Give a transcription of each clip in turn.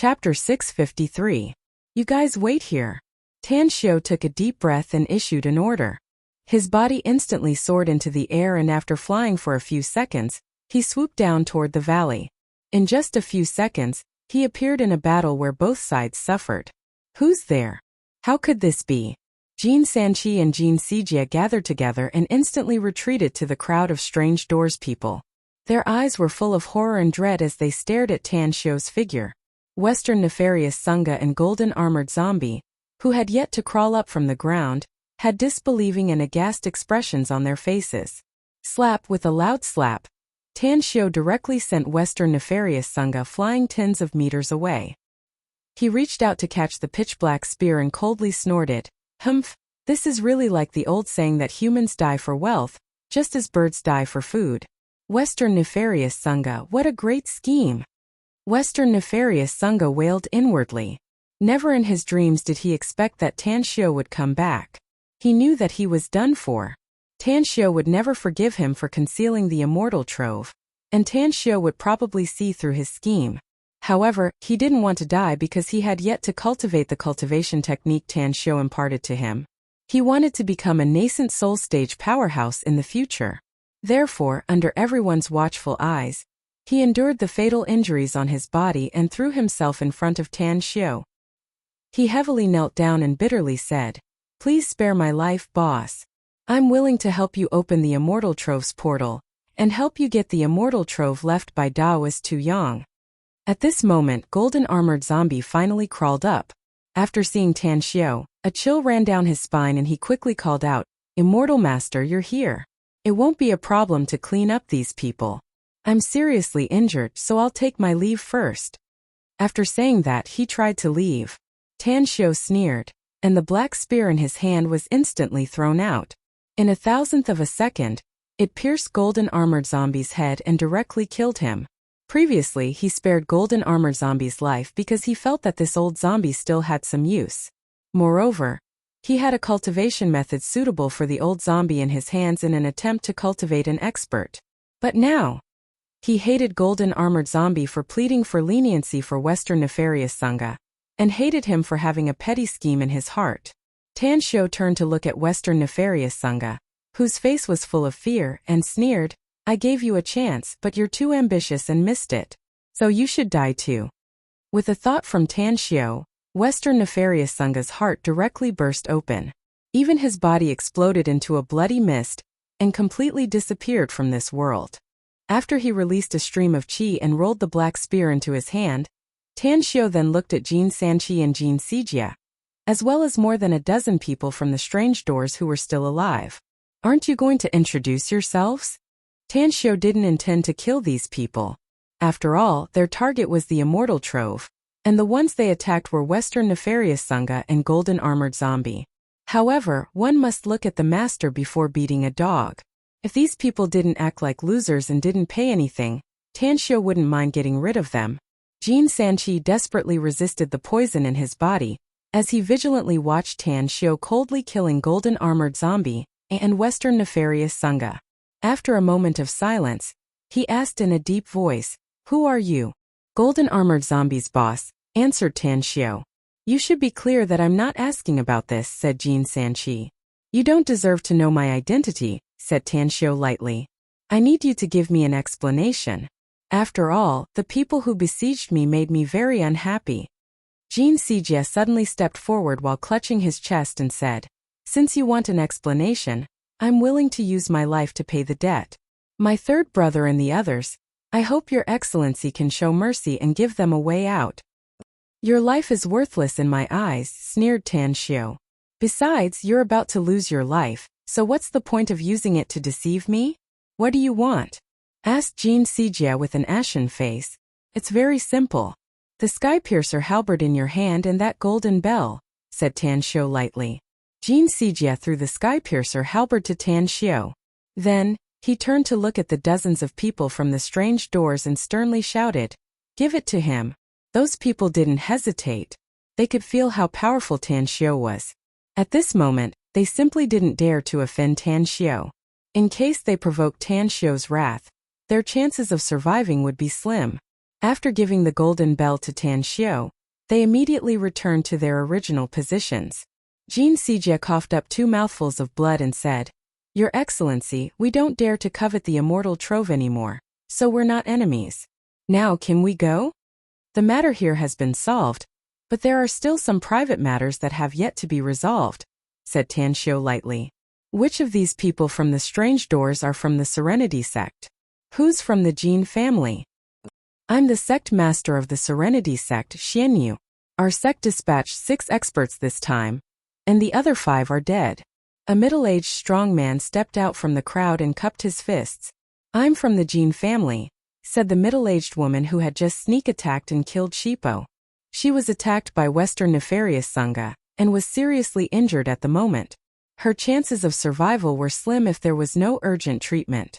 Chapter 653. You guys wait here. Tan Xiao took a deep breath and issued an order. His body instantly soared into the air, and after flying for a few seconds, he swooped down toward the valley. In just a few seconds, he appeared in a battle where both sides suffered. Who's there? How could this be? Jin Sanqi and Jin Sijia gathered together and instantly retreated to the crowd of strange doors people. Their eyes were full of horror and dread as they stared at Tan Xiao's figure. Western Nefarious Sangha and Golden Armored Zombie, who had yet to crawl up from the ground, had disbelieving and aghast expressions on their faces. Slap! With a loud slap, Tan Xiao directly sent Western Nefarious Sangha flying tens of meters away. He reached out to catch the pitch-black spear and coldly snorted, "Humph, this is really like the old saying that humans die for wealth, just as birds die for food. Western Nefarious Sangha, what a great scheme!" Western Nefarious Sangha wailed inwardly. Never in his dreams did he expect that Tan Xiao would come back. He knew that he was done for. Tan Xiao would never forgive him for concealing the Immortal Trove, and Tan Xiao would probably see through his scheme. However, he didn't want to die because he had yet to cultivate the cultivation technique Tan Xiao imparted to him. He wanted to become a nascent soul stage powerhouse in the future. Therefore, under everyone's watchful eyes, he endured the fatal injuries on his body and threw himself in front of Tan Xiao. He heavily knelt down and bitterly said, "Please spare my life, boss. I'm willing to help you open the Immortal Trove's portal, and help you get the Immortal Trove left by Daoist Tu Yang." At this moment, Golden Armored Zombie finally crawled up. After seeing Tan Xiao, a chill ran down his spine and he quickly called out, "Immortal Master, you're here. It won't be a problem to clean up these people. I'm seriously injured, so I'll take my leave first." After saying that, he tried to leave. Tan Xiao sneered, and the black spear in his hand was instantly thrown out. In a thousandth of a second, it pierced Golden Armored Zombie's head and directly killed him. Previously, he spared Golden Armored Zombie's life because he felt that this old zombie still had some use. Moreover, he had a cultivation method suitable for the old zombie in his hands in an attempt to cultivate an expert. But now, he hated Golden Armored Zombie for pleading for leniency for Western Nefarious Sangha, and hated him for having a petty scheme in his heart. Tan Xiao turned to look at Western Nefarious Sangha, whose face was full of fear, and sneered, "I gave you a chance, but you're too ambitious and missed it. So you should die too." With a thought from Tan Xiao, Western Nefarious Sangha's heart directly burst open. Even his body exploded into a bloody mist, and completely disappeared from this world. After he released a stream of qi and rolled the black spear into his hand, Tan Xiao then looked at Jin Sanqi and Jin Sijia, as well as more than a dozen people from the strange doors who were still alive. "Aren't you going to introduce yourselves?" Tan Xiao didn't intend to kill these people. After all, their target was the Immortal Trove, and the ones they attacked were Western Nefarious Sangha and Golden Armored Zombie. However, one must look at the master before beating a dog. If these people didn't act like losers and didn't pay anything, Tan Xiao wouldn't mind getting rid of them. Jin Sanqi desperately resisted the poison in his body, as he vigilantly watched Tan Xiao coldly killing Golden Armored Zombie and Western Nefarious Sangha. After a moment of silence, he asked in a deep voice, "Who are you?" "Golden Armored Zombie's boss," answered Tan Xiao. "You should be clear that I'm not asking about this," said Jin Sanqi. "You don't deserve to know my identity," said Tan Xiao lightly. "I need you to give me an explanation. After all, the people who besieged me made me very unhappy." Jin Sijia suddenly stepped forward while clutching his chest and said, "Since you want an explanation, I'm willing to use my life to pay the debt. My third brother and the others, I hope your excellency can show mercy and give them a way out." "Your life is worthless in my eyes," sneered Tan Xiao. "Besides, you're about to lose your life, so what's the point of using it to deceive me? What do you want?" asked Jin Sijia with an ashen face. "It's very simple. The Skypiercer halberd in your hand and that golden bell," said Tan Xiao lightly. Jin Sijia threw the Skypiercer halberd to Tan Xiao. Then, he turned to look at the dozens of people from the strange doors and sternly shouted, "Give it to him." Those people didn't hesitate. They could feel how powerful Tan Xiao was. At this moment, they simply didn't dare to offend Tan Xiao. In case they provoked Tan Xiao's wrath, their chances of surviving would be slim. After giving the golden bell to Tan Xiu, they immediately returned to their original positions. Jin Sijie coughed up 2 mouthfuls of blood and said, "Your Excellency, we don't dare to covet the immortal trove anymore, so we're not enemies. Now can we go? The matter here has been solved, but there are still some private matters that have yet to be resolved," said Tan Xiu lightly. "Which of these people from the strange doors are from the Serenity sect? Who's from the Jin family?" "I'm the sect master of the Serenity sect, Xianyu. Our sect dispatched 6 experts this time, and the other 5 are dead." A middle-aged strong man stepped out from the crowd and cupped his fists. "I'm from the Jin family," said the middle-aged woman who had just sneak-attacked and killed Shipo. She was attacked by Western Nefarious Sangha, and was seriously injured at the moment. Her chances of survival were slim if there was no urgent treatment.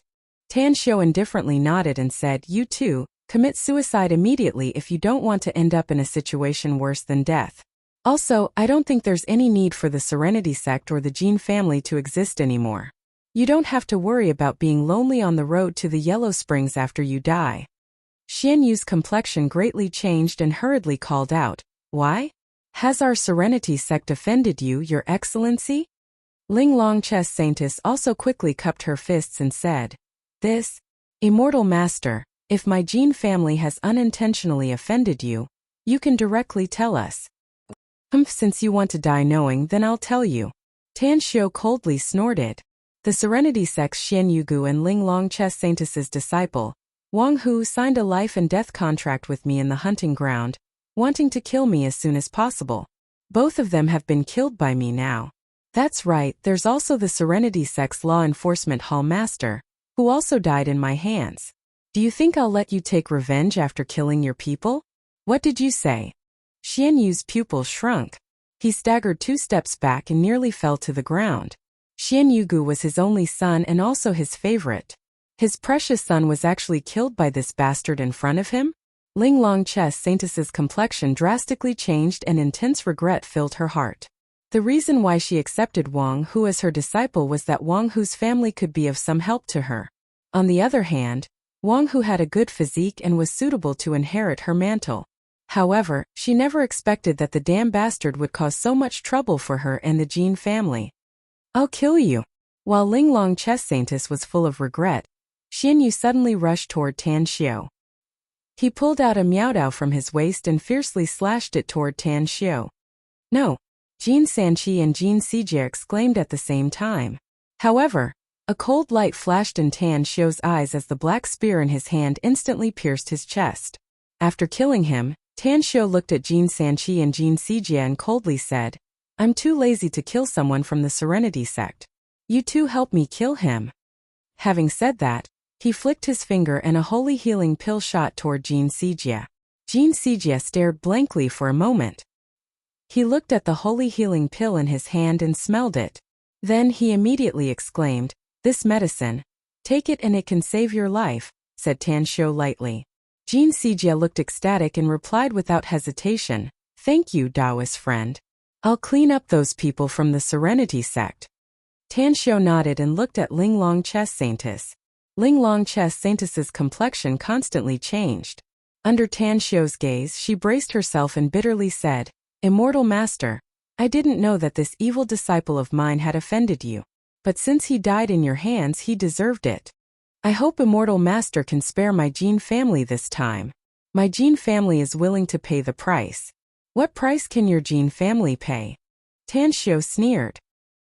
Tan Xiu indifferently nodded and said, "You too, commit suicide immediately if you don't want to end up in a situation worse than death. Also, I don't think there's any need for the Serenity sect or the Jin family to exist anymore. You don't have to worry about being lonely on the road to the Yellow Springs after you die." Xianyu's complexion greatly changed and hurriedly called out, "Why? Has our Serenity sect offended you, Your Excellency?" Ling Longchess Saintess also quickly cupped her fists and said, "This, Immortal Master, if my Jin family has unintentionally offended you, you can directly tell us." Since you want to die knowing, then I'll tell you." Tan Xiu coldly snorted. The Serenity sect's Xian Yugu and Ling Longchess Saintess's disciple, Wang Hu, signed a life and death contract with me in the hunting ground, wanting to kill me as soon as possible. Both of them have been killed by me now. That's right, there's also the Serenity sect's law enforcement hall master, who also died in my hands. Do you think I'll let you take revenge after killing your people? What did you say? Xian Yu's pupil shrunk. He staggered 2 steps back and nearly fell to the ground. Xian Yugu was his only son and also his favorite. His precious son was actually killed by this bastard in front of him? Ling Longchess Saintess's complexion drastically changed and intense regret filled her heart. The reason why she accepted Wang Hu as her disciple was that Wang Hu's family could be of some help to her. On the other hand, Wang Hu had a good physique and was suitable to inherit her mantle. However, she never expected that the damn bastard would cause so much trouble for her and the Jin family. "I'll kill you." While Ling Longchess Saintess was full of regret, Xianyu suddenly rushed toward Tan Xiu. He pulled out a miaodao from his waist and fiercely slashed it toward Tan Xiu. "No!" Jin Sanqi and Jin Sijie exclaimed at the same time. However, a cold light flashed in Tan Xiu's eyes as the black spear in his hand instantly pierced his chest. After killing him, Tan Xiu looked at Jin Sanqi and Jin Sijie and coldly said, "I'm too lazy to kill someone from the Serenity sect. You two help me kill him." Having said that, he flicked his finger and a holy healing pill shot toward Jin Sijie. Jin Sijie stared blankly for a moment. He looked at the holy healing pill in his hand and smelled it. Then he immediately exclaimed, "This medicine. Take it and it can save your life," said Tan Xiu lightly. Jin Sijie looked ecstatic and replied without hesitation, "Thank you, Taoist friend. I'll clean up those people from the Serenity sect." Tan Xiu nodded and looked at Ling Longchess Saintess. Ling Longchess Saintess's complexion constantly changed. Under Tan Xiu's gaze, she braced herself and bitterly said, "Immortal Master, I didn't know that this evil disciple of mine had offended you. But since he died in your hands, he deserved it. I hope Immortal Master can spare my Jin family this time. My Jin family is willing to pay the price." "What price can your Jin family pay?" Tan Xiu sneered.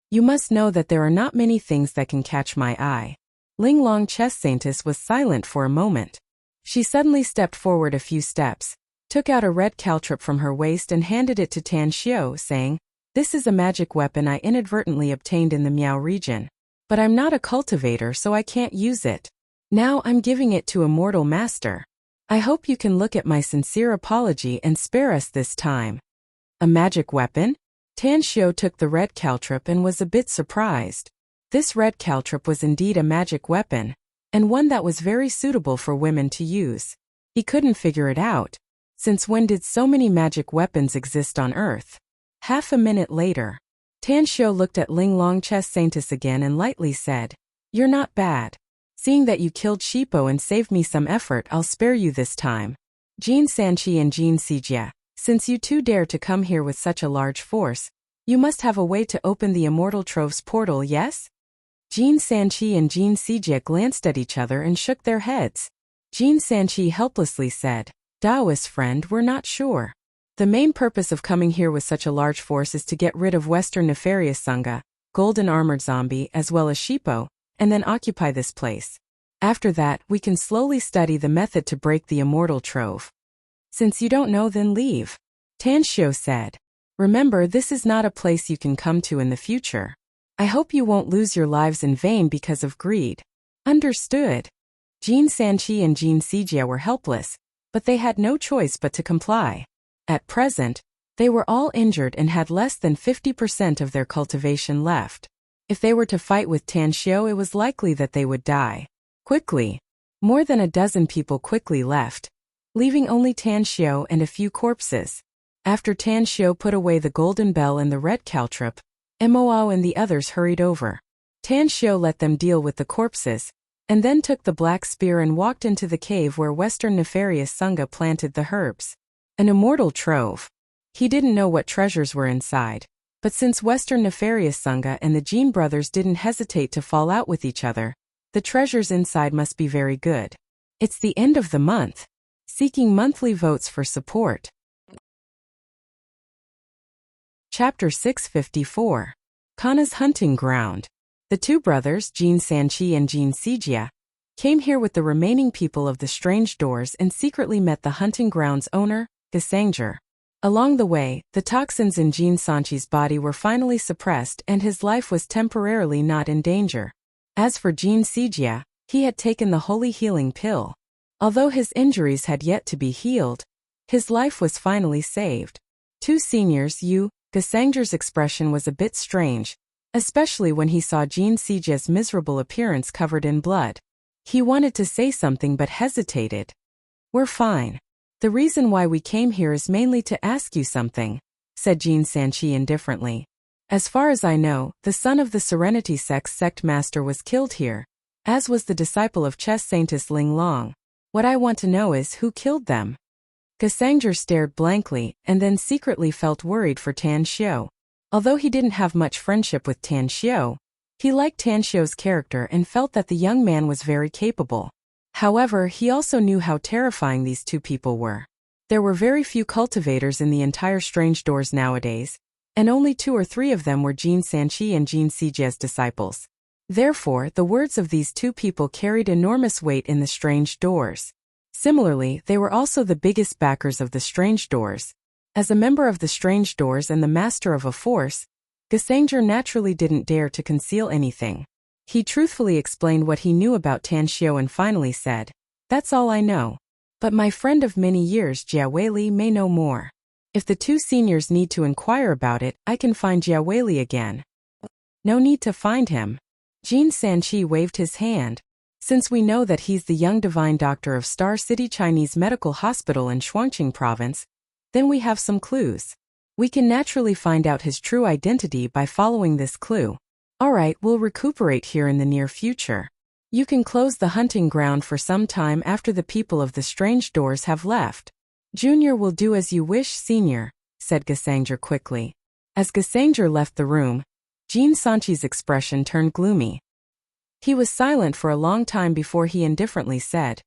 "You must know that there are not many things that can catch my eye." Ling Longchess Saintess was silent for a moment. She suddenly stepped forward a few steps, took out a red caltrip from her waist and handed it to Tan Xiu, saying, "This is a magic weapon I inadvertently obtained in the Miao region. But I'm not a cultivator, so I can't use it. Now I'm giving it to Immortal Master. I hope you can look at my sincere apology and spare us this time." "A magic weapon?" Tan Xiu took the red caltrip and was a bit surprised. This red caltrip was indeed a magic weapon, and one that was very suitable for women to use. He couldn't figure it out. Since when did so many magic weapons exist on Earth? Half a minute later, Tan Xiu looked at Ling Longchess Saintess again and lightly said, "You're not bad. Seeing that you killed Shipo and saved me some effort, I'll spare you this time." Jin Sanqi and Jin Sijia, since you two dare to come here with such a large force, you must have a way to open the Immortal Trove's portal, yes? Jin Sanqi and Jin Sijia glanced at each other and shook their heads. Jin Sanqi helplessly said, Daoist friend, we're not sure. The main purpose of coming here with such a large force is to get rid of Western Nefarious Sangha, Golden Armored Zombie as well as Shippo, and then occupy this place. After that, we can slowly study the method to break the Immortal Trove. Since you don't know, then leave. Tan Xiu said. Remember, this is not a place you can come to in the future. I hope you won't lose your lives in vain because of greed. Understood. Jin Sanqi and Jin Sijia were helpless, but they had no choice but to comply. At present, they were all injured and had less than 50% of their cultivation left. If they were to fight with Tan Xiu, it was likely that they would die. Quickly, more than a dozen people quickly left, leaving only Tan Xiu and a few corpses. After Tan Xiu put away the golden bell and the red caltrip, Mo and the others hurried over. Tan Xiu let them deal with the corpses, and then took the black spear and walked into the cave where Western Nefarious Sangha planted the herbs. An immortal trove. He didn't know what treasures were inside, but since Western Nefarious Sangha and the Jin brothers didn't hesitate to fall out with each other, the treasures inside must be very good. It's the end of the month. Seeking monthly votes for support. Chapter 654. Kana's Hunting Ground. The two brothers, Jin Sanqi and Jin Sijia, came here with the remaining people of the Strange Doors and secretly met the hunting ground's owner, Gesangger. Along the way, the toxins in Jin Sanqi's body were finally suppressed and his life was temporarily not in danger. As for Jin Sijia, he had taken the holy healing pill. Although his injuries had yet to be healed, his life was finally saved. Two seniors, Gesangger's expression was a bit strange, especially when he saw Jin Sijia's miserable appearance covered in blood. He wanted to say something but hesitated. We're fine. The reason why we came here is mainly to ask you something, said Jin Sanqi indifferently. As far as I know, the son of the Serenity sect master was killed here, as was the disciple of chess saintess Ling Long. What I want to know is who killed them. Gesangger stared blankly and then secretly felt worried for Tan Xiu. Although he didn't have much friendship with Tan Xiu, he liked Tan Xiu's character and felt that the young man was very capable. However, he also knew how terrifying these two people were. There were very few cultivators in the entire Strange Doors nowadays, and only 2 or 3 of them were Jin Sanqi and Jin Sijia's disciples. Therefore, the words of these two people carried enormous weight in the Strange Doors. Similarly, they were also the biggest backers of the Strange Doors. As a member of the Strange Doors and the master of a force, Gesangger naturally didn't dare to conceal anything. He truthfully explained what he knew about Tan Xiu and finally said, That's all I know. But my friend of many years, Jia Weili, may know more. If the two seniors need to inquire about it, I can find Jia Weili again. No need to find him. Jin Sanqi waved his hand. Since we know that he's the young divine doctor of Star City Chinese Medical Hospital in Shuangqing Province, then we have some clues. We can naturally find out his true identity by following this clue. Alright, we'll recuperate here in the near future. You can close the hunting ground for some time after the people of the Strange Doors have left. Junior will do as you wish, Senior, said Gesangger quickly. As Gesangger left the room, Jin Sanqi's expression turned gloomy. He was silent for a long time before he indifferently said,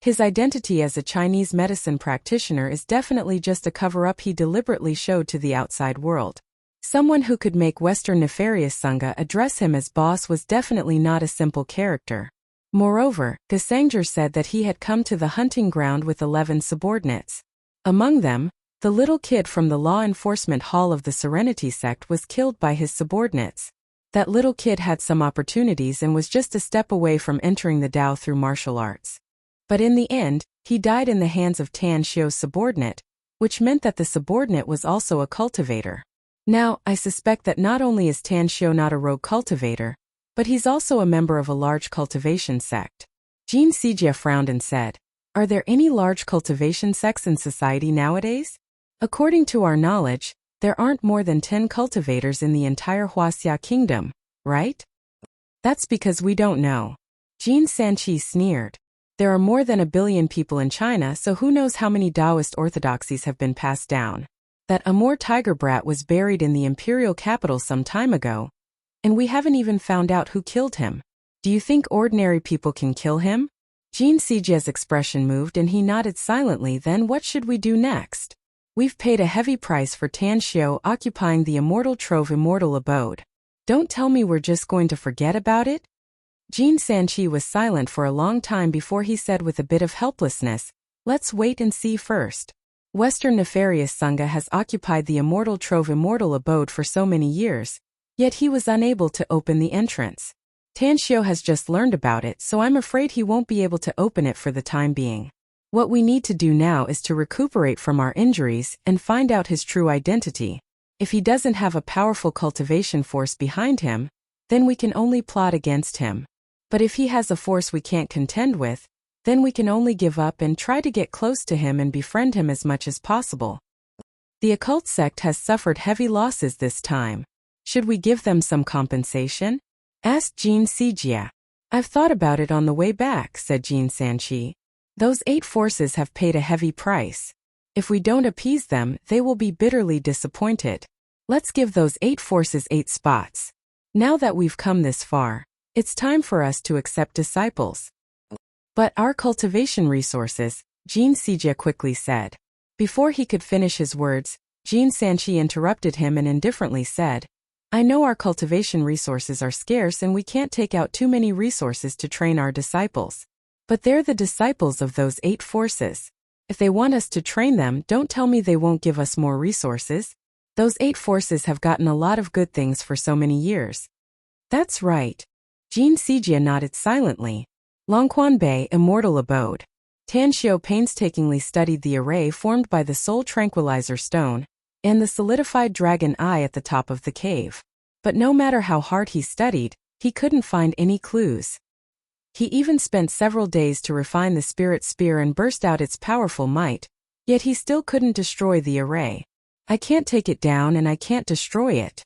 His identity as a Chinese medicine practitioner is definitely just a cover-up he deliberately showed to the outside world. Someone who could make Western Nefarious Sangha address him as boss was definitely not a simple character. Moreover, Gesangger said that he had come to the hunting ground with 11 subordinates. Among them, the little kid from the law enforcement hall of the Serenity sect was killed by his subordinates. That little kid had some opportunities and was just a step away from entering the Dao through martial arts. But in the end, he died in the hands of Tan Xiu's subordinate, which meant that the subordinate was also a cultivator. Now, I suspect that not only is Tan Xiu not a rogue cultivator, but he's also a member of a large cultivation sect. Jin Sijia frowned and said, Are there any large cultivation sects in society nowadays? According to our knowledge, there aren't more than 10 cultivators in the entire Wuxia kingdom, right? That's because we don't know. Jin Sanqi sneered. There are more than 1 billion people in China, so who knows how many Taoist orthodoxies have been passed down. That Amur tiger brat was buried in the imperial capital some time ago, and we haven't even found out who killed him. Do you think ordinary people can kill him? Jin Sijie's expression moved and he nodded silently. Then what should we do next? We've paid a heavy price for Tan Xiao occupying the immortal trove immortal abode. Don't tell me we're just going to forget about it? Jin Sanqi was silent for a long time before he said with a bit of helplessness, let's wait and see first. Western nefarious Sangha has occupied the immortal trove immortal abode for so many years, yet he was unable to open the entrance. Tan Xiao has just learned about it, so I'm afraid he won't be able to open it for the time being. What we need to do now is to recuperate from our injuries and find out his true identity. If he doesn't have a powerful cultivation force behind him, then we can only plot against him. But if he has a force we can't contend with, then we can only give up and try to get close to him and befriend him as much as possible. The occult sect has suffered heavy losses this time. Should we give them some compensation? Asked Jin Sijie. I've thought about it on the way back, said Jin Sanqi. Those 8 forces have paid a heavy price. If we don't appease them, they will be bitterly disappointed. Let's give those 8 forces 8 spots. Now that we've come this far, it's time for us to accept disciples. But our cultivation resources, Jin Sijie quickly said. Before he could finish his words, Jin Sanqi interrupted him and indifferently said, I know our cultivation resources are scarce and we can't take out too many resources to train our disciples. But they're the disciples of those 8 forces. If they want us to train them, don't tell me they won't give us more resources. Those 8 forces have gotten a lot of good things for so many years. That's right. Jin Sijie nodded silently. Longquan Bay Immortal Abode. Tan Xiao painstakingly studied the array formed by the soul tranquilizer stone and the solidified dragon eye at the top of the cave. But no matter how hard he studied, he couldn't find any clues. He even spent several days to refine the spirit spear and burst out its powerful might, yet he still couldn't destroy the array. I can't take it down and I can't destroy it.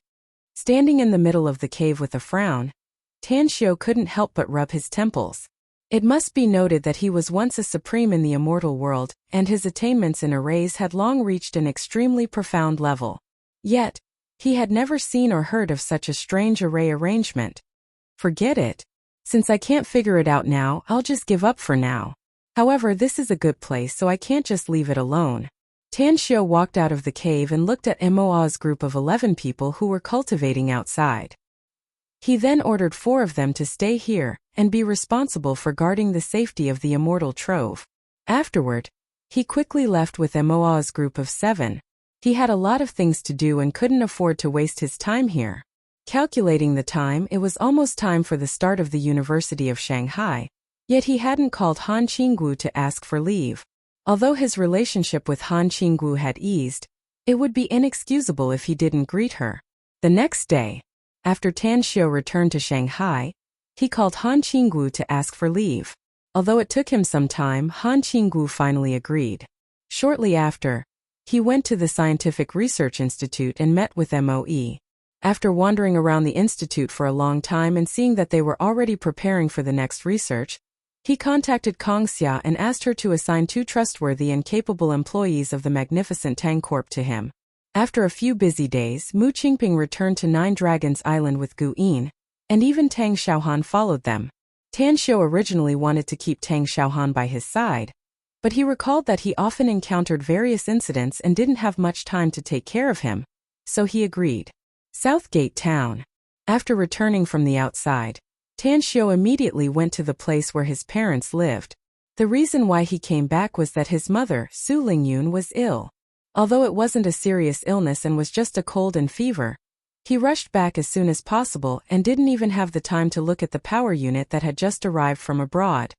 Standing in the middle of the cave with a frown, Tan Xiao couldn't help but rub his temples. It must be noted that he was once a supreme in the immortal world, and his attainments in arrays had long reached an extremely profound level. Yet, he had never seen or heard of such a strange array arrangement. Forget it. Since I can't figure it out now, I'll just give up for now. However, this is a good place, so I can't just leave it alone. Tan Xiao walked out of the cave and looked at Moa's group of 11 people who were cultivating outside. He then ordered 4 of them to stay here and be responsible for guarding the safety of the immortal trove. Afterward, he quickly left with Moa's group of 7. He had a lot of things to do and couldn't afford to waste his time here. Calculating the time, it was almost time for the start of the University of Shanghai, yet he hadn't called Han Qinggu to ask for leave. Although his relationship with Han Qinggu had eased, it would be inexcusable if he didn't greet her. The next day, after Tan Xiao returned to Shanghai, he called Han Qinggu to ask for leave. Although it took him some time, Han Qinggu finally agreed. Shortly after, he went to the Scientific Research Institute and met with MOE. After wandering around the institute for a long time and seeing that they were already preparing for the next research, he contacted Kong Xia and asked her to assign 2 trustworthy and capable employees of the magnificent Tang Corp to him. After a few busy days, Mu Qingping returned to 9 Dragons Island with Gu Yin, and even Tang Xiaohan followed them. Tan Xiao originally wanted to keep Tang Xiaohan by his side, but he recalled that he often encountered various incidents and didn't have much time to take care of him, so he agreed. Southgate Town. After returning from the outside, Tan Xiao immediately went to the place where his parents lived. The reason why he came back was that his mother, Su Lingyun, was ill. Although it wasn't a serious illness and was just a cold and fever, he rushed back as soon as possible and didn't even have the time to look at the power unit that had just arrived from abroad.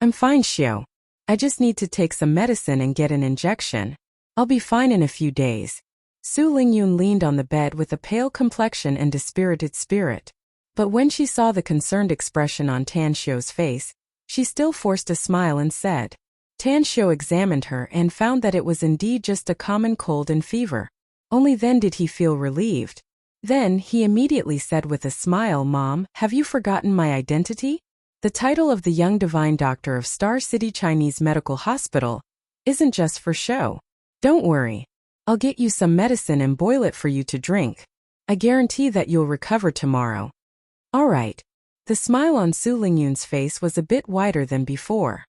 I'm fine, Xiao. I just need to take some medicine and get an injection. I'll be fine in a few days. Su Lingyun leaned on the bed with a pale complexion and dispirited spirit. But when she saw the concerned expression on Tan Xiao's face, she still forced a smile and said. Tan Xiao examined her and found that it was indeed just a common cold and fever. Only then did he feel relieved. Then he immediately said with a smile, Mom, have you forgotten my identity? The title of the young divine doctor of Star City Chinese Medical Hospital isn't just for show. Don't worry. I'll get you some medicine and boil it for you to drink. I guarantee that you'll recover tomorrow. All right. The smile on Su Lingyun's face was a bit wider than before.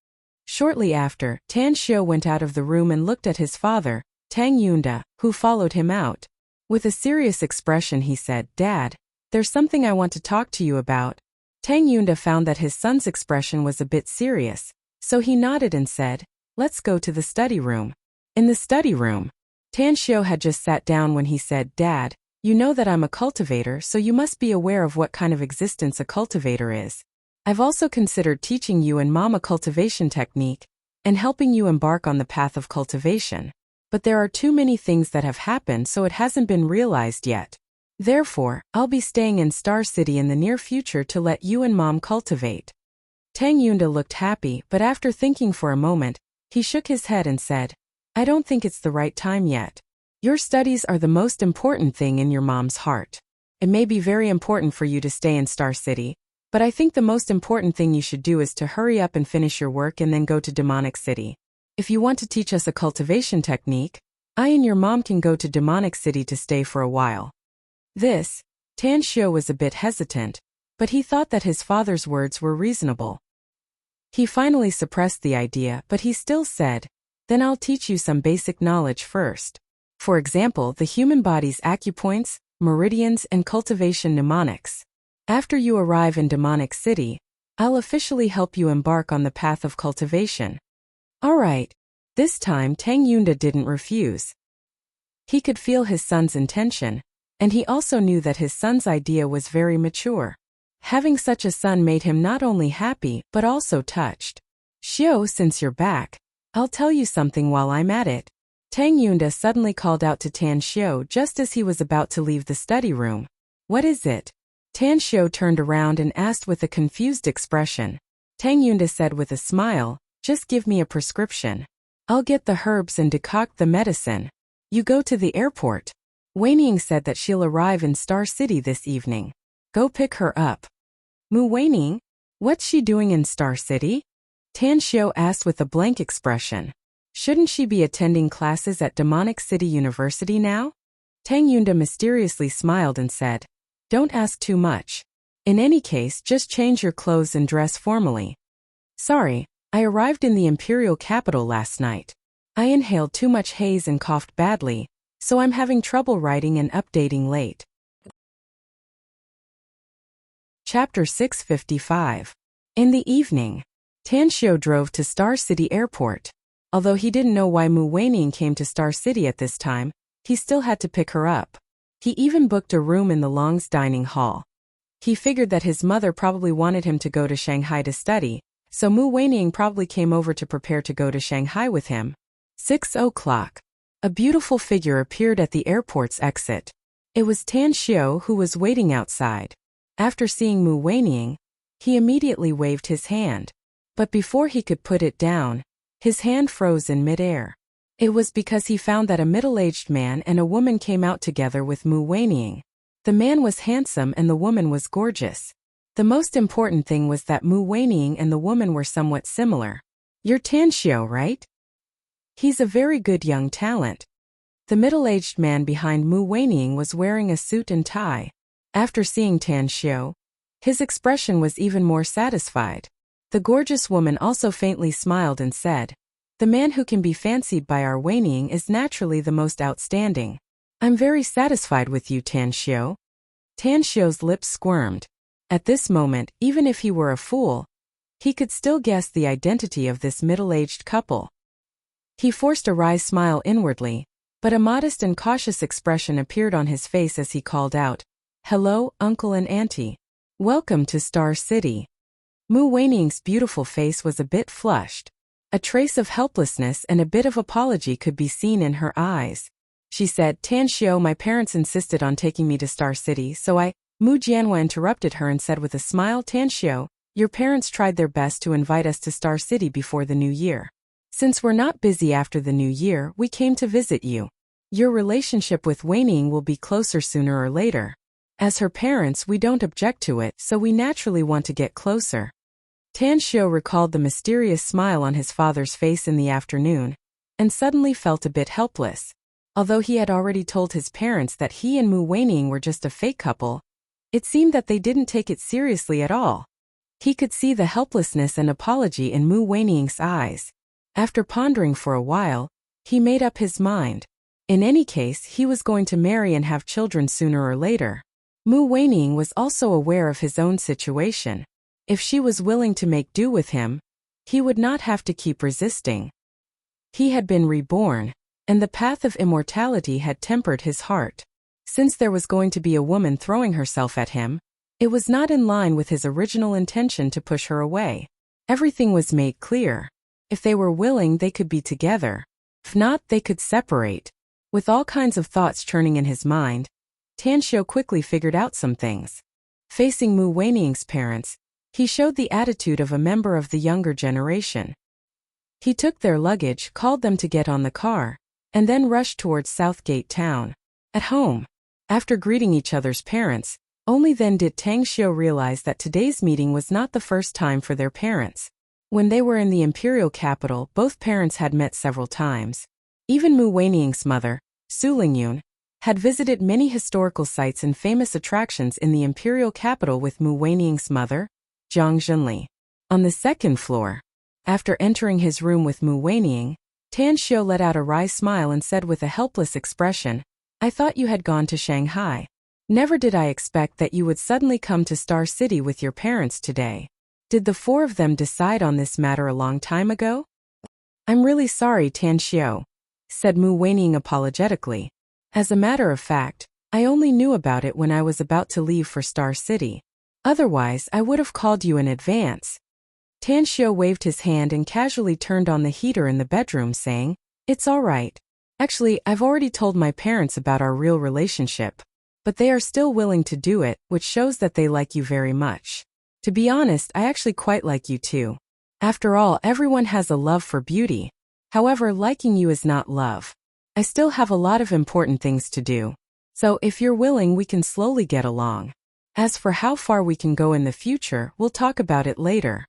Shortly after, Tan Xiu went out of the room and looked at his father, Tang Yunda, who followed him out. With a serious expression he said, "Dad, there's something I want to talk to you about." Tang Yunda found that his son's expression was a bit serious, so he nodded and said, "Let's go to the study room." In the study room, Tan Xiu had just sat down when he said, "Dad, you know that I'm a cultivator, so you must be aware of what kind of existence a cultivator is. I've also considered teaching you and Mom a cultivation technique and helping you embark on the path of cultivation. But there are too many things that have happened, so it hasn't been realized yet. Therefore, I'll be staying in Star City in the near future to let you and Mom cultivate." Tang Yunda looked happy, but after thinking for a moment, he shook his head and said, "I don't think it's the right time yet. Your studies are the most important thing in your mom's heart. It may be very important for you to stay in Star City, but I think the most important thing you should do is to hurry up and finish your work and then go to Demonic City. If you want to teach us a cultivation technique, I and your mom can go to Demonic City to stay for a while." This, Tan Xiu was a bit hesitant, but he thought that his father's words were reasonable. He finally suppressed the idea, but he still said, "Then I'll teach you some basic knowledge first. For example, the human body's acupoints, meridians, and cultivation mnemonics. After you arrive in Demonic City, I'll officially help you embark on the path of cultivation." All right. This time Tang Yunda didn't refuse. He could feel his son's intention, and he also knew that his son's idea was very mature. Having such a son made him not only happy but also touched. "Xiu, since you're back, I'll tell you something while I'm at it." Tang Yunda suddenly called out to Tan Xiu just as he was about to leave the study room. "What is it?" Tan Xiu turned around and asked with a confused expression. Tang Yunda said with a smile, "Just give me a prescription. I'll get the herbs and decoct the medicine. You go to the airport. Weining said that she'll arrive in Star City this evening. Go pick her up." "Mu Weining? What's she doing in Star City?" Tan Xiu asked with a blank expression. "Shouldn't she be attending classes at Demonic City University now?" Tang Yunda mysteriously smiled and said, "Don't ask too much. In any case, just change your clothes and dress formally. Sorry, I arrived in the imperial capital last night. I inhaled too much haze and coughed badly, so I'm having trouble writing and updating late." Chapter 655. In the evening, Tan Xiu drove to Star City Airport. Although he didn't know why Mu Weining came to Star City at this time, he still had to pick her up. He even booked a room in the Long's dining hall. He figured that his mother probably wanted him to go to Shanghai to study, so Mu Weining probably came over to prepare to go to Shanghai with him. 6 o'clock. A beautiful figure appeared at the airport's exit. It was Tan Xiu who was waiting outside. After seeing Mu Weining, he immediately waved his hand. But before he could put it down, his hand froze in midair. It was because he found that a middle-aged man and a woman came out together with Mu Weining. The man was handsome and the woman was gorgeous. The most important thing was that Mu Weining and the woman were somewhat similar. "You're Tan Xiu, right? He's a very good young talent." The middle-aged man behind Mu Weining was wearing a suit and tie. After seeing Tan Xiu, his expression was even more satisfied. The gorgeous woman also faintly smiled and said, "The man who can be fancied by our Weining is naturally the most outstanding. I'm very satisfied with you, Tan Xiu." Tan Xiu's lips squirmed. At this moment, even if he were a fool, he could still guess the identity of this middle-aged couple. He forced a wry smile inwardly, but a modest and cautious expression appeared on his face as he called out, "Hello, Uncle and Auntie. Welcome to Star City." Mu Weining's beautiful face was a bit flushed. A trace of helplessness and a bit of apology could be seen in her eyes. She said, "Tan Xiu, my parents insisted on taking me to Star City, so Mu Jianhua interrupted her and said with a smile, "Tan Xiu, your parents tried their best to invite us to Star City before the new year. Since we're not busy after the new year, we came to visit you. Your relationship with Weining will be closer sooner or later. As her parents, we don't object to it, so we naturally want to get closer." Tan Xiu recalled the mysterious smile on his father's face in the afternoon, and suddenly felt a bit helpless. Although he had already told his parents that he and Mu Weining were just a fake couple, it seemed that they didn't take it seriously at all. He could see the helplessness and apology in Mu Weining's eyes. After pondering for a while, he made up his mind. In any case, he was going to marry and have children sooner or later. Mu Weining was also aware of his own situation. If she was willing to make do with him, he would not have to keep resisting. He had been reborn, and the path of immortality had tempered his heart. Since there was going to be a woman throwing herself at him, it was not in line with his original intention to push her away. Everything was made clear. If they were willing, they could be together. If not, they could separate. With all kinds of thoughts churning in his mind, Tan Xiu quickly figured out some things. Facing Mu Weining's parents, he showed the attitude of a member of the younger generation. He took their luggage, called them to get on the car, and then rushed towards Southgate town. At home, after greeting each other's parents, only then did Tang Xiu realize that today's meeting was not the first time for their parents. When they were in the imperial capital, both parents had met several times. Even Mu Weining's mother, Su Lingyun, had visited many historical sites and famous attractions in the imperial capital with Mu Weining's mother, Jiang Zhenli. On the second floor, after entering his room with Mu Weining, Tan Xiu let out a wry smile and said with a helpless expression, "I thought you had gone to Shanghai. Never did I expect that you would suddenly come to Star City with your parents today. Did the four of them decide on this matter a long time ago?" "I'm really sorry, Tan Xiu," said Mu Weining apologetically. "As a matter of fact, I only knew about it when I was about to leave for Star City. Otherwise, I would have called you in advance." Tan Xiu waved his hand and casually turned on the heater in the bedroom, saying, "It's all right. Actually, I've already told my parents about our real relationship. But they are still willing to do it, which shows that they like you very much. To be honest, I actually quite like you too. After all, everyone has a love for beauty. However, liking you is not love. I still have a lot of important things to do. So if you're willing, we can slowly get along. As for how far we can go in the future, we'll talk about it later."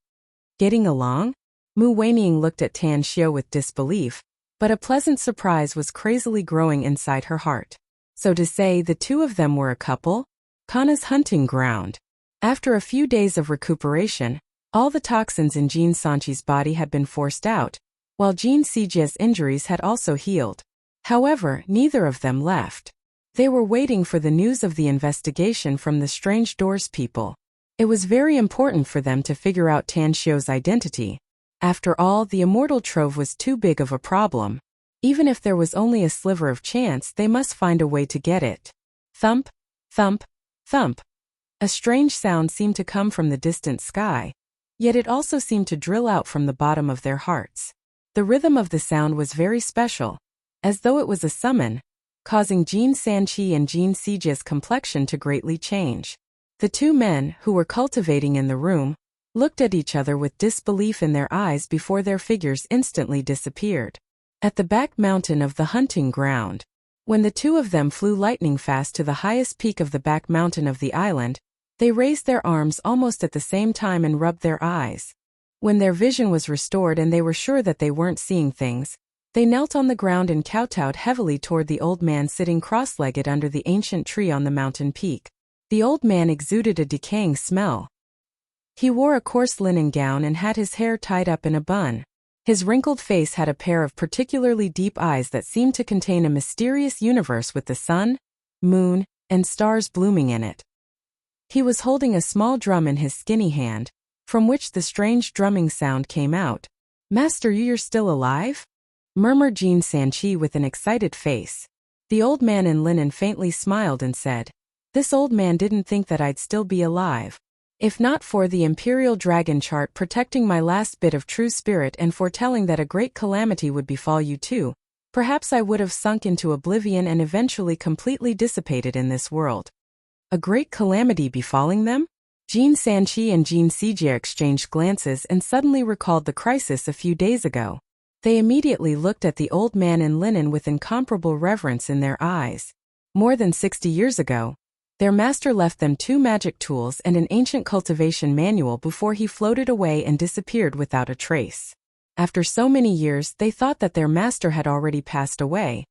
Getting along? Mu Weining looked at Tan Xiu with disbelief, but a pleasant surprise was crazily growing inside her heart. So to say, the two of them were a couple? Kana's hunting ground. After a few days of recuperation, all the toxins in Jin Sanchi's body had been forced out, while Jin Sijie's injuries had also healed. However, neither of them left. They were waiting for the news of the investigation from the Strange Doors people. It was very important for them to figure out Tan Xiu's identity. After all, the Immortal Trove was too big of a problem. Even if there was only a sliver of chance, they must find a way to get it. Thump, thump, thump. A strange sound seemed to come from the distant sky, yet it also seemed to drill out from the bottom of their hearts. The rhythm of the sound was very special, as though it was a summon, causing Jin Sanchi and Jin Sijie's complexion to greatly change. The two men, who were cultivating in the room, looked at each other with disbelief in their eyes before their figures instantly disappeared. At the back mountain of the hunting ground, when the two of them flew lightning fast to the highest peak of the back mountain of the island, they raised their arms almost at the same time and rubbed their eyes. When their vision was restored and they were sure that they weren't seeing things, they knelt on the ground and kowtowed heavily toward the old man sitting cross-legged under the ancient tree on the mountain peak. The old man exuded a decaying smell. He wore a coarse linen gown and had his hair tied up in a bun. His wrinkled face had a pair of particularly deep eyes that seemed to contain a mysterious universe with the sun, moon, and stars blooming in it. He was holding a small drum in his skinny hand, from which the strange drumming sound came out. "Master, you're still alive?" murmured Jin Sanchi with an excited face. The old man in linen faintly smiled and said, "This old man didn't think that I'd still be alive. If not for the Imperial Dragon chart protecting my last bit of true spirit and foretelling that a great calamity would befall you too, perhaps I would have sunk into oblivion and eventually completely dissipated in this world." A great calamity befalling them? Jin Sanchi and Jin Sijie exchanged glances and suddenly recalled the crisis a few days ago. They immediately looked at the old man in linen with incomparable reverence in their eyes. More than 60 years ago, Their master left them 2 magic tools and an ancient cultivation manual before he floated away and disappeared without a trace. After so many years, they thought that their master had already passed away,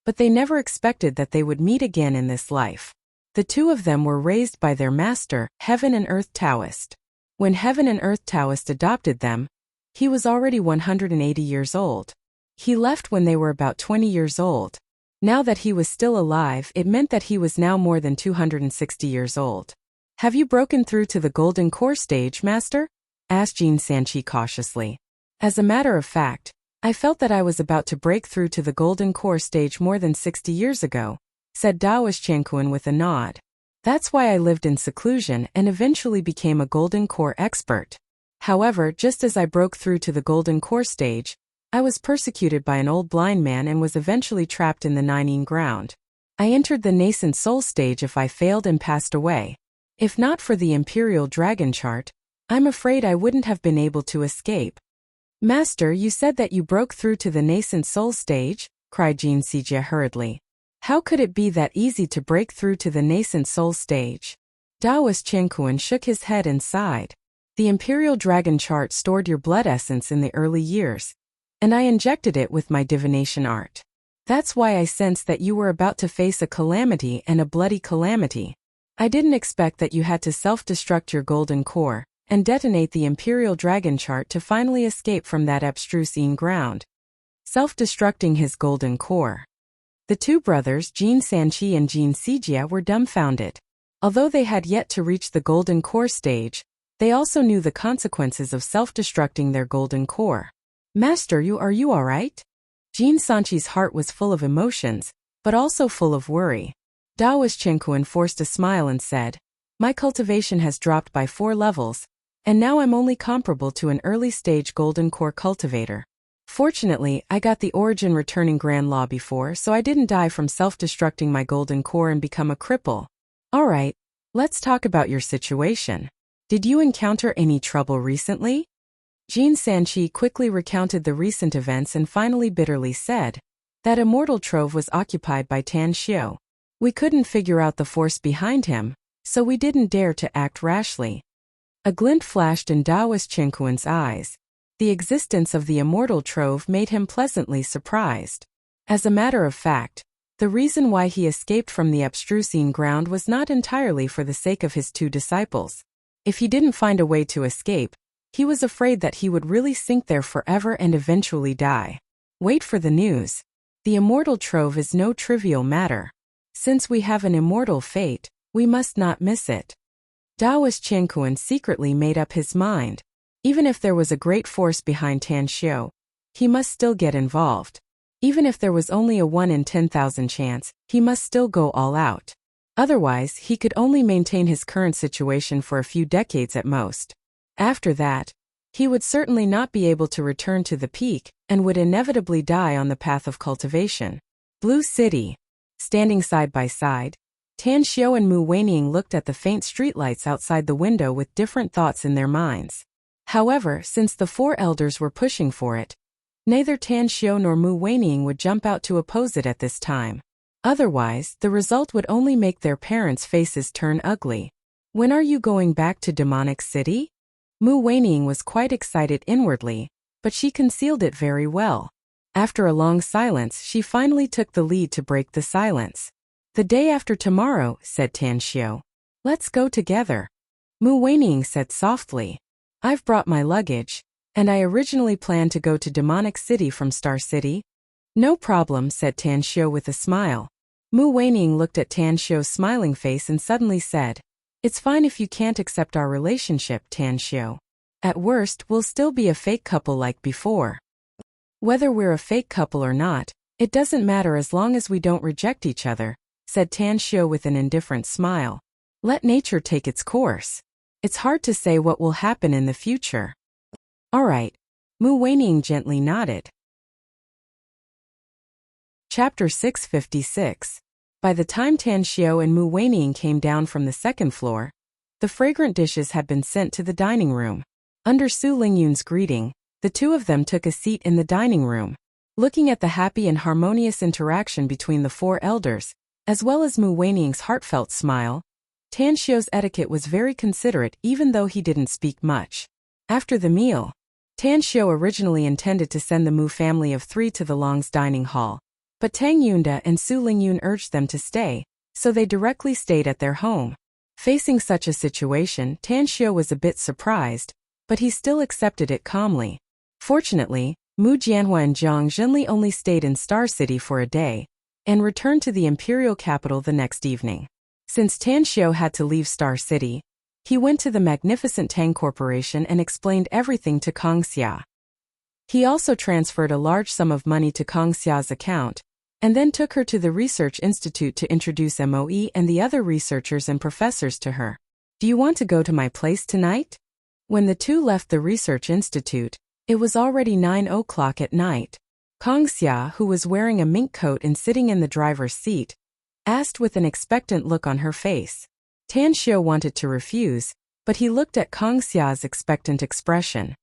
but they never expected that they would meet again in this life. The 2 of them were raised by their master, Heaven and Earth Taoist. When Heaven and Earth Taoist adopted them, he was already 180 years old. He left when they were about 20 years old. Now that he was still alive, it meant that he was now more than 260 years old. Have you broken through to the golden core stage, master? Asked Jin Sanchi cautiously. As a matter of fact, I felt that I was about to break through to the golden core stage more than 60 years ago, said Daoist Changquan with a nod. That's why I lived in seclusion and eventually became a golden core expert. However, just as I broke through to the golden core stage, I was persecuted by an old blind man and was eventually trapped in the Nineteen ground. I entered the nascent soul stage if I failed and passed away. If not for the Imperial Dragon chart, I'm afraid I wouldn't have been able to escape. Master, you said that you broke through to the nascent soul stage? Cried Jin Sijie hurriedly. How could it be that easy to break through to the nascent soul stage? Daoist Chengquan shook his head and sighed. The Imperial Dragon chart stored your blood essence in the early years, and I injected it with my divination art. That's why I sensed that you were about to face a calamity and a bloody calamity. I didn't expect that you had to self-destruct your golden core and detonate the Imperial Dragon chart to finally escape from that abstruse ground. Self-destructing his golden core. The 2 brothers, Jin Sanchi and Jin Sijie, were dumbfounded. Although they had yet to reach the golden core stage, they also knew the consequences of self-destructing their golden core. Master, are you all right? Jin Sanchi's heart was full of emotions, but also full of worry. Daoist Chengquan forced a smile and said, My cultivation has dropped by 4 levels, and now I'm only comparable to an early-stage golden core cultivator. Fortunately, I got the origin returning grand law before, so I didn't die from self-destructing my golden core and become a cripple. Alright, let's talk about your situation. Did you encounter any trouble recently? Jin Sanchi quickly recounted the recent events and finally bitterly said, That immortal trove was occupied by Tan Xiu. We couldn't figure out the force behind him, so we didn't dare to act rashly. A glint flashed in Daoist Chengquan's eyes. The existence of the immortal trove made him pleasantly surprised. As a matter of fact, the reason why he escaped from the abstruse ground was not entirely for the sake of his 2 disciples. If he didn't find a way to escape, he was afraid that he would really sink there forever and eventually die. Wait for the news. The immortal trove is no trivial matter. Since we have an immortal fate, we must not miss it. Daoist Chengquan secretly made up his mind. Even if there was a great force behind Tan Xiu, he must still get involved. Even if there was only a 1 in 10,000 chance, he must still go all out. Otherwise, he could only maintain his current situation for a few decades at most. After that, he would certainly not be able to return to the peak and would inevitably die on the path of cultivation. Blue City. Standing side by side, Tan Xiu and Mu Weining looked at the faint streetlights outside the window with different thoughts in their minds. However, since the 4 elders were pushing for it, neither Tan Xiu nor Mu Weining would jump out to oppose it at this time. Otherwise, the result would only make their parents' faces turn ugly. When are you going back to Demonic City? Mu Weining was quite excited inwardly, but she concealed it very well. After a long silence, she finally took the lead to break the silence. The day after tomorrow, said Tan Xiu. Let's go together. Mu Weining said softly. I've brought my luggage, and I originally planned to go to Demonic City from Star City. No problem, said Tan Xiu with a smile. Mu Weining looked at Tan Xiu's smiling face and suddenly said, It's fine if you can't accept our relationship, Tan Xiu. At worst, we'll still be a fake couple like before. Whether we're a fake couple or not, it doesn't matter as long as we don't reject each other, said Tan Xiu with an indifferent smile. Let nature take its course. It's hard to say what will happen in the future. Alright. Mu Weining gently nodded. Chapter 656. By the time Tan Xiu and Mu Weining came down from the 2nd floor, the fragrant dishes had been sent to the dining room. Under Su Lingyun's greeting, the 2 of them took a seat in the dining room. Looking at the happy and harmonious interaction between the 4 elders, as well as Mu Weining's heartfelt smile, Tan Xiu's etiquette was very considerate even though he didn't speak much. After the meal, Tan Xiu originally intended to send the Mu family of 3 to the Long's dining hall, but Tang Yunda and Su Lingyun urged them to stay, so they directly stayed at their home. Facing such a situation, Tan Xiu was a bit surprised, but he still accepted it calmly. Fortunately, Mu Jianhua and Jiang Zhenli only stayed in Star City for a day, and returned to the imperial capital the next evening. Since Tan Xiu had to leave Star City, he went to the magnificent Tang Corporation and explained everything to Kong Xia. He also transferred a large sum of money to Kong Xia's account, and then took her to the Research Institute to introduce Moe and the other researchers and professors to her. "Do you want to go to my place tonight?" When the two left the Research Institute, it was already 9 o'clock at night. Kong Xia, who was wearing a mink coat and sitting in the driver's seat, asked with an expectant look on her face. Tan Xiu wanted to refuse, but he looked at Kong Xia's expectant expression.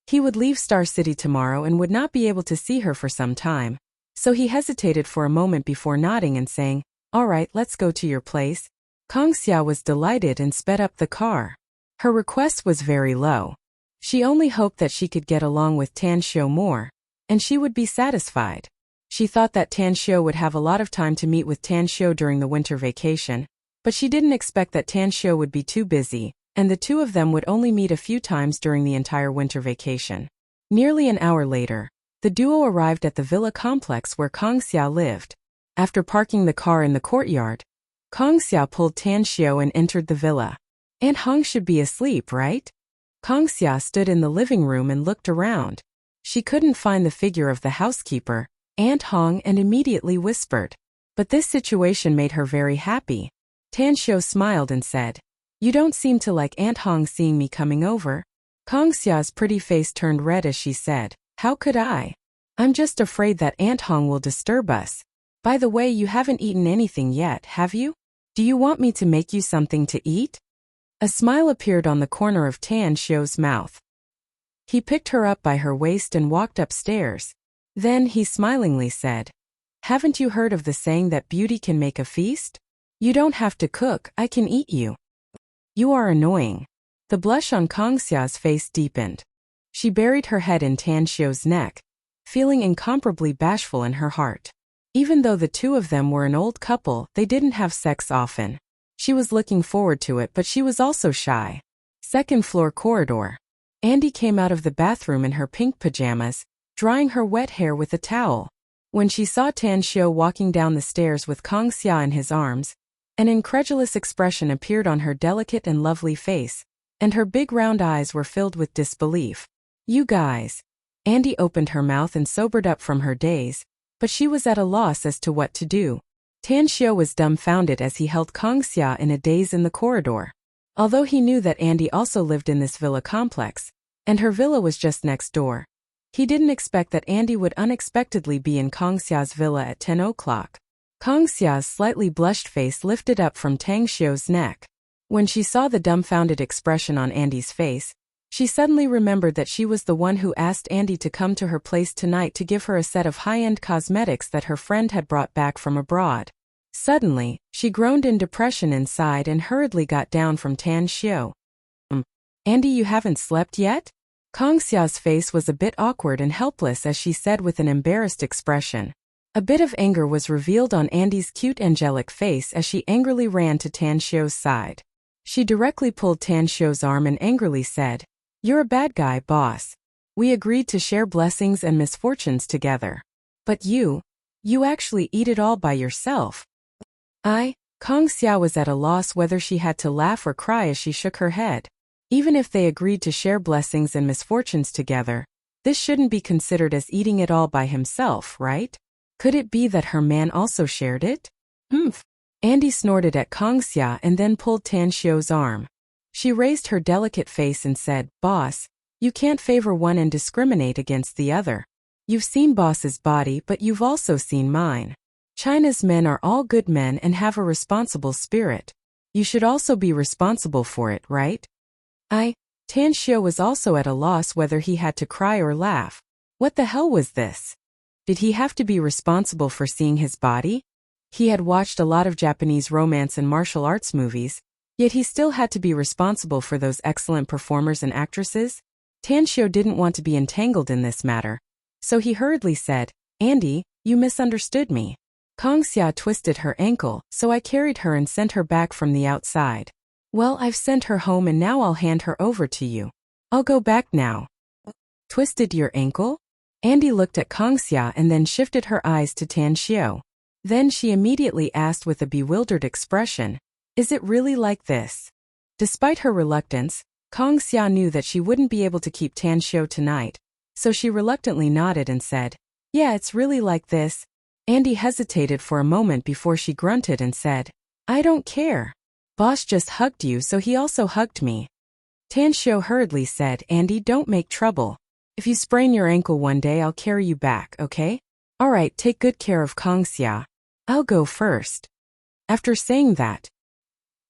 He would leave Star City tomorrow and would not be able to see her for some time, so he hesitated for a moment before nodding and saying, "All right, let's go to your place." Kong Xia was delighted and sped up the car. Her request was very low. She only hoped that she could get along with Tan Xiu more, and she would be satisfied. She thought that Tan Xiu would have a lot of time to meet with Tan Xiu during the winter vacation, but she didn't expect that Tan Xiu would be too busy, and the two of them would only meet a few times during the entire winter vacation. Nearly an hour later, the duo arrived at the villa complex where Kong Xia lived. After parking the car in the courtyard, Kong Xia pulled Tan Xiu and entered the villa. "Aunt Hong should be asleep, right?" Kong Xia stood in the living room and looked around. She couldn't find the figure of the housekeeper, Aunt Hong, and immediately whispered. But this situation made her very happy. Tan Xiu smiled and said, "You don't seem to like Aunt Hong seeing me coming over." Kong Xia's pretty face turned red as she said, "How could I? I'm just afraid that Aunt Hong will disturb us. By the way, you haven't eaten anything yet, have you? Do you want me to make you something to eat?" A smile appeared on the corner of Tan Xiu's mouth. He picked her up by her waist and walked upstairs. Then he smilingly said, "Haven't you heard of the saying that beauty can make a feast? You don't have to cook, I can eat you." "You are annoying." The blush on Kong Xia's face deepened. She buried her head in Tan Xiu's neck, feeling incomparably bashful in her heart. Even though the two of them were an old couple, they didn't have sex often. She was looking forward to it, but she was also shy. Second floor corridor. Andy came out of the bathroom in her pink pajamas, drying her wet hair with a towel. When she saw Tan Xiu walking down the stairs with Kong Xia in his arms, an incredulous expression appeared on her delicate and lovely face, and her big round eyes were filled with disbelief. "You guys." Andy opened her mouth and sobered up from her daze, but she was at a loss as to what to do. Tan Xiu was dumbfounded as he held Kong Xia in a daze in the corridor. Although he knew that Andy also lived in this villa complex, and her villa was just next door, he didn't expect that Andy would unexpectedly be in Kong Xia's villa at 10 o'clock. Kong Xia's slightly blushed face lifted up from Tang Xiu's neck. When she saw the dumbfounded expression on Andy's face, she suddenly remembered that she was the one who asked Andy to come to her place tonight to give her a set of high-end cosmetics that her friend had brought back from abroad. Suddenly, she groaned in depression inside and hurriedly got down from Tan Xiu. "Andy, you haven't slept yet?" Kong Xia's face was a bit awkward and helpless as she said with an embarrassed expression. A bit of anger was revealed on Andy's cute angelic face as she angrily ran to Tan Xiu's side. She directly pulled Tan Xiu's arm and angrily said, "You're a bad guy, boss. We agreed to share blessings and misfortunes together. But you actually eat it all by yourself." Kong Xia was at a loss whether she had to laugh or cry as she shook her head. Even if they agreed to share blessings and misfortunes together, this shouldn't be considered as eating it all by himself, right? Could it be that her man also shared it? Andy snorted at Kong Xia and then pulled Tan Xiu's arm. She raised her delicate face and said, "Boss, you can't favor one and discriminate against the other. You've seen boss's body, but you've also seen mine. China's men are all good men and have a responsible spirit. You should also be responsible for it, right?" Tan Xiu was also at a loss whether he had to cry or laugh. What the hell was this? Did he have to be responsible for seeing his body? He had watched a lot of Japanese romance and martial arts movies, Yet he still had to be responsible for those excellent performers and actresses. Tan Xiu didn't want to be entangled in this matter, so he hurriedly said, Andy, you misunderstood me. Kongxia twisted her ankle, so I carried her and sent her back from the outside. Well, I've sent her home and now I'll hand her over to you. I'll go back now. Twisted your ankle? Andy looked at Kongxia and then shifted her eyes to Tan Xiu. Then she immediately asked with a bewildered expression, Is it really like this? Despite her reluctance, Kongxia knew that she wouldn't be able to keep Tan Xiu tonight, so she reluctantly nodded and said, Yeah, it's really like this. Andy hesitated for a moment before she grunted and said, I don't care. Boss just hugged you, so he also hugged me. Tan Xiu hurriedly said, Andy, don't make trouble. If you sprain your ankle one day, I'll carry you back, okay? Alright, take good care of Kongxia. I'll go first. After saying that,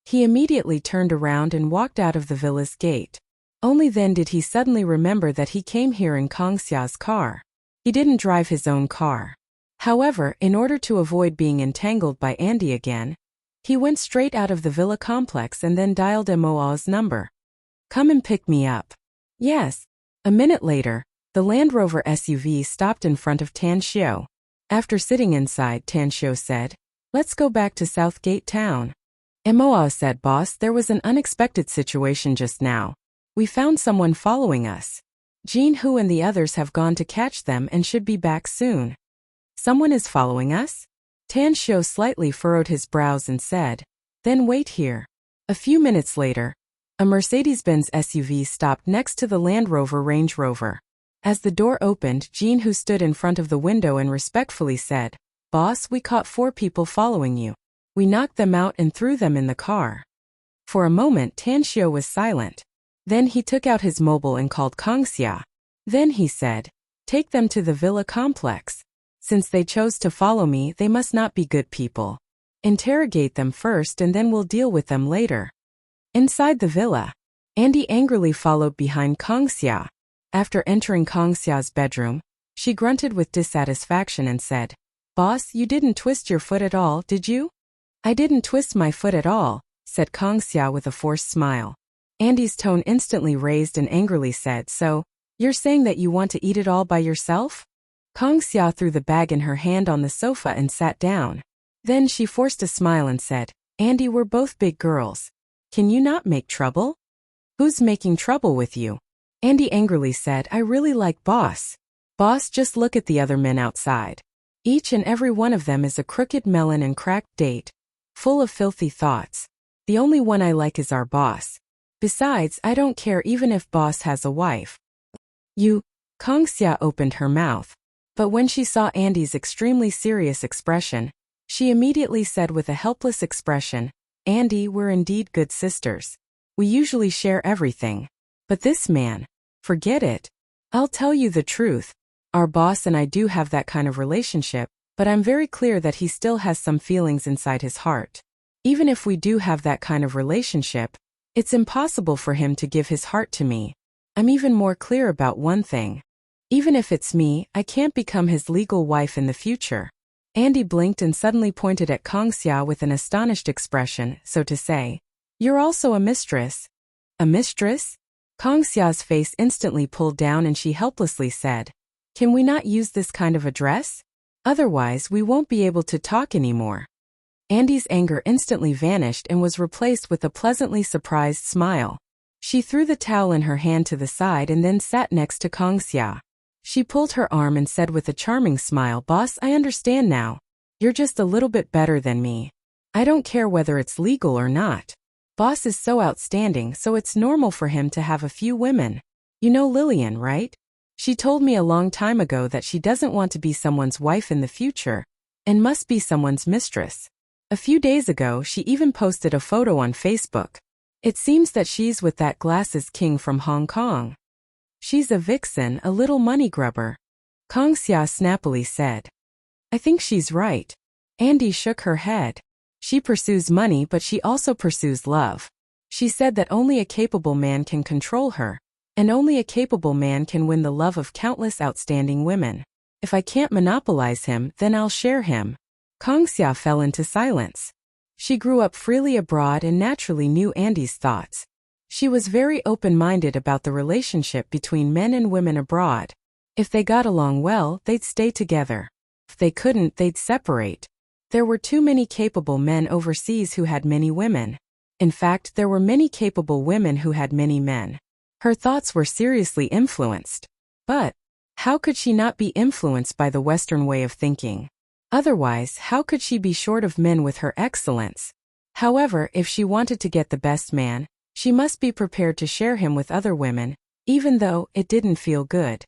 he immediately turned around and walked out of the villa's gate. Only then did he suddenly remember that he came here in Kongxia's car. He didn't drive his own car. However, in order to avoid being entangled by Andy again, he went straight out of the villa complex and then dialed Moa's number. Come and pick me up. Yes. A minute later, the Land Rover SUV stopped in front of Tan Xiu. After sitting inside, Tan Xiu said, Let's go back to Southgate Town. Moa said, Boss, there was an unexpected situation just now. We found someone following us. Jin Hu and the others have gone to catch them and should be back soon. Someone is following us? Tan Xiu slightly furrowed his brows and said, Then wait here. A few minutes later, a Mercedes-Benz SUV stopped next to the Land Rover Range Rover. As the door opened, Jin Hu stood in front of the window and respectfully said, Boss, we caught 4 people following you. We knocked them out and threw them in the car. For a moment, Tan Xiu was silent. Then he took out his mobile and called Kongxia. Then he said, Take them to the villa complex. Since they chose to follow me, they must not be good people. Interrogate them first and then we'll deal with them later. Inside the villa, Andy angrily followed behind Kongxia. After entering Kongxia's bedroom, she grunted with dissatisfaction and said, Boss, you didn't twist your foot at all, did you? I didn't twist my foot at all, said Kongxia with a forced smile. Andy's tone instantly raised and angrily said, So, you're saying that you want to eat it all by yourself? Kongxia threw the bag in her hand on the sofa and sat down. Then she forced a smile and said, Andy, we're both big girls. Can you not make trouble? Who's making trouble with you? Andy angrily said, I really like Boss. Boss, just look at the other men outside. Each and every one of them is a crooked melon and cracked date, full of filthy thoughts. The only one I like is our boss. Besides, I don't care even if Boss has a wife. You, Kongxia opened her mouth. But when she saw Andy's extremely serious expression, she immediately said with a helpless expression, Andy, we're indeed good sisters. We usually share everything. But this man, forget it. I'll tell you the truth. Our boss and I do have that kind of relationship, but I'm very clear that he still has some feelings inside his heart. Even if we do have that kind of relationship, it's impossible for him to give his heart to me. I'm even more clear about one thing. Even if it's me, I can't become his legal wife in the future. Andy blinked and suddenly pointed at Kongxia with an astonished expression, so to say, You're also a mistress. A mistress? Kongxia's face instantly pulled down and she helplessly said, Can we not use this kind of address? Otherwise, we won't be able to talk anymore. Andy's anger instantly vanished and was replaced with a pleasantly surprised smile. She threw the towel in her hand to the side and then sat next to Kongxia. She pulled her arm and said with a charming smile, Boss, I understand now. You're just a little bit better than me. I don't care whether it's legal or not. Boss is so outstanding, so it's normal for him to have a few women. You know Lillian, right? She told me a long time ago that she doesn't want to be someone's wife in the future, and must be someone's mistress. A few days ago, she even posted a photo on Facebook. It seems that she's with that glasses king from Hong Kong. She's a vixen, a little money grubber. Kongxia snappily said. I think she's right. Andy shook her head. She pursues money, but she also pursues love. She said that only a capable man can control her, and only a capable man can win the love of countless outstanding women. If I can't monopolize him, then I'll share him. Kongxia fell into silence. She grew up freely abroad and naturally knew Andy's thoughts. She was very open-minded about the relationship between men and women abroad. If they got along well, they'd stay together. If they couldn't, they'd separate. There were too many capable men overseas who had many women. In fact, there were many capable women who had many men. Her thoughts were seriously influenced. But how could she not be influenced by the Western way of thinking? Otherwise, how could she be short of men with her excellence? However, if she wanted to get the best man, she must be prepared to share him with other women, even though it didn't feel good.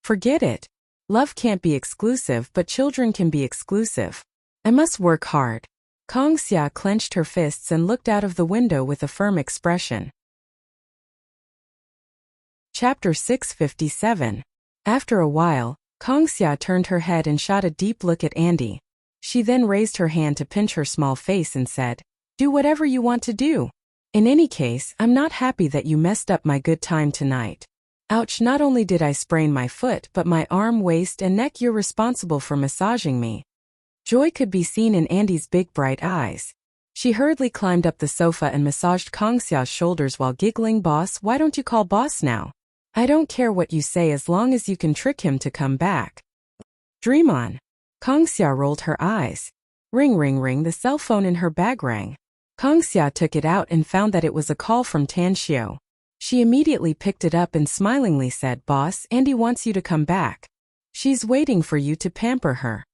Forget it. Love can't be exclusive, but children can be exclusive. I must work hard. Wuxia clenched her fists and looked out of the window with a firm expression. Chapter 657. After a while, Wuxia turned her head and shot a deep look at Andy. She then raised her hand to pinch her small face and said, "Do whatever you want to do. In any case, I'm not happy that you messed up my good time tonight. Ouch, not only did I sprain my foot but my arm, waist and neck. You're responsible for massaging me." Joy could be seen in Andy's big bright eyes. She hurriedly climbed up the sofa and massaged Wuxia's shoulders while giggling, "Boss, why don't you call boss now? I don't care what you say as long as you can trick him to come back." "Dream on." Wuxia rolled her eyes. Ring ring ring, the cell phone in her bag rang. Wuxia took it out and found that it was a call from Tan Xiu. She immediately picked it up and smilingly said, "Boss, Andy wants you to come back. She's waiting for you to pamper her."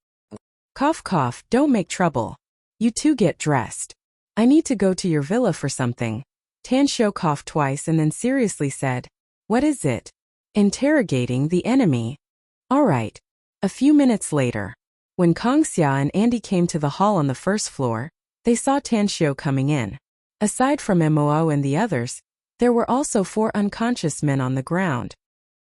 Cough cough, don't make trouble. You two get dressed. I need to go to your villa for something. Tan Xiu coughed twice and then seriously said, "What is it?" Interrogating the enemy. All right. A few minutes later, when Wuxia and Andy came to the hall on the first floor, they saw Tan Xiu coming in. Aside from Mo and the others, there were also 4 unconscious men on the ground.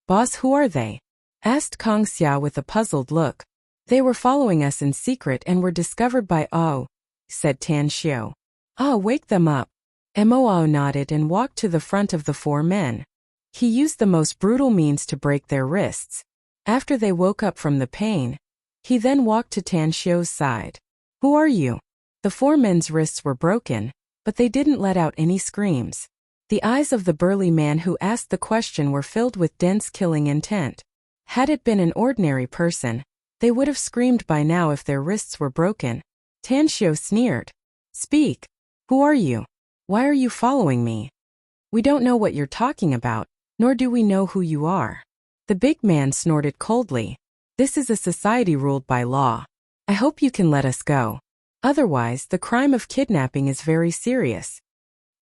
"Boss, who are they?" asked Wuxia with a puzzled look. "They were following us in secret and were discovered by O," said Tan Xiu. "Ah, wake them up." Mo nodded and walked to the front of the 4 men. He used the most brutal means to break their wrists. After they woke up from the pain, he then walked to Tan Xiu's side. "Who are you?" The 4 men's wrists were broken, but they didn't let out any screams. The eyes of the burly man who asked the question were filled with dense killing intent. Had it been an ordinary person, they would have screamed by now if their wrists were broken. Tan Xiu sneered. "Speak. Who are you? Why are you following me?" "We don't know what you're talking about, nor do we know who you are." The big man snorted coldly. "This is a society ruled by law. I hope you can let us go. Otherwise, the crime of kidnapping is very serious."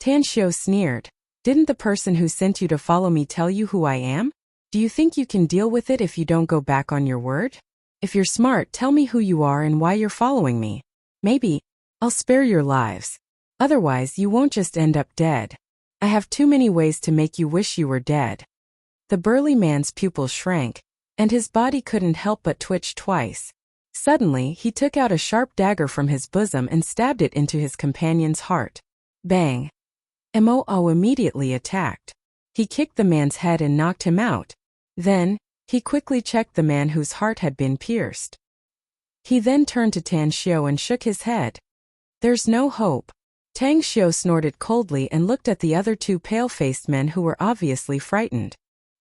Tan Xiu sneered. "Didn't the person who sent you to follow me tell you who I am? Do you think you can deal with it if you don't go back on your word? If you're smart, tell me who you are and why you're following me. Maybe I'll spare your lives. Otherwise, you won't just end up dead. I have too many ways to make you wish you were dead." The burly man's pupils shrank, and his body couldn't help but twitch twice. Suddenly, he took out a sharp dagger from his bosom and stabbed it into his companion's heart. Bang! Mo immediately attacked. He kicked the man's head and knocked him out. Then, he quickly checked the man whose heart had been pierced. He then turned to Tan Xiu and shook his head. "There's no hope." Tan Xiu snorted coldly and looked at the other 2 pale-faced men who were obviously frightened.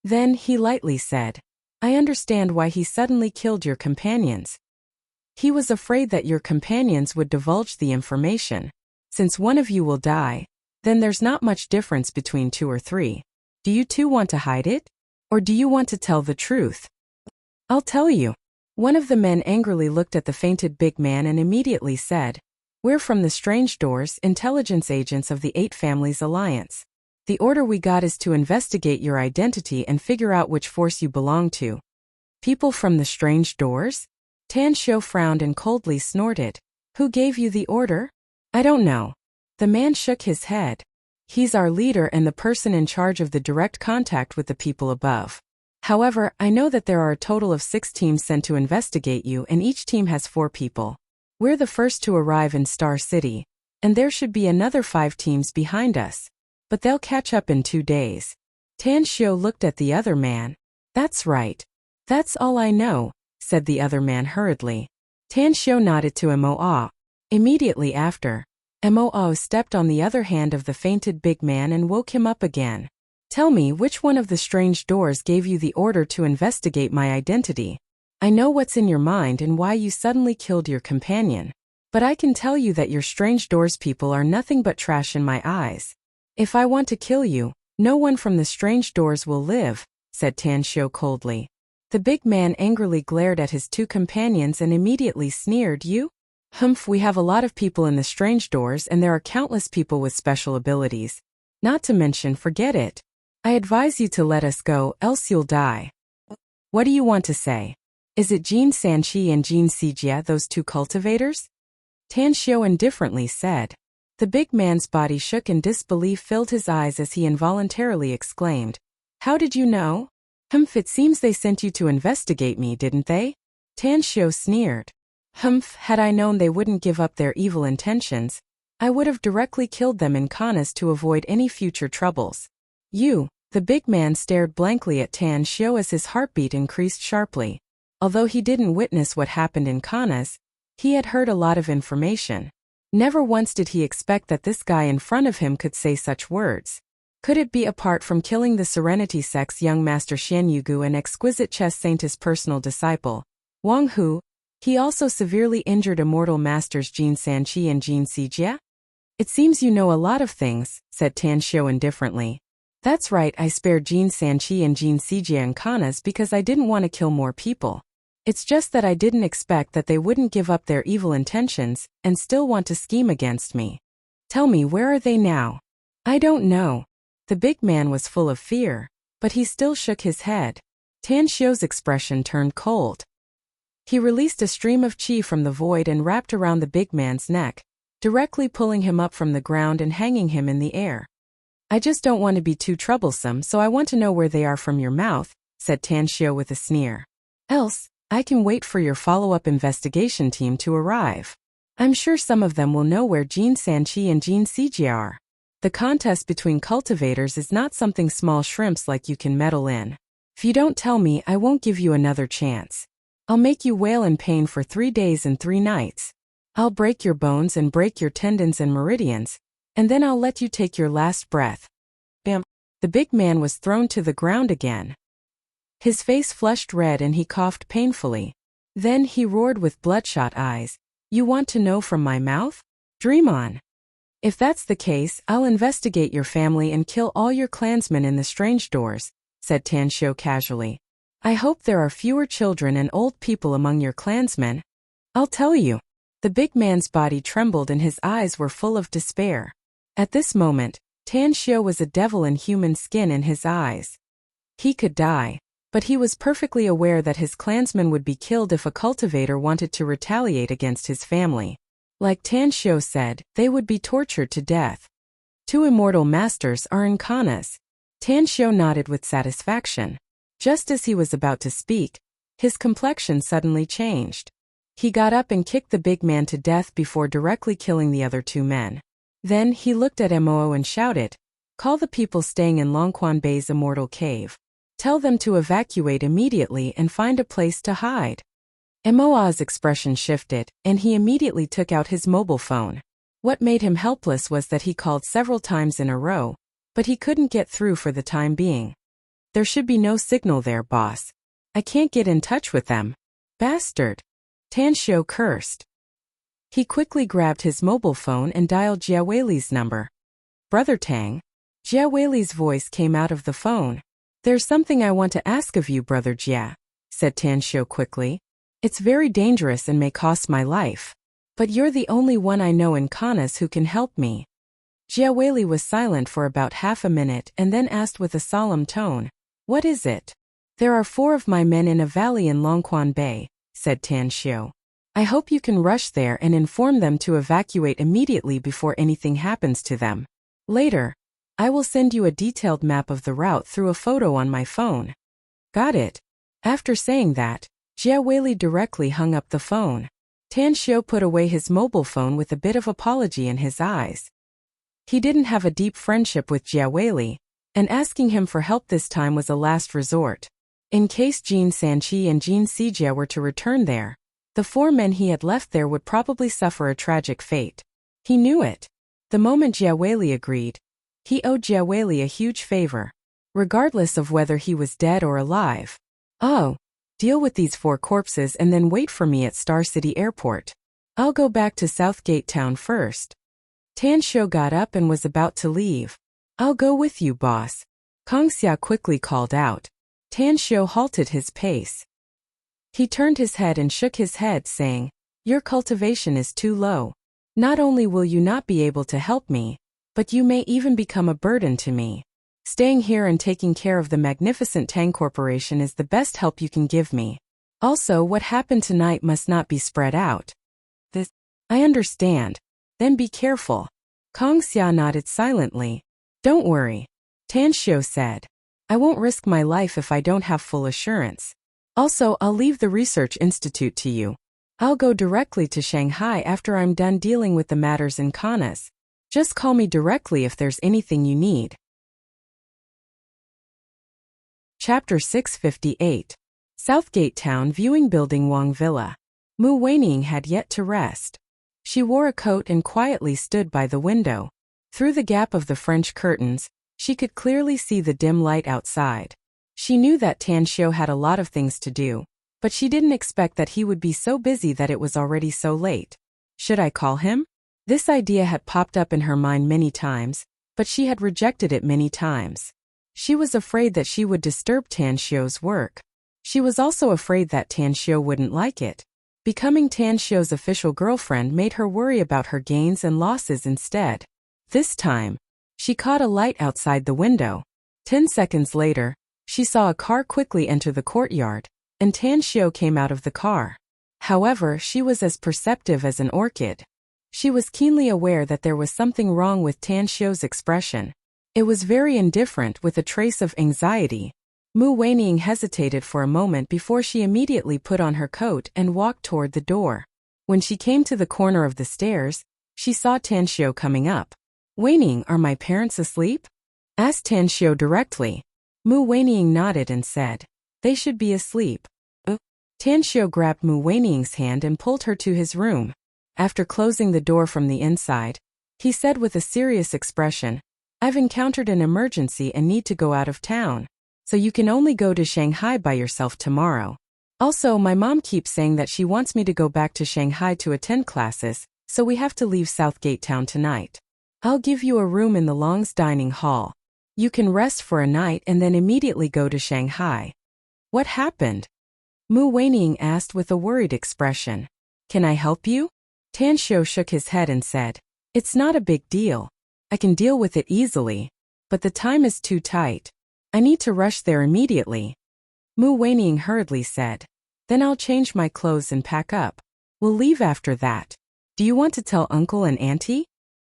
Then he lightly said, "I understand why he suddenly killed your companions. He was afraid that your companions would divulge the information. Since one of you will die, then there's not much difference between 2 or 3. Do you 2 want to hide it? Or do you want to tell the truth?" "I'll tell you." One of the men angrily looked at the fainted big man and immediately said, "We're from the Strange Doors, intelligence agents of the 8 Families Alliance. The order we got is to investigate your identity and figure out which force you belong to." "People from the Strange Doors?" Tan Xiu frowned and coldly snorted. "Who gave you the order?" "I don't know." The man shook his head. "He's our leader and the person in charge of the direct contact with the people above. However, I know that there are a total of 6 teams sent to investigate you and each team has 4 people. We're the first to arrive in Star City, and there should be another 5 teams behind us. But they'll catch up in 2 days." Tan Xiu looked at the other man. "That's right. That's all I know," said the other man hurriedly. Tan Xiu nodded to Mo. Immediately after, Moo stepped on the other hand of the fainted big man and woke him up again. Tell me which one of the strange doors gave you the order to investigate my identity. I know what's in your mind and why you suddenly killed your companion. But I can tell you that your strange doors people are nothing but trash in my eyes. If I want to kill you, no one from the strange doors will live, said Tan Xiu coldly. The big man angrily glared at his two companions and immediately sneered, You? Humph, we have a lot of people in the strange doors and there are countless people with special abilities. Not to mention, forget it. I advise you to let us go, else you'll die. What do you want to say? Is it Jin Sanqi and Jin Sijia, those two cultivators? Tan Xiu indifferently said. The big man's body shook and disbelief filled his eyes as he involuntarily exclaimed, How did you know? Humph, it seems they sent you to investigate me, didn't they? Tan Xiu sneered. Humph, had I known they wouldn't give up their evil intentions, I would have directly killed them in Kanas to avoid any future troubles. You, the big man stared blankly at Tan Xiu as his heartbeat increased sharply. Although he didn't witness what happened in Kanas, he had heard a lot of information. Never once did he expect that this guy in front of him could say such words. Could it be apart from killing the Serenity Sect's young master Xian Yugu and exquisite chess saint's personal disciple, Wang Hu, he also severely injured Immortal masters Jin Sanqi and Jin Sijia? It seems you know a lot of things, said Tan Xiu indifferently. That's right, I spared Jin Sanqi and Jin Sijia and Kanas because I didn't want to kill more people. It's just that I didn't expect that they wouldn't give up their evil intentions and still want to scheme against me. Tell me, where are they now? I don't know. The big man was full of fear, but he still shook his head. Tan Xiu's expression turned cold. He released a stream of qi from the void and wrapped around the big man's neck, directly pulling him up from the ground and hanging him in the air. I just don't want to be too troublesome, so I want to know where they are from your mouth, said Tan Xiu with a sneer. Else, I can wait for your follow-up investigation team to arrive. I'm sure some of them will know where Jin Sanqi and Jin Sijia are. The contest between cultivators is not something small shrimps like you can meddle in. If you don't tell me, I won't give you another chance. I'll make you wail in pain for 3 days and 3 nights. I'll break your bones and break your tendons and meridians, and then I'll let you take your last breath. Bam! The big man was thrown to the ground again. His face flushed red and he coughed painfully. Then he roared with bloodshot eyes, You want to know from my mouth? Dream on. If that's the case, I'll investigate your family and kill all your clansmen in the strange doors, said Tan Xiu casually. I hope there are fewer children and old people among your clansmen. I'll tell you. The big man's body trembled and his eyes were full of despair. At this moment, Tan Xiu was a devil in human skin in his eyes. He could die, but he was perfectly aware that his clansmen would be killed if a cultivator wanted to retaliate against his family. Like Tan Xiu said, they would be tortured to death. 2 immortal masters are in Kanas. Tan Xiu nodded with satisfaction. Just as he was about to speak, his complexion suddenly changed. He got up and kicked the big man to death before directly killing the other 2 men. Then he looked at Moo and shouted, Call the people staying in Longquan Bay's Immortal Cave. Tell them to evacuate immediately and find a place to hide. Moo's expression shifted, and he immediately took out his mobile phone. What made him helpless was that he called several times in a row, but he couldn't get through for the time being. There should be no signal there, boss. I can't get in touch with them. Bastard. Tan Xiu cursed. He quickly grabbed his mobile phone and dialed Jia Weili's number. Brother Tang. Jia Weili's voice came out of the phone. There's something I want to ask of you, Brother Jia, said Tan Xiu quickly. It's very dangerous and may cost my life. But you're the only one I know in Kanas who can help me. Jia Weili was silent for about half a minute and then asked with a solemn tone, What is it? There are 4 of my men in a valley in Longquan Bay, said Tan Xiu. I hope you can rush there and inform them to evacuate immediately before anything happens to them. Later, I will send you a detailed map of the route through a photo on my phone. Got it. After saying that, Jia Weili directly hung up the phone. Tan Xiu put away his mobile phone with a bit of apology in his eyes. He didn't have a deep friendship with Jia Weili, and asking him for help this time was a last resort. In case Jin Sanqi and Jin Sijia were to return there, the 4 men he had left there would probably suffer a tragic fate. He knew it. The moment Jia Weili agreed, he owed Jia Weili a huge favor, regardless of whether he was dead or alive. Oh, deal with these 4 corpses and then wait for me at Star City Airport. I'll go back to Southgate Town first. Tan Xiu got up and was about to leave. I'll go with you, boss. Kang Xia quickly called out. Tan Xiu halted his pace. He turned his head and shook his head, saying, Your cultivation is too low. Not only will you not be able to help me, but you may even become a burden to me. Staying here and taking care of the magnificent Tang Corporation is the best help you can give me. Also, what happened tonight must not be spread out. I understand. Then be careful. Kang Xia nodded silently. Don't worry. Tan Xiu said. I won't risk my life if I don't have full assurance. Also, I'll leave the research institute to you. I'll go directly to Shanghai after I'm done dealing with the matters in Kanas. Just call me directly if there's anything you need. Chapter 658. Southgate Town Viewing Building Wang Villa. Mu Weining had yet to rest. She wore a coat and quietly stood by the window. Through the gap of the French curtains, she could clearly see the dim light outside. She knew that Tan Xiu had a lot of things to do, but she didn't expect that he would be so busy that it was already so late. Should I call him? This idea had popped up in her mind many times, but she had rejected it many times. She was afraid that she would disturb Tan Xiu's work. She was also afraid that Tan Xiu wouldn't like it. Becoming Tan Xiu's official girlfriend made her worry about her gains and losses instead. This time, she caught a light outside the window. 10 seconds later, she saw a car quickly enter the courtyard, and Tan Xiu came out of the car. However, she was as perceptive as an orchid. She was keenly aware that there was something wrong with Tan Xiu's expression. It was very indifferent with a trace of anxiety. Mu Weining hesitated for a moment before she immediately put on her coat and walked toward the door. When she came to the corner of the stairs, she saw Tan Xiu coming up. Weining, are my parents asleep? Asked Tan Xiu directly. Mu Weining nodded and said, They should be asleep. Tan Xiu grabbed Mu Weining's hand and pulled her to his room. After closing the door from the inside, he said with a serious expression, I've encountered an emergency and need to go out of town. So you can only go to Shanghai by yourself tomorrow. Also, my mom keeps saying that she wants me to go back to Shanghai to attend classes, so we have to leave Southgate Town tonight. I'll give you a room in the Long's dining hall. You can rest for a night and then immediately go to Shanghai. What happened? Mu Weining asked with a worried expression. Can I help you? Tan Xiu shook his head and said, It's not a big deal. I can deal with it easily. But the time is too tight. I need to rush there immediately. Mu Weining hurriedly said. Then I'll change my clothes and pack up. We'll leave after that. Do you want to tell Uncle and Auntie?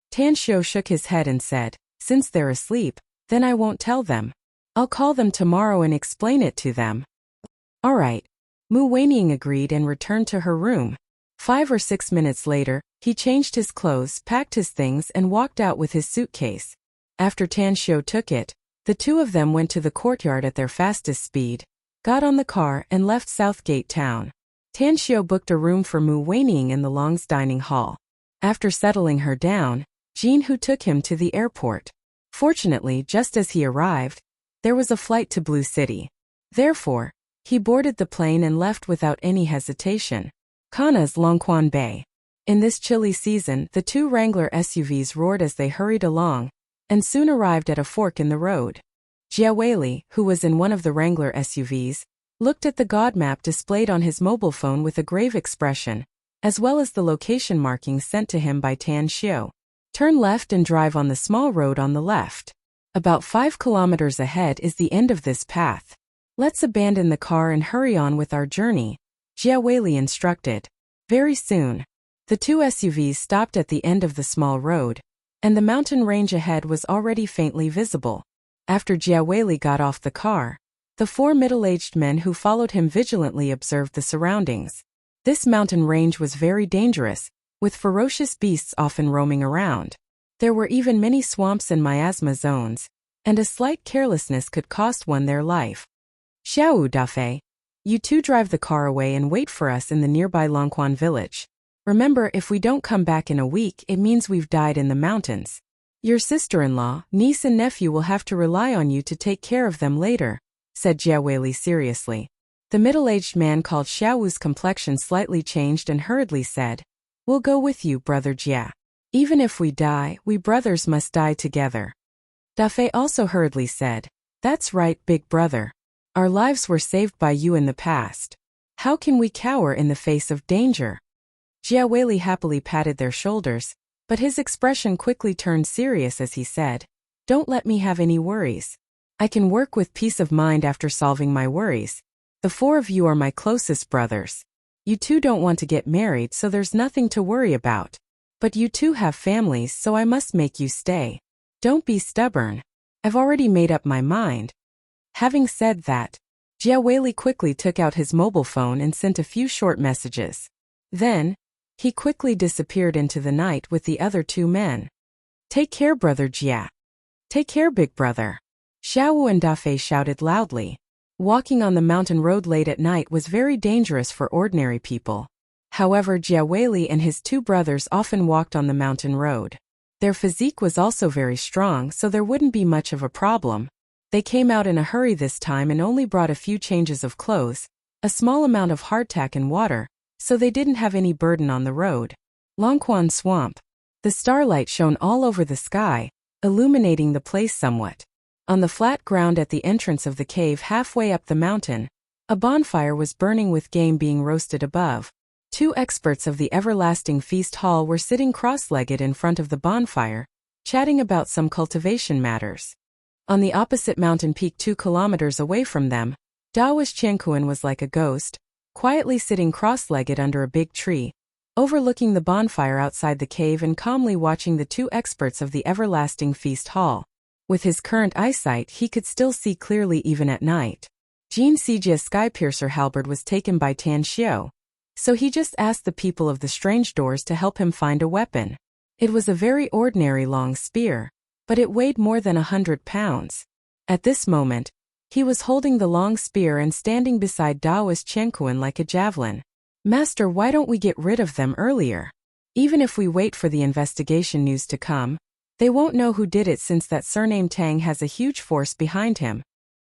Tan Xiu shook his head and said, Since they're asleep, then I won't tell them. I'll call them tomorrow and explain it to them. All right. Mu Weining agreed and returned to her room. 5 or 6 minutes later, he changed his clothes, packed his things, and walked out with his suitcase. After Tan Xiu took it, the two of them went to the courtyard at their fastest speed, got on the car, and left Southgate Town. Tan Xiu booked a room for Mu Weining in the Long's dining hall. After settling her down, Jin Hu took him to the airport. Fortunately, just as he arrived, there was a flight to Blue City. Therefore, he boarded the plane and left without any hesitation. Kana's Longquan Bay. In this chilly season, the 2 Wrangler SUVs roared as they hurried along, and soon arrived at a fork in the road. Jia Weili, who was in one of the Wrangler SUVs, looked at the god map displayed on his mobile phone with a grave expression, as well as the location markings sent to him by Tan Xiu. Turn left and drive on the small road on the left. About 5 kilometers ahead is the end of this path. Let's abandon the car and hurry on with our journey, Jia Weili instructed. Very soon, the 2 SUVs stopped at the end of the small road, and the mountain range ahead was already faintly visible. After Jia Weili got off the car, the 4 middle-aged men who followed him vigilantly observed the surroundings. This mountain range was very dangerous, with ferocious beasts often roaming around. There were even many swamps and miasma zones, and a slight carelessness could cost one their life. Xiao Dafei, you two drive the car away and wait for us in the nearby Longquan village. Remember, if we don't come back in a week, it means we've died in the mountains. Your sister-in-law, niece and nephew will have to rely on you to take care of them later, said Jia Weili seriously. The middle-aged man called Xiaowu's complexion slightly changed and hurriedly said, We'll go with you, brother Jia. Even if we die, we brothers must die together. Da Fei also hurriedly said, That's right, big brother. Our lives were saved by you in the past. How can we cower in the face of danger? Jia Weili happily patted their shoulders, but his expression quickly turned serious as he said, Don't let me have any worries. I can work with peace of mind after solving my worries. The four of you are my closest brothers. You two don't want to get married, so there's nothing to worry about. But you two have families, so I must make you stay. Don't be stubborn. I've already made up my mind. Having said that, Jia Weili quickly took out his mobile phone and sent a few short messages. Then, he quickly disappeared into the night with the other two men. Take care, brother Jia. Take care, big brother. Xiaowu and Da Fei shouted loudly. Walking on the mountain road late at night was very dangerous for ordinary people. However, Jia Weili and his two brothers often walked on the mountain road. Their physique was also very strong, so there wouldn't be much of a problem. They came out in a hurry this time and only brought a few changes of clothes, a small amount of hardtack and water, so they didn't have any burden on the road. Longquan Swamp. The starlight shone all over the sky, illuminating the place somewhat. On the flat ground at the entrance of the cave halfway up the mountain, a bonfire was burning with game being roasted above. Two experts of the Everlasting Feast Hall were sitting cross-legged in front of the bonfire, chatting about some cultivation matters. On the opposite mountain peak 2 kilometers away from them, Daoist Qianquan was like a ghost, quietly sitting cross-legged under a big tree, overlooking the bonfire outside the cave and calmly watching the two experts of the Everlasting Feast Hall. With his current eyesight, he could still see clearly even at night. Jin Sijia's Skypiercer halberd was taken by Tan Xiao, so he just asked the people of the strange doors to help him find a weapon. It was a very ordinary long spear, but it weighed more than 100 pounds. At this moment, he was holding the long spear and standing beside Daoist Qianquan like a javelin. Master, why don't we get rid of them earlier? Even if we wait for the investigation news to come, they won't know who did it since that surname Tang has a huge force behind him.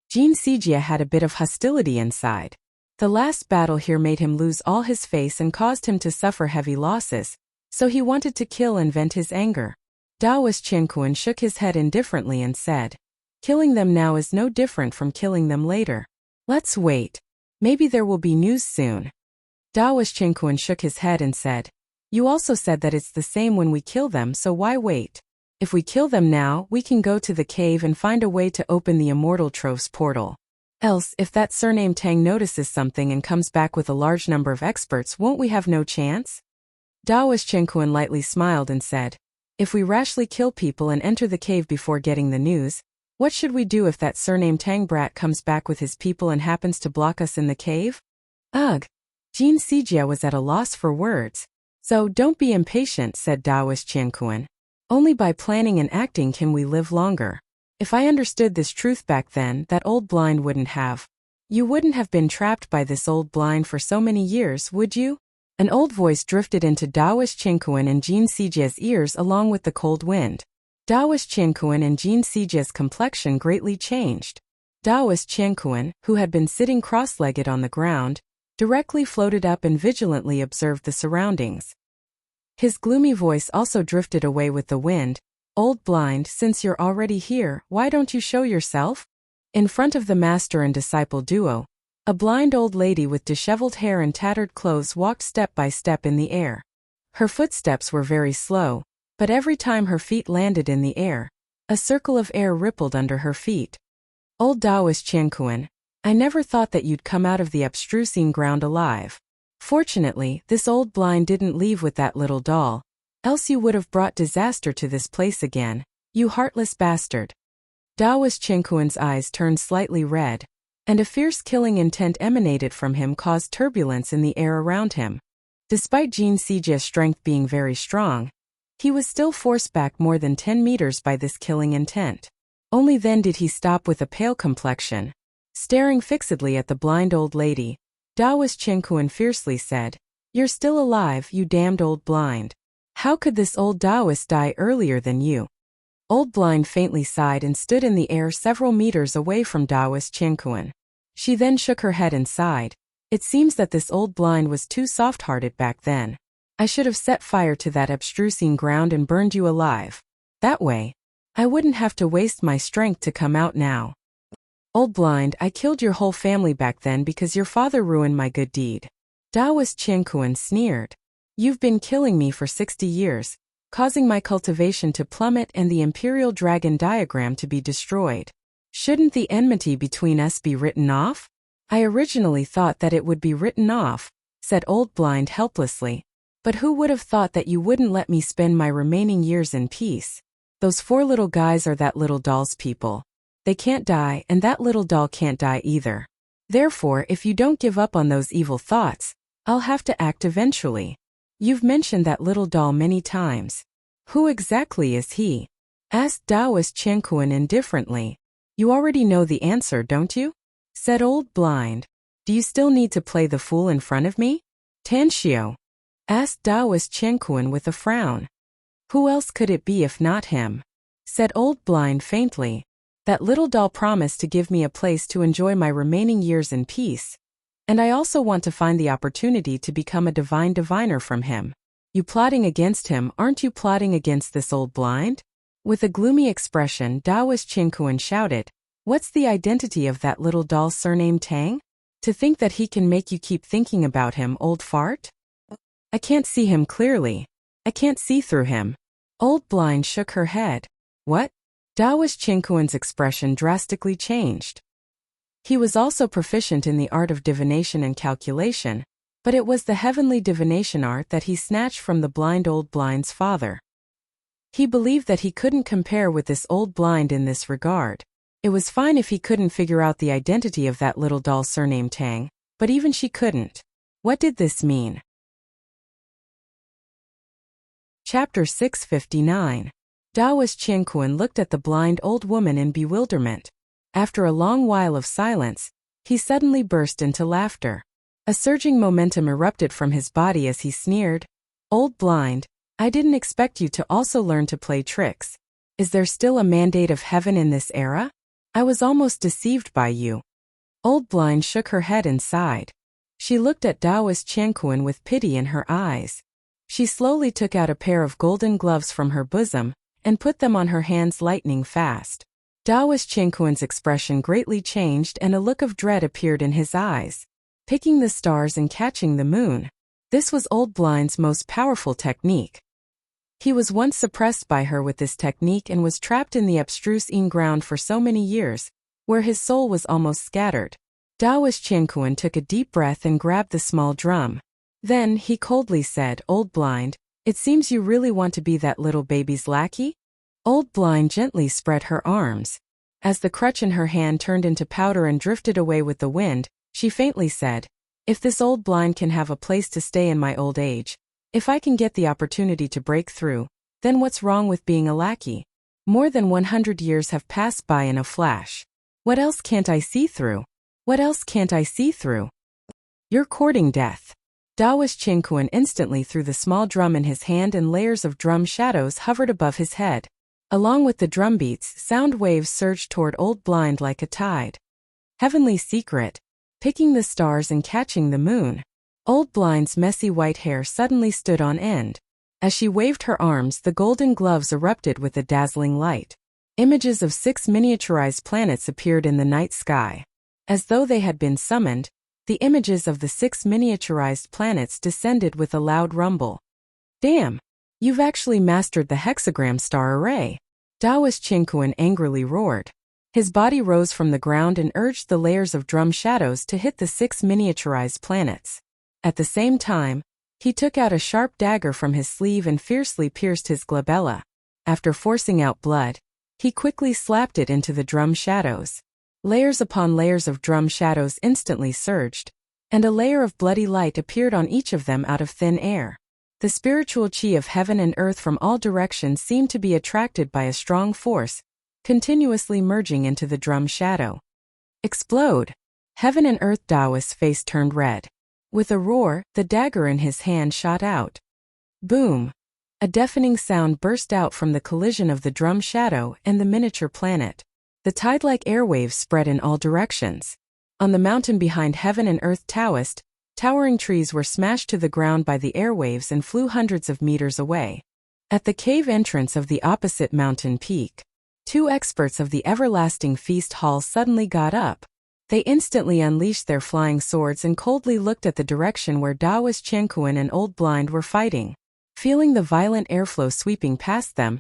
Jin Sijia had a bit of hostility inside. The last battle here made him lose all his face and caused him to suffer heavy losses, so he wanted to kill and vent his anger. Daoist Qianquan shook his head indifferently and said, Killing them now is no different from killing them later. Let's wait. Maybe there will be news soon. Daoist Qianquan shook his head and said, You also said that it's the same when we kill them, so why wait? If we kill them now, we can go to the cave and find a way to open the Immortal Troph's portal. Else, if that surname Tang notices something and comes back with a large number of experts, won't we have no chance? Daoist Qianquan lightly smiled and said, If we rashly kill people and enter the cave before getting the news, what should we do if that surname Tang brat comes back with his people and happens to block us in the cave? Ugh! Jin Sijia was at a loss for words. So don't be impatient, said Daoist Qianquan. Only by planning and acting can we live longer. If I understood this truth back then, that old blind wouldn't have. You wouldn't have been trapped by this old blind for so many years, would you? An old voice drifted into Daoist Qianquan and Jin Sijia's ears along with the cold wind. Daoist Qianquan and Jin Sijia's complexion greatly changed. Daoist Qianquan, who had been sitting cross-legged on the ground, directly floated up and vigilantly observed the surroundings. His gloomy voice also drifted away with the wind. Old blind, since you're already here, why don't you show yourself? In front of the master and disciple duo, a blind old lady with disheveled hair and tattered clothes walked step by step in the air. Her footsteps were very slow, but every time her feet landed in the air, a circle of air rippled under her feet. Old Daoist Qianquan, I never thought that you'd come out of the abstrusine ground alive. Fortunately, this old blind didn't leave with that little doll, else you would have brought disaster to this place again, you heartless bastard. Daoist Qianquan's eyes turned slightly red, and a fierce killing intent emanated from him caused turbulence in the air around him. Despite Jin Sijia's strength being very strong, he was still forced back more than 10 meters by this killing intent. Only then did he stop with a pale complexion. Staring fixedly at the blind old lady, Daoist Qianquan fiercely said, You're still alive, you damned old blind. How could this old Taoist die earlier than you? Old blind faintly sighed and stood in the air several meters away from Taoist Qianquan. She then shook her head and sighed. It seems that this old blind was too soft-hearted back then. I should have set fire to that abstrusine ground and burned you alive. That way, I wouldn't have to waste my strength to come out now. Old blind, I killed your whole family back then because your father ruined my good deed. Taoist Qianquan sneered. You've been killing me for 60 years, causing my cultivation to plummet and the imperial dragon diagram to be destroyed. Shouldn't the enmity between us be written off? I originally thought that it would be written off, said Old Blind helplessly. But who would have thought that you wouldn't let me spend my remaining years in peace? Those 4 little guys are that little doll's people. They can't die, and that little doll can't die either. Therefore, if you don't give up on those evil thoughts, I'll have to act eventually. You've mentioned that little doll many times. Who exactly is he? Asked Taoist Qianquan indifferently. You already know the answer, don't you? Said Old Blind. Do you still need to play the fool in front of me? Tanxiu? Asked Taoist Qianquan with a frown. Who else could it be if not him? Said Old Blind faintly. That little doll promised to give me a place to enjoy my remaining years in peace. And I also want to find the opportunity to become a divine diviner from him. You plotting against him, aren't you plotting against this old blind? With a gloomy expression, Taoist Qianquan shouted, What's the identity of that little doll surnamed Tang? To think that he can make you keep thinking about him, old fart? I can't see him clearly. I can't see through him. Old Blind shook her head. What? Taoist Qianquan's expression drastically changed. He was also proficient in the art of divination and calculation, but it was the heavenly divination art that he snatched from the blind old blind's father. He believed that he couldn't compare with this old blind in this regard. It was fine if he couldn't figure out the identity of that little doll surnamed Tang, but even she couldn't. What did this mean? Chapter 659. Taoist Qianquan looked at the blind old woman in bewilderment. After a long while of silence, he suddenly burst into laughter. A surging momentum erupted from his body as he sneered, Old Blind, I didn't expect you to also learn to play tricks. Is there still a mandate of heaven in this era? I was almost deceived by you. Old Blind shook her head and sighed. She looked at Taoist Qianquan with pity in her eyes. She slowly took out a pair of golden gloves from her bosom and put them on her hands lightning fast. Taoist Qianquan's expression greatly changed and a look of dread appeared in his eyes. Picking the stars and catching the moon. This was Old Blind's most powerful technique. He was once suppressed by her with this technique and was trapped in the abstrusine ground for so many years, where his soul was almost scattered. Taoist Qianquan took a deep breath and grabbed the small drum. Then, he coldly said, Old Blind, it seems you really want to be that little baby's lackey? Old Blind gently spread her arms. As the crutch in her hand turned into powder and drifted away with the wind, she faintly said, If this old blind can have a place to stay in my old age, if I can get the opportunity to break through, then what's wrong with being a lackey? More than 100 years have passed by in a flash. What else can't I see through? What else can't I see through? You're courting death. Taoist Qianquan instantly threw the small drum in his hand and layers of drum shadows hovered above his head. Along with the drum beats, sound waves surged toward Old Blind like a tide. Heavenly secret. Picking the stars and catching the moon. Old Blind's messy white hair suddenly stood on end. As she waved her arms, the golden gloves erupted with a dazzling light. Images of 6 miniaturized planets appeared in the night sky. As though they had been summoned, the images of the 6 miniaturized planets descended with a loud rumble. Damn! You've actually mastered the hexagram star array. Taoist Qianquan angrily roared. His body rose from the ground and urged the layers of drum shadows to hit the 6 miniaturized planets. At the same time, he took out a sharp dagger from his sleeve and fiercely pierced his glabella. After forcing out blood, he quickly slapped it into the drum shadows. Layers upon layers of drum shadows instantly surged, and a layer of bloody light appeared on each of them out of thin air. The spiritual chi of heaven and earth from all directions seemed to be attracted by a strong force, continuously merging into the drum shadow. Explode! Heaven and earth Taoist's face turned red. With a roar, the dagger in his hand shot out. Boom! A deafening sound burst out from the collision of the drum shadow and the miniature planet. The tide-like airwaves spread in all directions. On the mountain behind Heaven and Earth Taoist, towering trees were smashed to the ground by the airwaves and flew hundreds of meters away. At the cave entrance of the opposite mountain peak, two experts of the Everlasting Feast Hall suddenly got up. They instantly unleashed their flying swords and coldly looked at the direction where Daoist Qianquan and Old Blind were fighting. Feeling the violent airflow sweeping past them,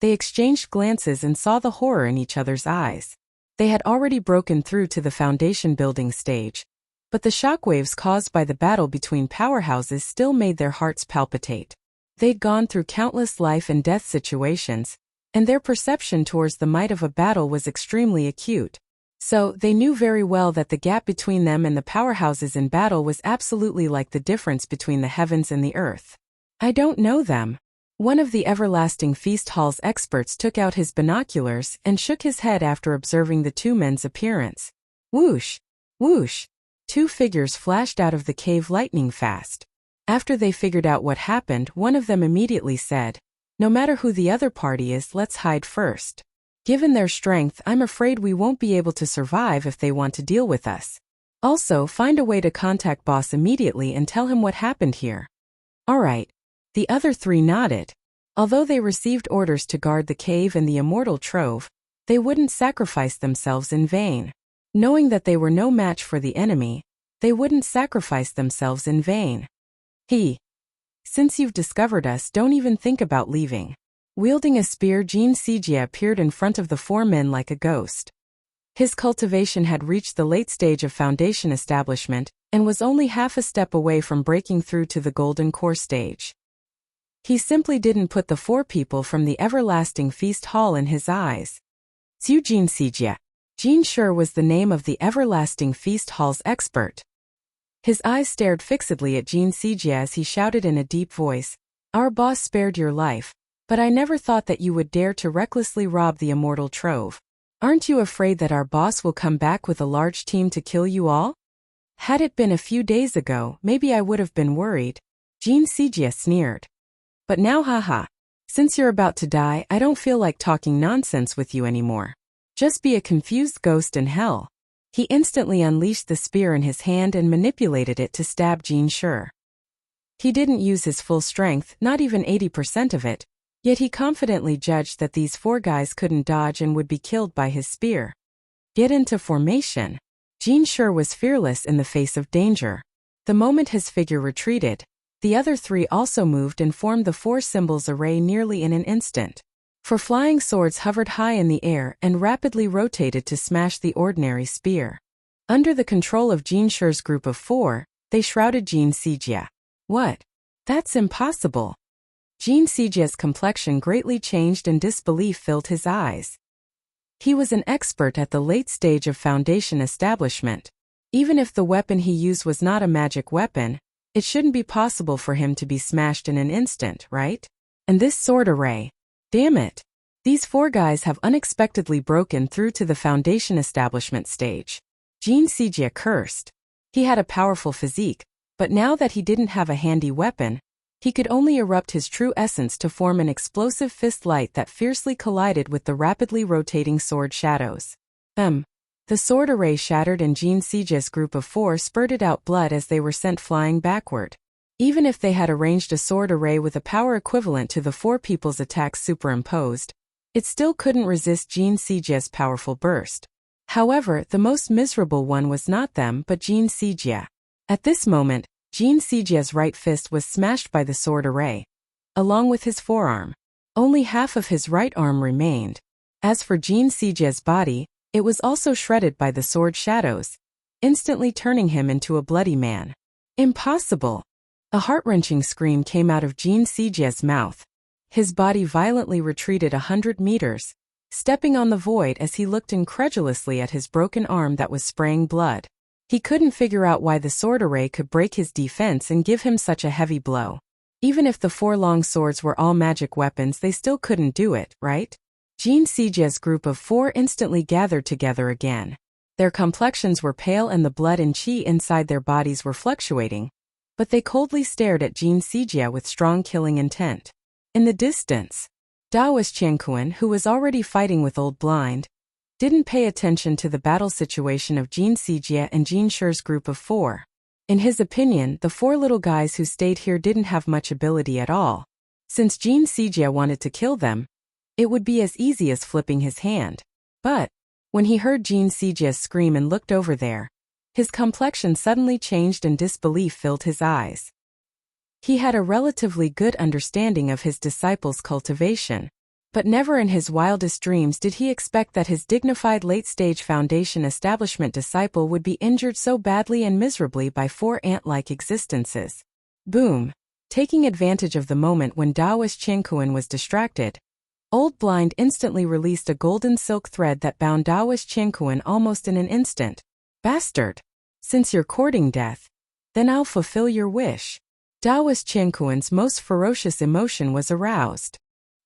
they exchanged glances and saw the horror in each other's eyes. They had already broken through to the foundation building stage, but the shockwaves caused by the battle between powerhouses still made their hearts palpitate. They'd gone through countless life and death situations, and their perception towards the might of a battle was extremely acute. So, they knew very well that the gap between them and the powerhouses in battle was absolutely like the difference between the heavens and the earth. I don't know them. One of the Everlasting Feast Hall's experts took out his binoculars and shook his head after observing the two men's appearance. Whoosh! Whoosh! Two figures flashed out of the cave lightning fast. After they figured out what happened, one of them immediately said, "No matter who the other party is, let's hide first. Given their strength, I'm afraid we won't be able to survive if they want to deal with us. Also, find a way to contact boss immediately and tell him what happened here." All right. The other three nodded. Although they received orders to guard the cave and the Immortal Trove, they wouldn't sacrifice themselves in vain. Knowing that they were no match for the enemy, they wouldn't sacrifice themselves in vain. Since you've discovered us, don't even think about leaving. Wielding a spear, Jin Sijia appeared in front of the four men like a ghost. His cultivation had reached the late stage of foundation establishment and was only half a step away from breaking through to the golden core stage. He simply didn't put the four people from the Everlasting Feast Hall in his eyes. Zhu Jin Sijia. Jin Shi was the name of the Everlasting Feast Hall's expert. His eyes stared fixedly at Jin Sijia as he shouted in a deep voice, "Our boss spared your life, but I never thought that you would dare to recklessly rob the Immortal Trove. Aren't you afraid that our boss will come back with a large team to kill you all? Had it been a few days ago, maybe I would have been worried." Jin Sijia sneered. "But now haha. Since you're about to die, I don't feel like talking nonsense with you anymore. Just be a confused ghost in hell." He instantly unleashed the spear in his hand and manipulated it to stab Jin Shi. He didn't use his full strength, not even 80% of it, yet he confidently judged that these four guys couldn't dodge and would be killed by his spear. Get into formation. Jin Shi was fearless in the face of danger. The moment his figure retreated, the other three also moved and formed the four symbols array nearly in an instant. Four flying swords hovered high in the air and rapidly rotated to smash the ordinary spear. Under the control of Jin Shi's group of four, they shrouded Jin Sijia. What? That's impossible. Jin Sijia's complexion greatly changed and disbelief filled his eyes. He was an expert at the late stage of foundation establishment. Even if the weapon he used was not a magic weapon, it shouldn't be possible for him to be smashed in an instant, right? And this sword array. Damn it. These four guys have unexpectedly broken through to the foundation establishment stage. Jin Sijia cursed. He had a powerful physique, but now that he didn't have a handy weapon, he could only erupt his true essence to form an explosive fist light that fiercely collided with the rapidly rotating sword shadows. The sword array shattered and Jin Sijia's group of four spurted out blood as they were sent flying backward. Even if they had arranged a sword array with a power equivalent to the four people's attacks superimposed, it still couldn't resist Jin Sijia's powerful burst. However, the most miserable one was not them but Jin Sijia. At this moment, Jin Sijia's right fist was smashed by the sword array, along with his forearm. Only half of his right arm remained. As for Jin Sijia's body, it was also shredded by the sword shadows, instantly turning him into a bloody man. Impossible! A heart-wrenching scream came out of Jin Sijia's mouth. His body violently retreated 100 meters, stepping on the void as he looked incredulously at his broken arm that was spraying blood. He couldn't figure out why the sword array could break his defense and give him such a heavy blow. Even if the four long swords were all magic weapons, they still couldn't do it, right? Jin Sijia's group of four instantly gathered together again. Their complexions were pale and the blood and qi inside their bodies were fluctuating, but they coldly stared at Jin Sijia with strong killing intent. In the distance, Daoist Qianquan, who was already fighting with Old Blind, didn't pay attention to the battle situation of Jin Sijia and Jin Shi's group of 4. In his opinion, the 4 little guys who stayed here didn't have much ability at all. Since Jin Sijia wanted to kill them, it would be as easy as flipping his hand. But when he heard Jin Sijia scream and looked over there, his complexion suddenly changed and disbelief filled his eyes. He had a relatively good understanding of his disciples' cultivation, but never in his wildest dreams did he expect that his dignified late-stage foundation establishment disciple would be injured so badly and miserably by 4 ant-like existences. Boom! Taking advantage of the moment when Daoist Qianquan was distracted, Old Blind instantly released a golden silk thread that bound Daoist Qianquan almost in an instant. Bastard! Since you're courting death, then I'll fulfill your wish. Daoist Qianquan's most ferocious emotion was aroused.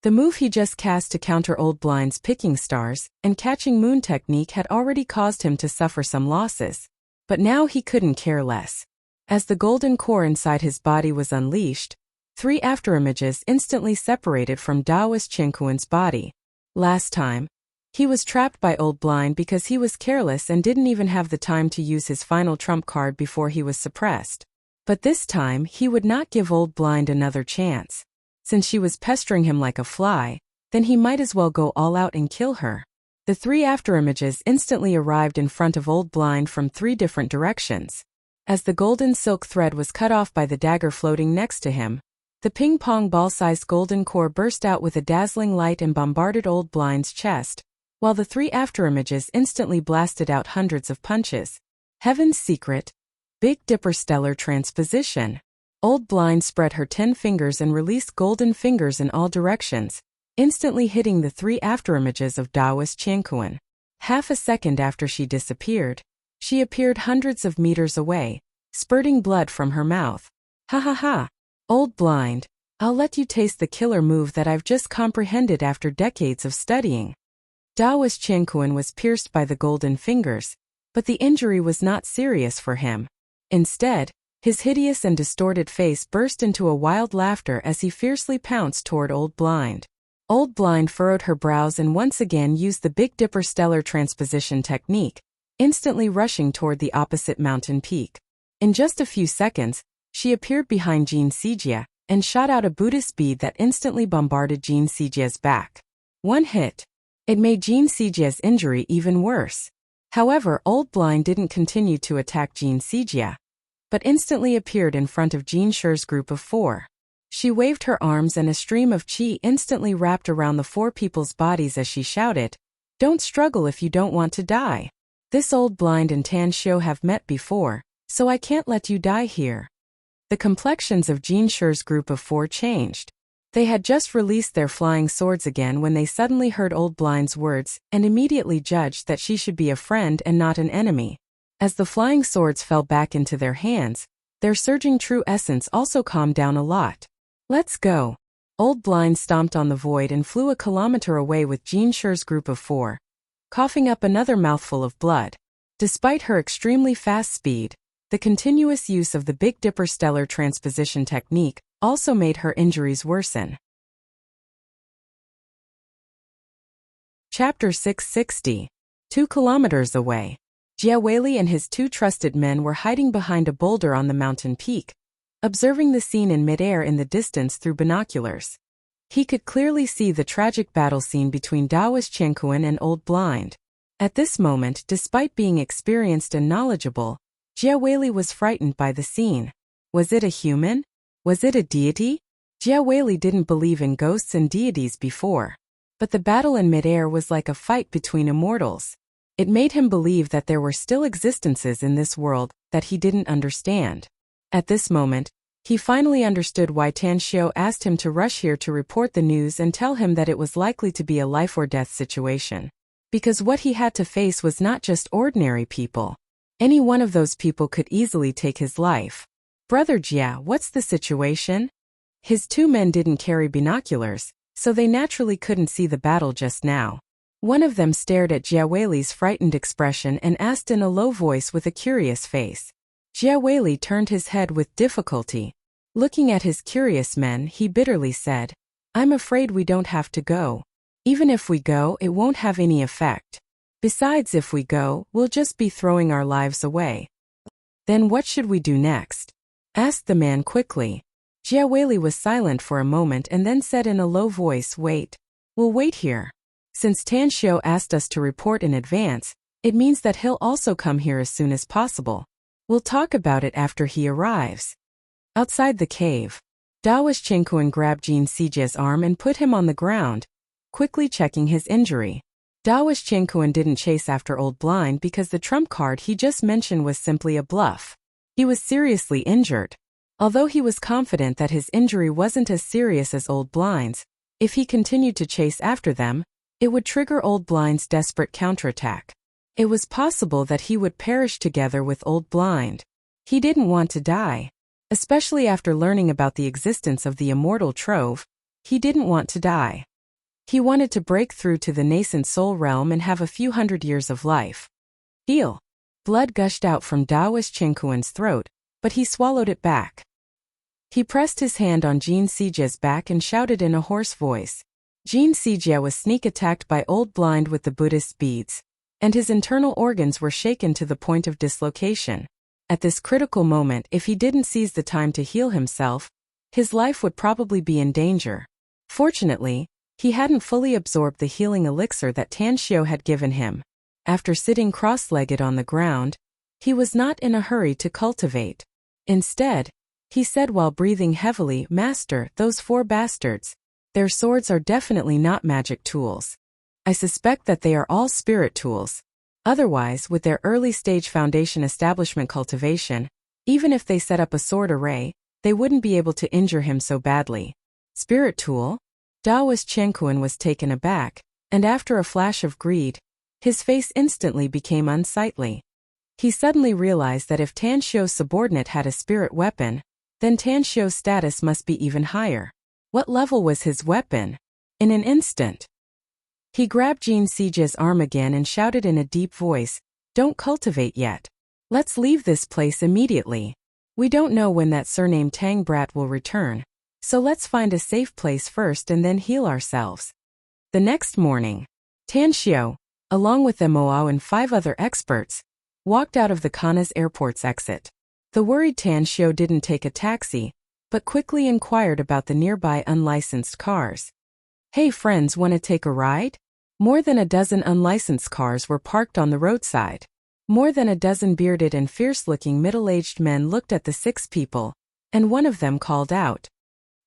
The move he just cast to counter Old Blind's picking stars and catching moon technique had already caused him to suffer some losses, but now he couldn't care less. As the golden core inside his body was unleashed, 3 afterimages instantly separated from Daoist Qianquan's body. Last time, he was trapped by Old Blind because he was careless and didn't even have the time to use his final trump card before he was suppressed. But this time he would not give Old Blind another chance. Since she was pestering him like a fly, then he might as well go all out and kill her. The 3 afterimages instantly arrived in front of Old Blind from 3 different directions. As the golden silk thread was cut off by the dagger floating next to him, the ping-pong ball-sized golden core burst out with a dazzling light and bombarded Old Blind's chest, while the 3 afterimages instantly blasted out hundreds of punches. Heaven's Secret, Big Dipper Stellar Transposition. Old Blind spread her 10 fingers and released golden fingers in all directions, instantly hitting the 3 afterimages of Daoist Qianquan. Half a second after she disappeared, she appeared hundreds of meters away, spurting blood from her mouth. Ha ha ha! Old Blind, I'll let you taste the killer move that I've just comprehended after decades of studying. Daoist Qianquan was pierced by the golden fingers, but the injury was not serious for him. Instead, his hideous and distorted face burst into a wild laughter as he fiercely pounced toward Old Blind. Old Blind furrowed her brows and once again used the Big Dipper Stellar Transposition technique, instantly rushing toward the opposite mountain peak. In just a few seconds, she appeared behind Jin Sijia and shot out a Buddhist bead that instantly bombarded Jin Sijia's back. One hit. It made Jin Sijia's injury even worse. However, Old Blind didn't continue to attack Jin Sijia, but instantly appeared in front of Jin Shi's group of 4. She waved her arms and a stream of qi instantly wrapped around the 4 people's bodies as she shouted, "Don't struggle if you don't want to die. This Old Blind and Tan Xiu have met before, so I can't let you die here." The complexions of Jin Shi's group of 4 changed. They had just released their flying swords again when they suddenly heard Old Blind's words and immediately judged that she should be a friend and not an enemy. As the flying swords fell back into their hands, their surging true essence also calmed down a lot. "Let's go." Old Blind stomped on the void and flew a kilometer away with Jin Shi's group of 4, coughing up another mouthful of blood. Despite her extremely fast speed, the continuous use of the Big Dipper Stellar Transposition technique also made her injuries worsen. Chapter 660. 2 kilometers away. Jia Weili and his 2 trusted men were hiding behind a boulder on the mountain peak, observing the scene in midair in the distance through binoculars. He could clearly see the tragic battle scene between Daoist Qianquan and Old Blind. At this moment, despite being experienced and knowledgeable, Jia Weili was frightened by the scene. Was it a human? Was it a deity? Jia Weili didn't believe in ghosts and deities before, but the battle in midair was like a fight between immortals. It made him believe that there were still existences in this world that he didn't understand. At this moment, he finally understood why Tan Xiu asked him to rush here to report the news and tell him that it was likely to be a life-or-death situation. Because what he had to face was not just ordinary people. Any one of those people could easily take his life. "Brother Jia, what's the situation?" His 2 men didn't carry binoculars, so they naturally couldn't see the battle just now. One of them stared at Jia Weili's frightened expression and asked in a low voice with a curious face, Jia Weili turned his head with difficulty. Looking at his curious men, he bitterly said, I'm afraid we don't have to go. Even if we go, it won't have any effect. Besides, if we go, we'll just be throwing our lives away. Then what should we do next? Asked the man quickly. Jia Weili was silent for a moment and then said in a low voice, Wait. We'll wait here. Since Tan Xiu asked us to report in advance, it means that he'll also come here as soon as possible. We'll talk about it after he arrives. Outside the cave, Daoist Qingquan grabbed Jin Sijie's arm and put him on the ground, quickly checking his injury. Daoist Qingquan didn't chase after Old Blind because the trump card he just mentioned was simply a bluff. He was seriously injured. Although he was confident that his injury wasn't as serious as Old Blind's, if he continued to chase after them, it would trigger Old Blind's desperate counterattack. It was possible that he would perish together with Old Blind. He didn't want to die. Especially after learning about the existence of the Immortal Trove, he didn't want to die. He wanted to break through to the nascent soul realm and have a few hundred years of life. Heal. Blood gushed out from Daoist Qingquan's throat, but he swallowed it back. He pressed his hand on Jin Sijie's back and shouted in a hoarse voice. Jin Sijie was sneak attacked by Old Blind with the Buddhist beads, and his internal organs were shaken to the point of dislocation. At this critical moment, if he didn't seize the time to heal himself, his life would probably be in danger. Fortunately, he hadn't fully absorbed the healing elixir that Tan Xiu had given him. After sitting cross-legged on the ground, he was not in a hurry to cultivate. Instead, he said while breathing heavily, Master, those 4 bastards. Their swords are definitely not magic tools. I suspect that they are all spirit tools. Otherwise, with their early-stage foundation establishment cultivation, even if they set up a sword array, they wouldn't be able to injure him so badly. Spirit tool? Daoist Qingquan was taken aback, and after a flash of greed, his face instantly became unsightly. He suddenly realized that if Tan Xiu's subordinate had a spirit weapon, then Tan Xiu's status must be even higher. What level was his weapon? In an instant, he grabbed Jin Sijie's arm again and shouted in a deep voice, Don't cultivate yet. Let's leave this place immediately. We don't know when that surnamed Tang brat will return, so let's find a safe place first and then heal ourselves. The next morning, Tan Xiu, along with Mo and 5 other experts, walked out of the Kana's airport's exit. The worried Tan Xiu didn't take a taxi, but quickly inquired about the nearby unlicensed cars. Hey friends, wanna take a ride? More than a dozen unlicensed cars were parked on the roadside. More than a dozen bearded and fierce-looking middle-aged men looked at the 6 people, and one of them called out,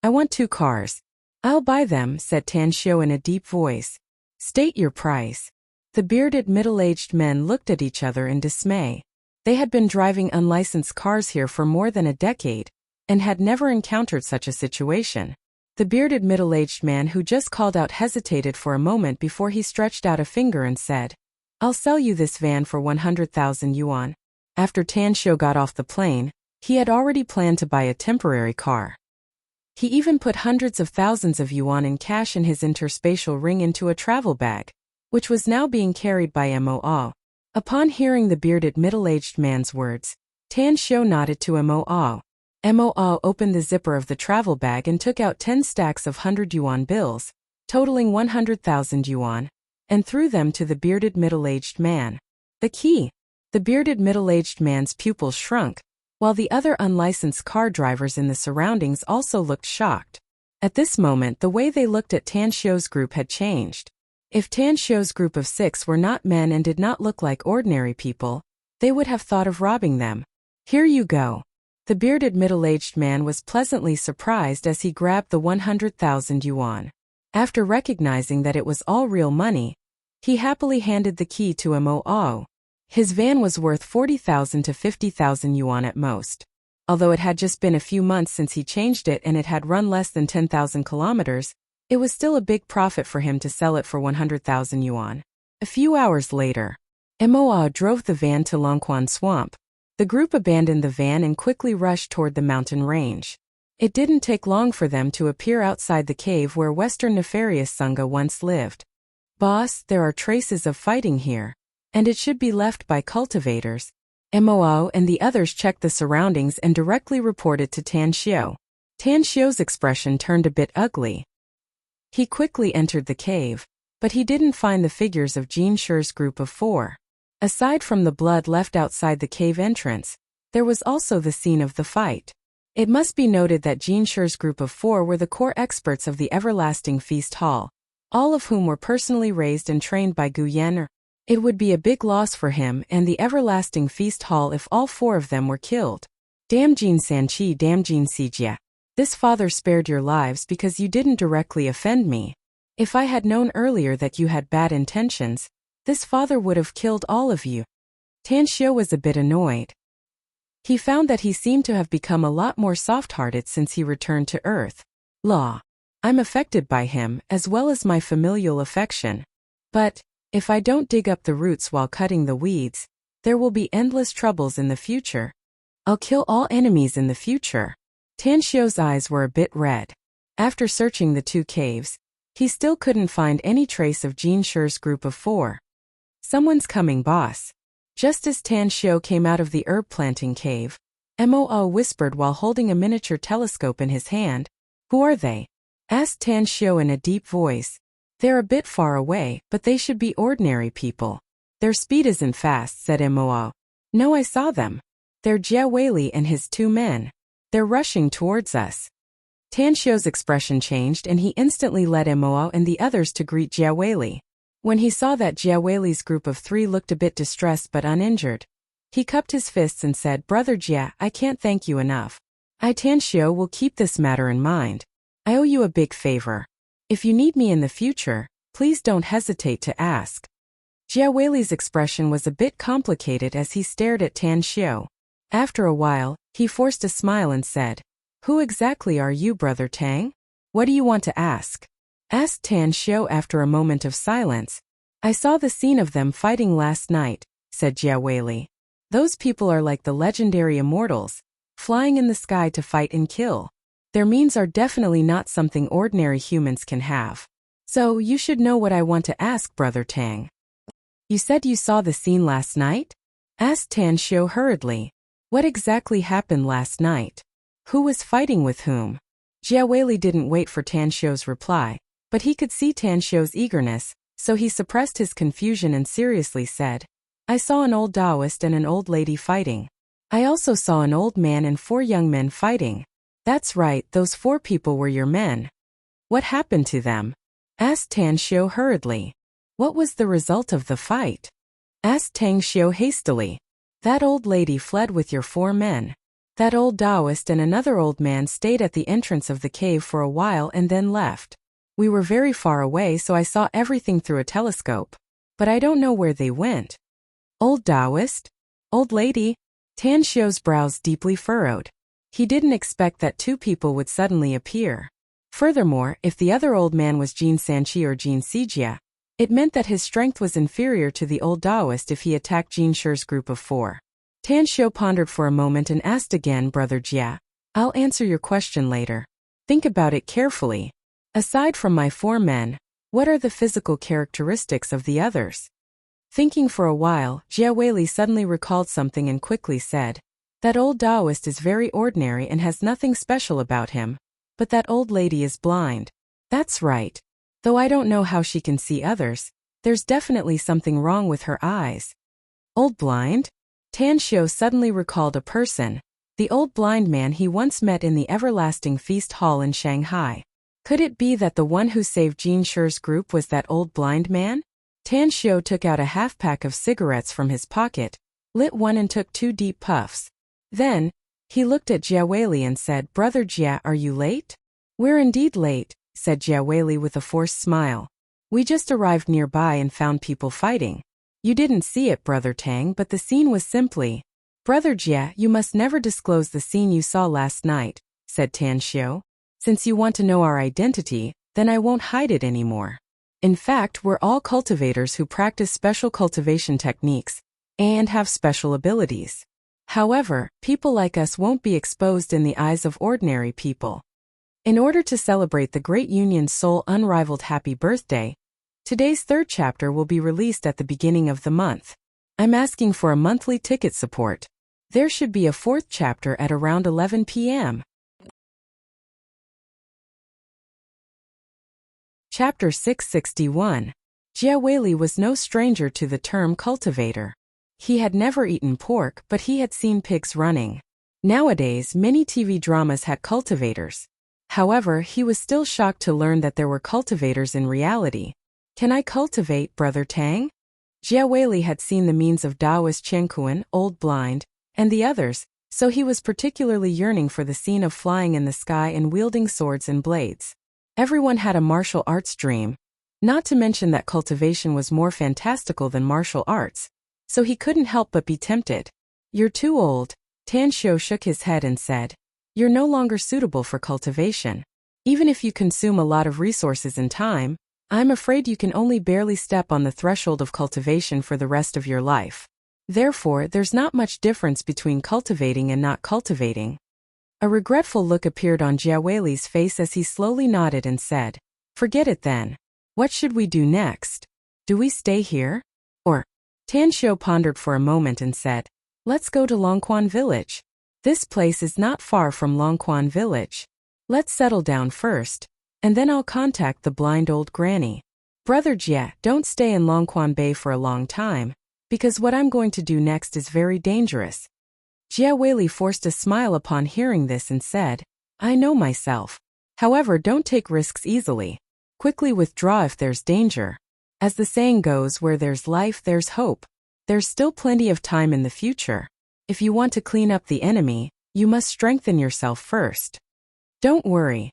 I want 2 cars. I'll buy them, said Tan Xiu in a deep voice. State your price. The bearded middle-aged men looked at each other in dismay. They had been driving unlicensed cars here for more than a decade, and had never encountered such a situation. The bearded middle-aged man who just called out hesitated for a moment before he stretched out a finger and said, I'll sell you this van for 100,000 yuan. After Tan Xiu got off the plane, he had already planned to buy a temporary car. He even put hundreds of thousands of yuan in cash in his interspatial ring into a travel bag, which was now being carried by Mo. Upon hearing the bearded middle-aged man's words, Tan Xiu nodded to Mo. Mo opened the zipper of the travel bag and took out 10 stacks of 100 yuan bills, totaling 100,000 yuan, and threw them to the bearded middle-aged man. The key. The bearded middle-aged man's pupils shrunk, while the other unlicensed car drivers in the surroundings also looked shocked. At this moment, the way they looked at Tan Xiu's group had changed. If Tan Xiu's group of 6 were not men and did not look like ordinary people, they would have thought of robbing them. Here you go. The bearded middle-aged man was pleasantly surprised as he grabbed the 100,000 yuan. After recognizing that it was all real money, he happily handed the key to Mo. His van was worth 40,000 to 50,000 yuan at most. Although it had just been a few months since he changed it and it had run less than 10,000 kilometers, it was still a big profit for him to sell it for 100,000 yuan. A few hours later, Mo drove the van to Longquan Swamp. The group abandoned the van and quickly rushed toward the mountain range. It didn't take long for them to appear outside the cave where Western Nefarious Sangha once lived. Boss, there are traces of fighting here, and it should be left by cultivators. Mo and the others checked the surroundings and directly reported to Tan Xiu. Tan Xiu's expression turned a bit ugly. He quickly entered the cave, but he didn't find the figures of Jin Shi's group of 4. Aside from the blood left outside the cave entrance, there was also the scene of the fight. It must be noted that Jin Shi's group of 4 were the core experts of the Everlasting Feast Hall, all of whom were personally raised and trained by Gu Yan. It would be a big loss for him and the Everlasting Feast Hall if all 4 of them were killed. Damn Jin Sanqi, damn Jin Sijia. This father spared your lives because you didn't directly offend me. If I had known earlier that you had bad intentions, this father would have killed all of you. Tan Xiu was a bit annoyed. He found that he seemed to have become a lot more soft-hearted since he returned to Earth. I'm affected by him, as well as my familial affection. But, if I don't dig up the roots while cutting the weeds, there will be endless troubles in the future. I'll kill all enemies in the future. Tan Xiu's eyes were a bit red. After searching the 2 caves, he still couldn't find any trace of Jin Shi's group of 4. Someone's coming, boss. Just as Tan Xiu came out of the herb planting cave, Mo whispered while holding a miniature telescope in his hand. Who are they? Asked Tan Xiu in a deep voice. They're a bit far away, but they should be ordinary people. Their speed isn't fast, said Mo. No, I saw them. They're Jia Weili and his 2 men. They're rushing towards us. Tan Xiu's expression changed and he instantly led Mo and the others to greet Jia Weili. When he saw that Jia Weili's group of 3 looked a bit distressed but uninjured, he cupped his fists and said, Brother Jia, I can't thank you enough. I, Tan Xiu, will keep this matter in mind. I owe you a big favor. If you need me in the future, please don't hesitate to ask. Jia Weili's expression was a bit complicated as he stared at Tan Xiu. After a while, he forced a smile and said, Who exactly are you, Brother Tang? What do you want to ask? Asked Tan Xiu after a moment of silence. I saw the scene of them fighting last night, said Jia Weili. Those people are like the legendary Immortals, flying in the sky to fight and kill. Their means are definitely not something ordinary humans can have. So you should know what I want to ask, Brother Tang. You said you saw the scene last night? Asked Tan Xiu hurriedly. What exactly happened last night? Who was fighting with whom? Jia Weili didn't wait for Tan Xiu's reply, but he could see Tan Xiu's eagerness, so he suppressed his confusion and seriously said, I saw an old Taoist and an old lady fighting. I also saw an old man and 4 young men fighting. That's right, those 4 people were your men. What happened to them? Asked Tan Xiu hurriedly. What was the result of the fight? Asked Tan Xiu hastily. That old lady fled with your 4 men. That old Taoist and another old man stayed at the entrance of the cave for a while and then left. We were very far away, so I saw everything through a telescope. But I don't know where they went. Old Taoist? Old lady? Tan Xiu's brows deeply furrowed. He didn't expect that 2 people would suddenly appear. Furthermore, if the other old man was Jin Sanqi or Jin Sijia, it meant that his strength was inferior to the old Taoist if he attacked Jin Shi's group of 4. Tan Xiu pondered for a moment and asked again, Brother Jia, I'll answer your question later. Think about it carefully. Aside from my 4 men, what are the physical characteristics of the others? Thinking for a while, Jia Weili suddenly recalled something and quickly said, That old Taoist is very ordinary and has nothing special about him. But that old lady is blind. That's right. Though I don't know how she can see others, there's definitely something wrong with her eyes. Old blind? Tan Xiu suddenly recalled a person, the old blind man he once met in the Everlasting Feast Hall in Shanghai. Could it be that the one who saved Jin Shi's group was that old blind man? Tan Xiu took out a half-pack of cigarettes from his pocket, lit one and took 2 deep puffs. Then, he looked at Jia Weili and said, Brother Jia, are you late? We're indeed late, said Jia Weili with a forced smile. We just arrived nearby and found people fighting. You didn't see it, Brother Tang, but the scene was simply. Brother Jia, you must never disclose the scene you saw last night, said Tan Xiu. Since you want to know our identity, then I won't hide it anymore. In fact, we're all cultivators who practice special cultivation techniques and have special abilities. However, people like us won't be exposed in the eyes of ordinary people. In order to celebrate the Great Union's sole unrivaled happy birthday, today's 3rd chapter will be released at the beginning of the month. I'm asking for a monthly ticket support. There should be a fourth chapter at around 11 p.m. Chapter 661. Jia Weili was no stranger to the term cultivator. He had never eaten pork, but he had seen pigs running. Nowadays, many TV dramas had cultivators. However, he was still shocked to learn that there were cultivators in reality. Can I cultivate, Brother Tang? Jia Weili had seen the means of Daoist Qianquan, Old Blind, and the others, so he was particularly yearning for the scene of flying in the sky and wielding swords and blades. Everyone had a martial arts dream. Not to mention that cultivation was more fantastical than martial arts, so he couldn't help but be tempted. You're too old. Tan Xiu shook his head and said, you're no longer suitable for cultivation. Even if you consume a lot of resources and time, I'm afraid you can only barely step on the threshold of cultivation for the rest of your life. Therefore, there's not much difference between cultivating and not cultivating. A regretful look appeared on Jia Weili's face as he slowly nodded and said, forget it then. What should we do next? Do we stay here? Or? Tan Xiu pondered for a moment and said, let's go to Longquan village. This place is not far from Longquan village. Let's settle down first, and then I'll contact the blind old granny. Brother Jia, don't stay in Longquan Bay for a long time, because what I'm going to do next is very dangerous. Jia Weili forced a smile upon hearing this and said, I know myself. However, don't take risks easily. Quickly withdraw if there's danger. As the saying goes, where there's life, there's hope. There's still plenty of time in the future. If you want to clean up the enemy, you must strengthen yourself first. Don't worry.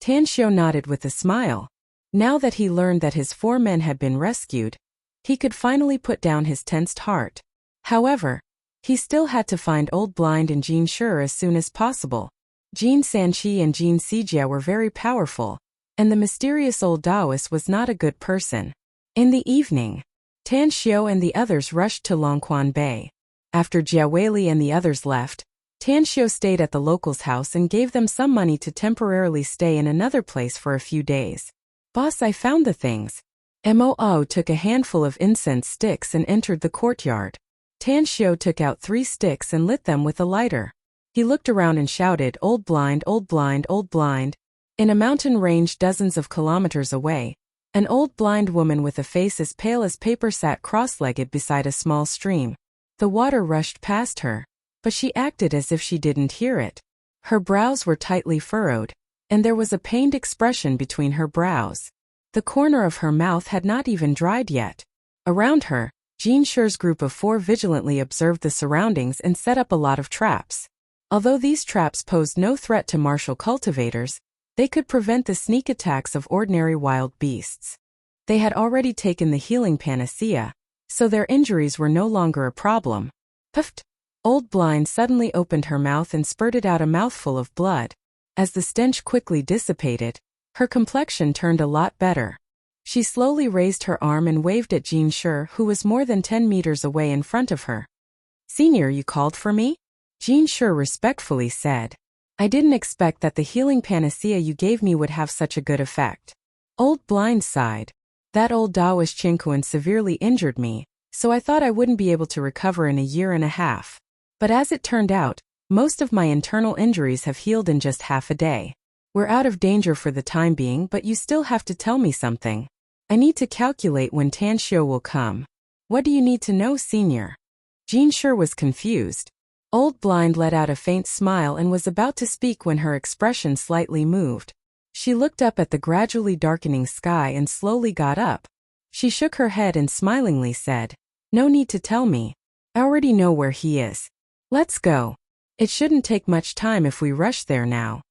Tan Xiu nodded with a smile. Now that he learned that his 4 men had been rescued, he could finally put down his tensed heart. However, he still had to find Old Blind and Jin Shi as soon as possible. Jin Sanqi and Jin Sijia were very powerful, and the mysterious old Taoist was not a good person. In the evening, Tan Xiu and the others rushed to Longquan Bay. After Jia Weili and the others left, Tan Xiu stayed at the locals' house and gave them some money to temporarily stay in another place for a few days. Boss, I found the things. Moo took a handful of incense sticks and entered the courtyard. Tan Xiu took out 3 sticks and lit them with a lighter. He looked around and shouted, Old Blind, Old Blind, Old Blind. In a mountain range dozens of kilometers away, an old blind woman with a face as pale as paper sat cross-legged beside a small stream. The water rushed past her, but she acted as if she didn't hear it. Her brows were tightly furrowed, and there was a pained expression between her brows. The corner of her mouth had not even dried yet. Around her, Jin Shi's group of 4 vigilantly observed the surroundings and set up a lot of traps. Although these traps posed no threat to martial cultivators, they could prevent the sneak attacks of ordinary wild beasts. They had already taken the healing panacea, so their injuries were no longer a problem. Puffed! Old Blind suddenly opened her mouth and spurted out a mouthful of blood. As the stench quickly dissipated, her complexion turned a lot better. She slowly raised her arm and waved at Jin Shi, who was more than 10 meters away in front of her. Senior, you called for me? Jin Shi respectfully said. I didn't expect that the healing panacea you gave me would have such a good effect. Old Blind sighed. That old Taoist Qianquan severely injured me, so I thought I wouldn't be able to recover in a year and a half. But as it turned out, most of my internal injuries have healed in just half a day. We're out of danger for the time being, but you still have to tell me something. I need to calculate when Tan Xiu will come. What do you need to know, Senior? Jin Shi was confused. Old Blind let out a faint smile and was about to speak when her expression slightly moved. She looked up at the gradually darkening sky and slowly got up. She shook her head and smilingly said, No need to tell me. I already know where he is. Let's go. It shouldn't take much time if we rush there now.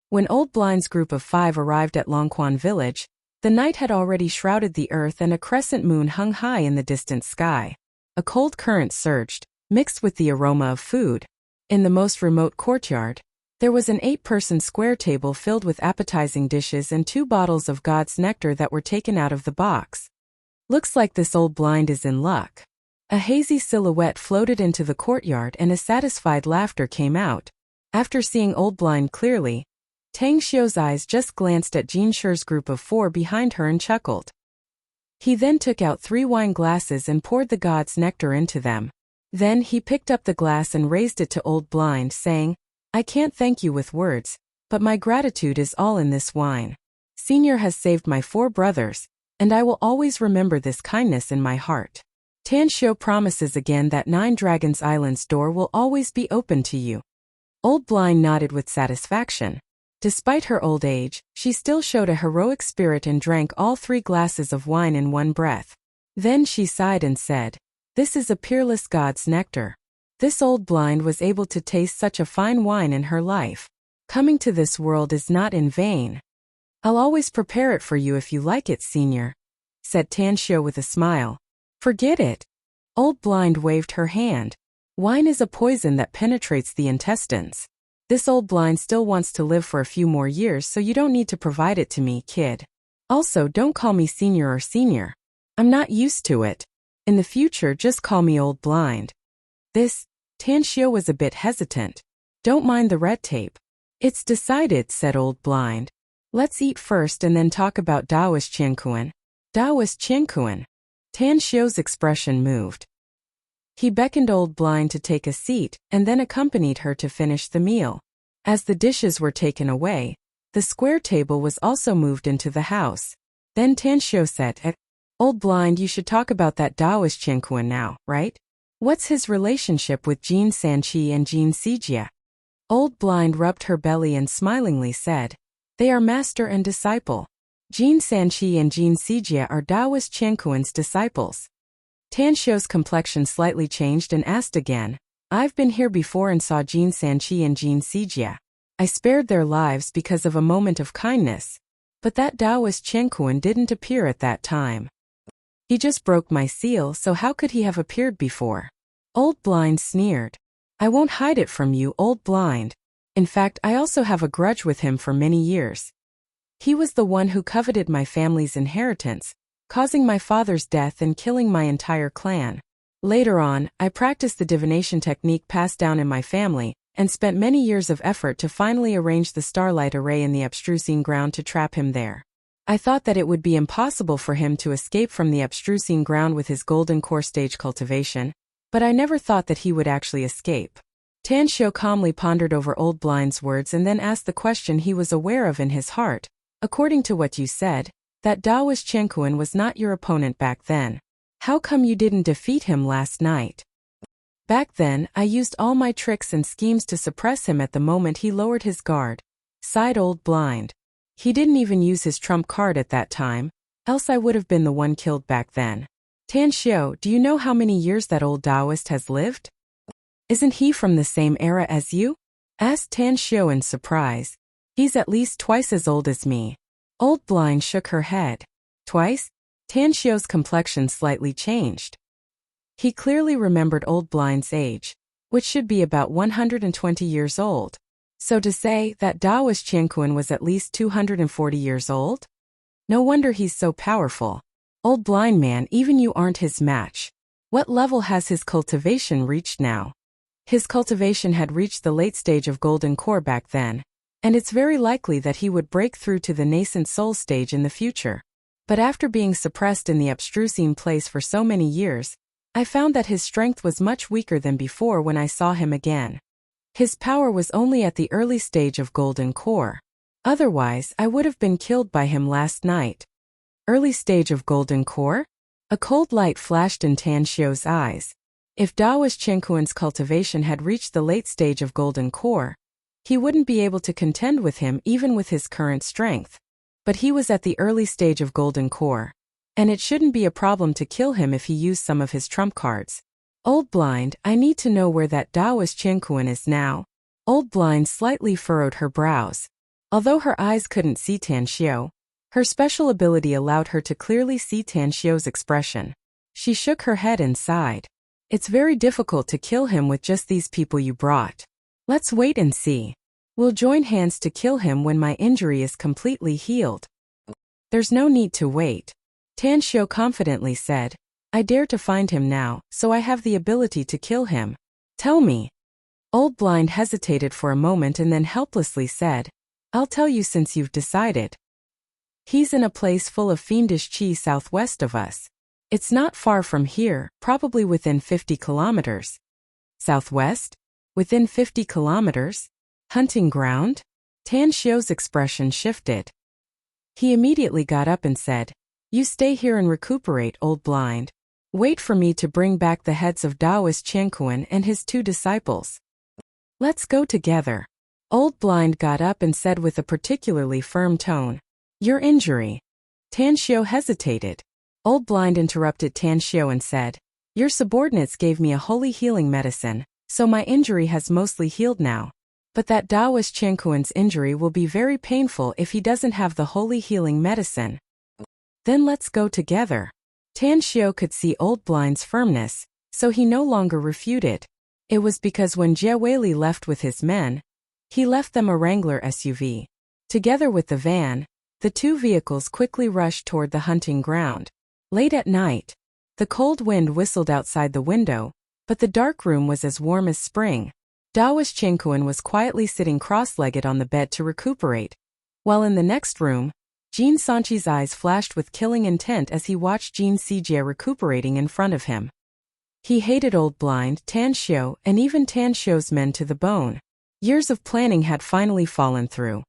When Old Blind's group of 5 arrived at Longquan village, the night had already shrouded the earth and a crescent moon hung high in the distant sky. A cold current surged, mixed with the aroma of food. In the most remote courtyard, there was an 8-person square table filled with appetizing dishes and 2 bottles of God's nectar that were taken out of the box. Looks like this Old Blind is in luck. A hazy silhouette floated into the courtyard and a satisfied laughter came out. After seeing Old Blind clearly, Tang Xiu's eyes just glanced at Jin Shi's group of 4 behind her and chuckled. He then took out 3 wine glasses and poured the god's nectar into them. Then he picked up the glass and raised it to Old Blind, saying, "I can't thank you with words, but my gratitude is all in this wine. Senior has saved my 4 brothers, and I will always remember this kindness in my heart." Tan Xiu promises again that 9 Dragons Island's door will always be open to you. Old Blind nodded with satisfaction. Despite her old age, she still showed a heroic spirit and drank all 3 glasses of wine in one breath. Then she sighed and said, "This is a peerless god's nectar." This Old Blind was able to taste such a fine wine in her life. Coming to this world is not in vain. "I'll always prepare it for you if you like it, Senior," said Tan Xiu with a smile. "Forget it." Old Blind waved her hand. "Wine is a poison that penetrates the intestines. This Old Blind still wants to live for a few more years, so you don't need to provide it to me, kid. Also, don't call me Senior or Senior. I'm not used to it. In the future, just call me Old Blind." Tan Xiu was a bit hesitant. "Don't mind the red tape." "It's decided," said Old Blind. "Let's eat first and then talk about Daoist Qiankuan." "Daoist Qiankuan." Tan Xiu's expression moved. He beckoned Old Blind to take a seat, and then accompanied her to finish the meal. As the dishes were taken away, the square table was also moved into the house. Then Tan Xiu said, "Old Blind, you should talk about that Daoist Qiankuan now, right? What's his relationship with Jin Sanqi and Jin Sijia?" Old Blind rubbed her belly and smilingly said, "They are master and disciple. Jin Sanqi and Jin Sijia are Daoist Qiankuan's disciples." Tan Xiu's complexion slightly changed and asked again, "I've been here before and saw Jin Sanqi and Jin Sijia. I spared their lives because of a moment of kindness. But that Daoist Qiankuan didn't appear at that time. He just broke my seal, so how could he have appeared before?" Old Blind sneered. "I won't hide it from you, Old Blind. In fact, I also have a grudge with him for many years. He was the one who coveted my family's inheritance, causing my father's death and killing my entire clan. Later on, I practiced the divination technique passed down in my family, and spent many years of effort to finally arrange the starlight array in the abstrusine ground to trap him there. I thought that it would be impossible for him to escape from the abstrusine ground with his golden core stage cultivation, but I never thought that he would actually escape." Tan Xiu calmly pondered over Old Blind's words and then asked the question he was aware of in his heart. "According to what you said, that Daoist Qiankuan was not your opponent back then. How come you didn't defeat him last night?" "Back then, I used all my tricks and schemes to suppress him at the moment he lowered his guard," sighed Old Blind. "He didn't even use his trump card at that time, else I would have been the one killed back then." "Tan Xiu, do you know how many years that old Daoist has lived? Isn't he from the same era as you?" asked Tan Xiu in surprise. "He's at least twice as old as me." Old Blind shook her head. "Twice?" Tan Xiu's complexion slightly changed. He clearly remembered Old Blind's age, which should be about 120 years old. So to say that Daoist Qiankuan was at least 240 years old? No wonder he's so powerful. Old Blind man, even you aren't his match. What level has his cultivation reached now? His cultivation had reached the late stage of golden core back then, and it's very likely that he would break through to the nascent soul stage in the future. But after being suppressed in the abstrusine place for so many years, I found that his strength was much weaker than before when I saw him again. His power was only at the early stage of golden core. Otherwise, I would have been killed by him last night. Early stage of golden core? A cold light flashed in Tan Xiu's eyes. If Daoist Qiankuan's cultivation had reached the late stage of golden core, he wouldn't be able to contend with him even with his current strength. But he was at the early stage of golden core, and it shouldn't be a problem to kill him if he used some of his trump cards. Old Blind, I need to know where that Daoist Qiankuan is now. Old Blind slightly furrowed her brows. Although her eyes couldn't see Tan Xiu, her special ability allowed her to clearly see Tan Xiu's expression. She shook her head and sighed. It's very difficult to kill him with just these people you brought. Let's wait and see. We'll join hands to kill him when my injury is completely healed. There's no need to wait. Tan Xiu confidently said, I dare to find him now, so I have the ability to kill him. Tell me. Old Blind hesitated for a moment and then helplessly said, I'll tell you since you've decided. He's in a place full of fiendish chi southwest of us. It's not far from here, probably within 50 kilometers. Southwest? Within 50 kilometers? Hunting ground? Tan Xiu's expression shifted. He immediately got up and said, "You stay here and recuperate, old blind. Wait for me to bring back the heads of Taoist Qianquan and his 2 disciples. Let's go together." Old blind got up and said with a particularly firm tone, "Your injury." Tan Xiu hesitated. Old blind interrupted Tan Xiu and said, "Your subordinates gave me a holy healing medicine, so my injury has mostly healed now. But that Taoist Qianquan's injury will be very painful if he doesn't have the holy healing medicine. Then let's go together." Tan Xiu could see old blind's firmness, so he no longer refuted. It was because when Jie Weili left with his men, he left them a Wrangler SUV. Together with the van, the 2 vehicles quickly rushed toward the hunting ground. Late at night, the cold wind whistled outside the window, but the dark room was as warm as spring. Taoist Qianquan was quietly sitting cross-legged on the bed to recuperate, while in the next room, Jin Sanchi's eyes flashed with killing intent as he watched Jin Sijie recuperating in front of him. He hated old blind Tan Xiu and even Tan Xiu's men to the bone. Years of planning had finally fallen through.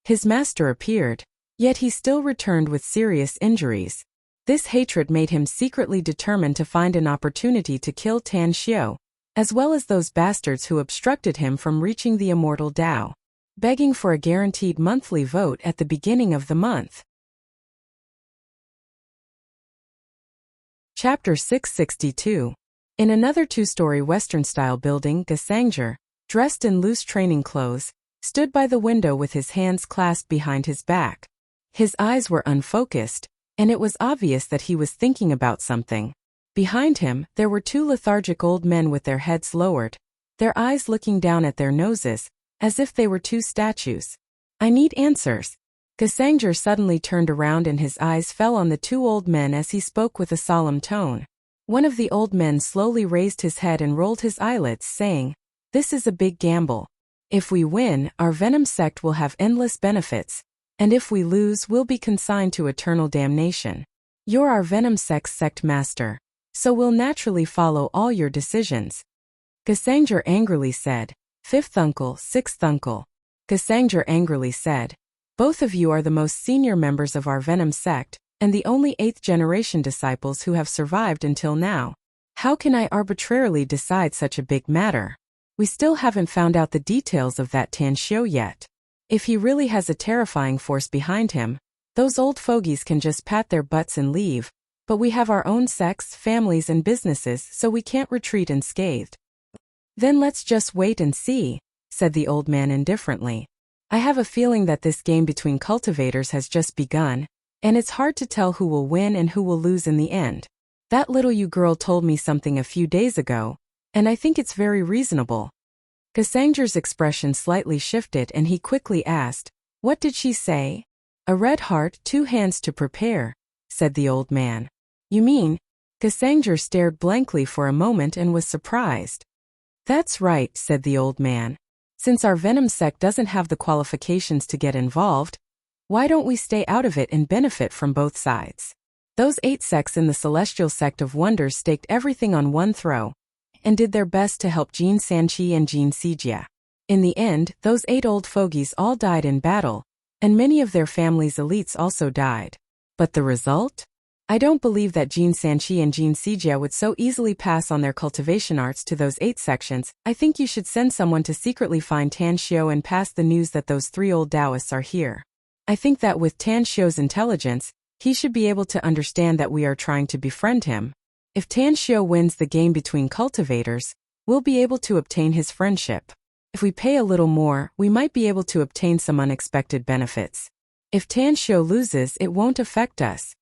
His master appeared, yet he still returned with serious injuries. This hatred made him secretly determined to find an opportunity to kill Tan Xiu, as well as those bastards who obstructed him from reaching the Immortal Tao, begging for a guaranteed monthly vote at the beginning of the month. Chapter 662. In another 2-story Western-style building, Gesangjer, dressed in loose training clothes, stood by the window with his hands clasped behind his back. His eyes were unfocused, and it was obvious that he was thinking about something. Behind him, there were 2 lethargic old men with their heads lowered, their eyes looking down at their noses, as if they were 2 statues. "I need answers." Gesangjer suddenly turned around and his eyes fell on the 2 old men as he spoke with a solemn tone. One of the old men slowly raised his head and rolled his eyelids, saying, "This is a big gamble. If we win, our Venom sect will have endless benefits, and if we lose, we'll be consigned to eternal damnation. You're our Venom sect's sect master, so we'll naturally follow all your decisions." Gesangjer angrily said, "Fifth uncle, sixth uncle." Gesangjer angrily said, "Both of you are the most senior members of our Venom sect, and the only 8th-generation disciples who have survived until now. How can I arbitrarily decide such a big matter? We still haven't found out the details of that Tan Xiu yet. If he really has a terrifying force behind him, those old fogies can just pat their butts and leave, but we have our own sects, families and businesses, so we can't retreat unscathed." "Then let's just wait and see," said the old man indifferently. "I have a feeling that this game between cultivators has just begun, and it's hard to tell who will win and who will lose in the end. That little you girl told me something a few days ago, and I think it's very reasonable." Gesangjer's expression slightly shifted and he quickly asked, "What did she say?" "A red heart, 2 hands to prepare," said the old man. "You mean?" Gesangjer stared blankly for a moment and was surprised. "That's right," said the old man. "Since our Venom sect doesn't have the qualifications to get involved, why don't we stay out of it and benefit from both sides? Those 8 sects in the Celestial Sect of Wonders staked everything on one throw, and did their best to help Jin Sanchi and Jin Sijie. In the end, those 8 old fogies all died in battle, and many of their families' elites also died. But the result? I don't believe that Jin Sanchi and Jin Sijie would so easily pass on their cultivation arts to those 8 sections. I think you should send someone to secretly find Tan Xiu and pass the news that those 3 old Taoists are here. I think that with Tan Xiu's intelligence, he should be able to understand that we are trying to befriend him. If Tan Xiu wins the game between cultivators, we'll be able to obtain his friendship. If we pay a little more, we might be able to obtain some unexpected benefits. If Tan Xiu loses, it won't affect us."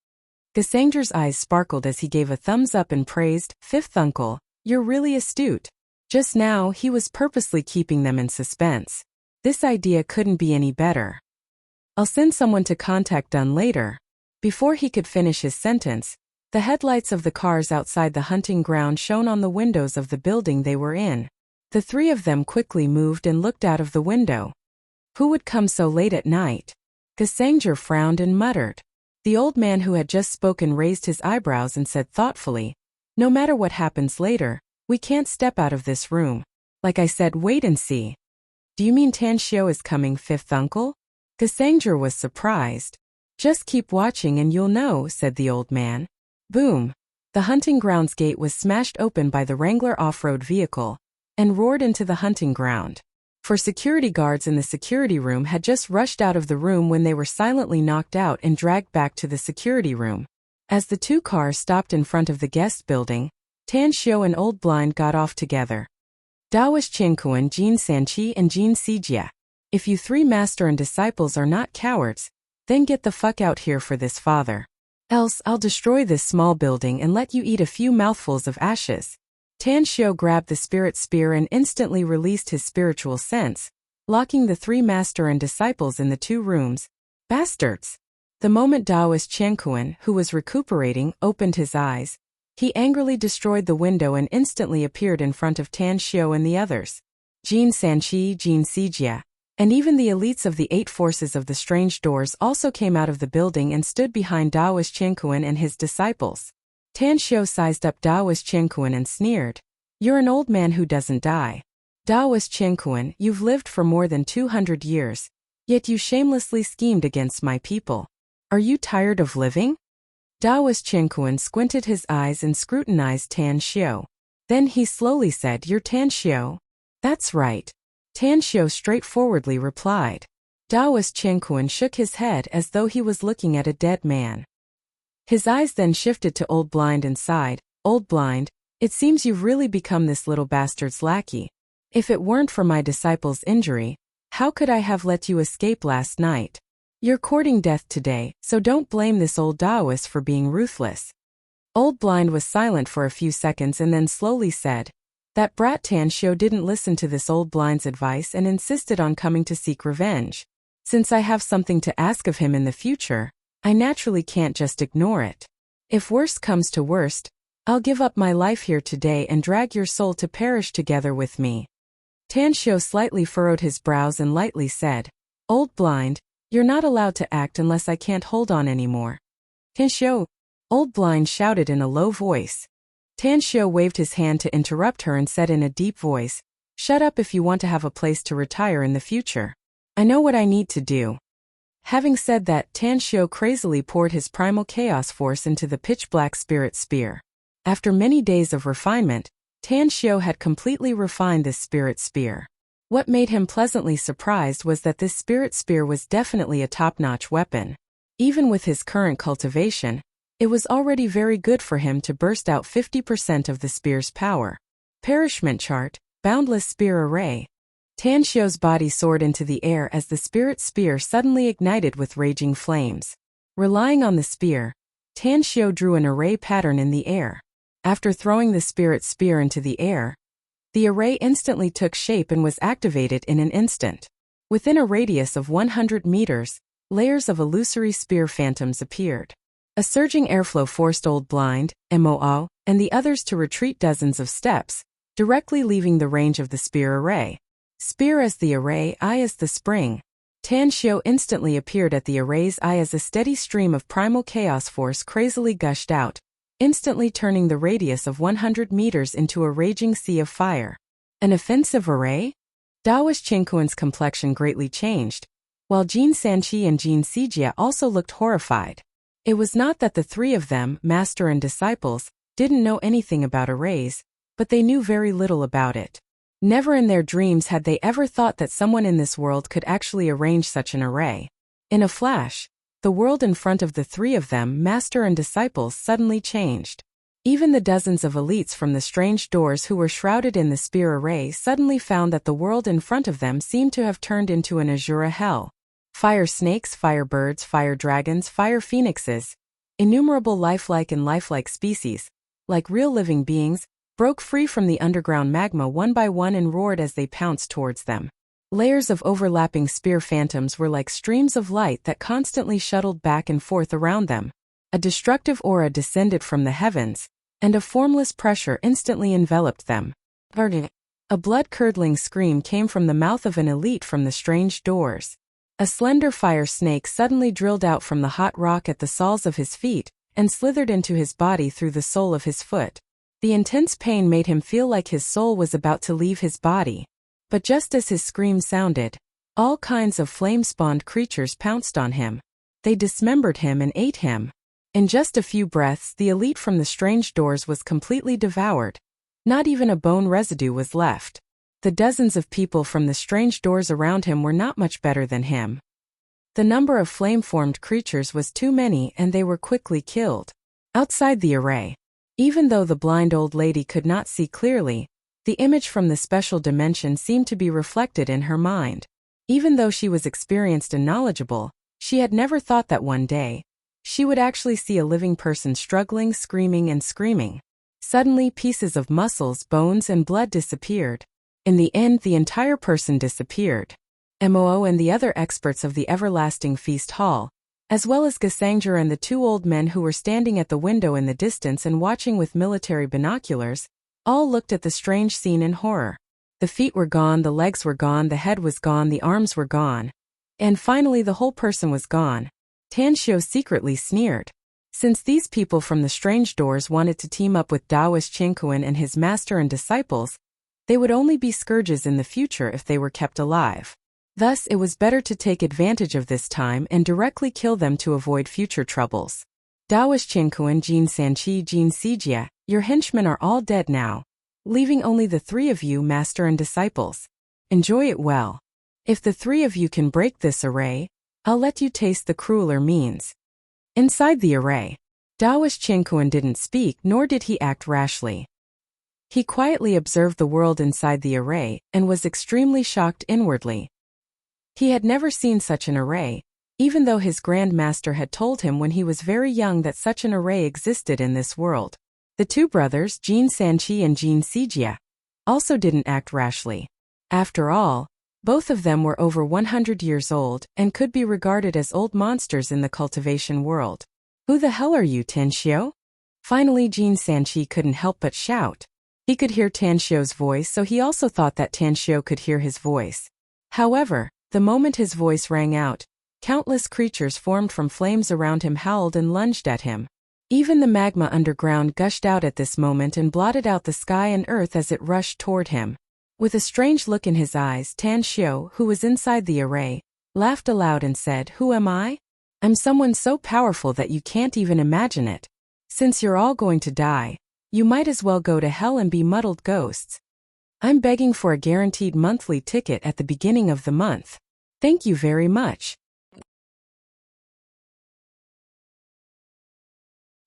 Gesangjer's eyes sparkled as he gave a thumbs up and praised, "Fifth uncle, you're really astute." Just now, he was purposely keeping them in suspense. This idea couldn't be any better. "I'll send someone to contact Dunn later." Before he could finish his sentence, the headlights of the cars outside the hunting ground shone on the windows of the building they were in. The 3 of them quickly moved and looked out of the window. Who would come so late at night? Gesangjer frowned and muttered. The old man who had just spoken raised his eyebrows and said thoughtfully, "No matter what happens later, we can't step out of this room. Like I said, wait and see." "Do you mean Tan Xiao is coming, fifth uncle?" Gesangjer was surprised. "Just keep watching and you'll know," said the old man. Boom! The hunting grounds gate was smashed open by the Wrangler off-road vehicle and roared into the hunting ground. For security guards in the security room had just rushed out of the room when they were silently knocked out and dragged back to the security room. As the two cars stopped in front of the guest building, Tan Xiao and Old Blind got off together. "Daoist Qiankuan, Jin Sanqi and Jin Sijia. If you three master and disciples are not cowards, then get the fuck out here for this, father. Else I'll destroy this small building and let you eat a few mouthfuls of ashes." Tan Xiao grabbed the spirit spear and instantly released his spiritual sense, locking the three master and disciples in the two rooms. Bastards! The moment Daoist Qiankuan, who was recuperating, opened his eyes, he angrily destroyed the window and instantly appeared in front of Tan Xiao and the others. Jin Sanqi, Jin Sijia, and even the elites of the 8 forces of the strange doors also came out of the building and stood behind Daoist Qiankuan and his disciples. Tan Xiao sized up Daoist Qiankuan and sneered, "You're an old man who doesn't die. Daoist Qiankuan, you've lived for more than 200 years, yet you shamelessly schemed against my people. Are you tired of living?" Daoist Qiankuan squinted his eyes and scrutinized Tan Xiao. Then he slowly said, "You're Tan Xiao?" "That's right." Tan Xiao straightforwardly replied. Daoist Qiankuan shook his head as though he was looking at a dead man. His eyes then shifted to Old Blind and sighed, "Old Blind, it seems you've really become this little bastard's lackey. If it weren't for my disciple's injury, how could I have let you escape last night? You're courting death today, so don't blame this old Daoist for being ruthless." Old Blind was silent for a few seconds and then slowly said, "That brat Tan Xiao didn't listen to this old Blind's advice and insisted on coming to seek revenge. Since I have something to ask of him in the future, I naturally can't just ignore it. If worst comes to worst, I'll give up my life here today and drag your soul to perish together with me." Tan Xiao slightly furrowed his brows and lightly said, "Old Blind, you're not allowed to act unless I can't hold on anymore." "Tan Xiao!" Old Blind shouted in a low voice. Tan Xiao waved his hand to interrupt her and said in a deep voice, "Shut up if you want to have a place to retire in the future. I know what I need to do." Having said that, Tan Xiao crazily poured his primal chaos force into the pitch-black spirit spear. After many days of refinement, Tan Xiao had completely refined this spirit spear. What made him pleasantly surprised was that this spirit spear was definitely a top-notch weapon. Even with his current cultivation, it was already very good for him to burst out 50% of the spear's power. Perishment chart, boundless spear array. Tan Xiao's body soared into the air as the spirit spear suddenly ignited with raging flames. Relying on the spear, Tan Xiao drew an array pattern in the air. After throwing the spirit spear into the air, the array instantly took shape and was activated in an instant. Within a radius of 100 meters, layers of illusory spear phantoms appeared. A surging airflow forced Old Blind, Moo, and the others to retreat dozens of steps, directly leaving the range of the spear array. Spear as the array, eye as the spring. Tan Xiao instantly appeared at the array's eye as a steady stream of primal chaos force crazily gushed out, instantly turning the radius of 100 meters into a raging sea of fire. An offensive array? Daoist Qiankuan's complexion greatly changed, while Jin Sanqi and Jin Sijia also looked horrified. It was not that the three of them, master and disciples, didn't know anything about arrays, but they knew very little about it. Never in their dreams had they ever thought that someone in this world could actually arrange such an array. In a flash, the world in front of the three of them, master and disciples, suddenly changed. Even the dozens of elites from the strange doors who were shrouded in the spear array suddenly found that the world in front of them seemed to have turned into an azure hell. Fire snakes, fire birds, fire dragons, fire phoenixes, innumerable lifelike and lifelike species, like real living beings, broke free from the underground magma one by one and roared as they pounced towards them. Layers of overlapping spear phantoms were like streams of light that constantly shuttled back and forth around them. A destructive aura descended from the heavens, and a formless pressure instantly enveloped them. A blood-curdling scream came from the mouth of an elite from the strange doors. A slender fire snake suddenly drilled out from the hot rock at the soles of his feet and slithered into his body through the sole of his foot. The intense pain made him feel like his soul was about to leave his body. But just as his scream sounded, all kinds of flame-spawned creatures pounced on him. They dismembered him and ate him. In just a few breaths, the elite from the strange doors was completely devoured. Not even a bone residue was left. The dozens of people from the strange doors around him were not much better than him. The number of flame-formed creatures was too many and they were quickly killed. Outside the array, even though the blind old lady could not see clearly, the image from the special dimension seemed to be reflected in her mind. Even though she was experienced and knowledgeable, she had never thought that one day she would actually see a living person struggling, screaming and screaming. Suddenly, pieces of muscles, bones and blood disappeared. In the end, the entire person disappeared. Moo and the other experts of the everlasting feast hall, as well as Gasangjar and the two old men who were standing at the window in the distance and watching with military binoculars, all looked at the strange scene in horror. The feet were gone, the legs were gone, the head was gone, the arms were gone. And finally the whole person was gone. Tan Xiu secretly sneered. Since these people from the strange doors wanted to team up with Daoist Qingkuan and his master and disciples, they would only be scourges in the future if they were kept alive. Thus, it was better to take advantage of this time and directly kill them to avoid future troubles. Daoist Qingkuan, Jin Sanqi, Jin Sijia, your henchmen are all dead now, leaving only the three of you, master and disciples. Enjoy it well. If the three of you can break this array, I'll let you taste the crueler means. Inside the array, Daoist Qingkuan didn't speak nor did he act rashly. He quietly observed the world inside the array and was extremely shocked inwardly. He had never seen such an array, even though his Grand Master had told him when he was very young that such an array existed in this world. The two brothers, Jin Sanqi and Jin Sijia, also didn't act rashly. After all, both of them were over 100 years old and could be regarded as old monsters in the cultivation world. Who the hell are you, Tan Xiu? Finally, Jin Sanqi couldn't help but shout. He could hear Tan Xiu's voice, so he also thought that Tan Xiu could hear his voice. However, the moment his voice rang out, countless creatures formed from flames around him howled and lunged at him. Even the magma underground gushed out at this moment and blotted out the sky and earth as it rushed toward him. With a strange look in his eyes, Tan Xiu, who was inside the array, laughed aloud and said, "Who am I? I'm someone so powerful that you can't even imagine it. Since you're all going to die, you might as well go to hell and be muddled ghosts. I'm begging for a guaranteed monthly ticket at the beginning of the month. Thank you very much."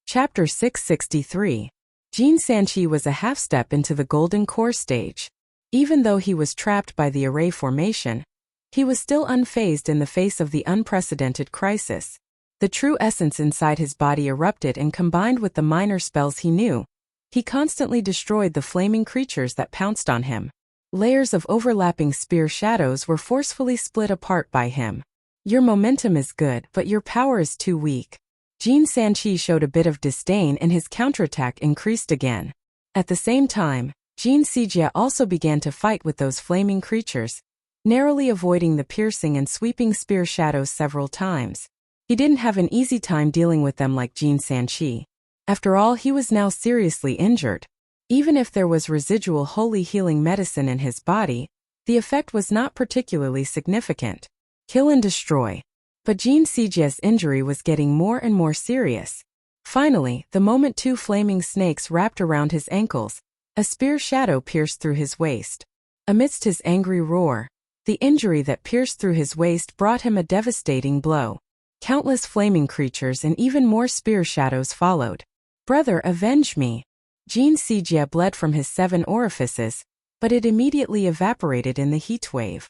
Chapter 663. Jin Sanqi was a half-step into the golden core stage. Even though he was trapped by the array formation, he was still unfazed in the face of the unprecedented crisis. The true essence inside his body erupted and combined with the minor spells he knew. He constantly destroyed the flaming creatures that pounced on him. Layers of overlapping spear shadows were forcefully split apart by him. Your momentum is good, but your power is too weak. Jin Sanqi showed a bit of disdain and his counterattack increased again. At the same time, Jin Sijia also began to fight with those flaming creatures, narrowly avoiding the piercing and sweeping spear shadows several times. He didn't have an easy time dealing with them like Jin Sanqi. After all, he was now seriously injured. Even if there was residual holy healing medicine in his body, the effect was not particularly significant. Kill and destroy. But Jin Sijia's injury was getting more and more serious. Finally, the moment two flaming snakes wrapped around his ankles, a spear shadow pierced through his waist. Amidst his angry roar, the injury that pierced through his waist brought him a devastating blow. Countless flaming creatures and even more spear shadows followed. "Brother, avenge me." Jin Sijia bled from his 7 orifices, but it immediately evaporated in the heat wave.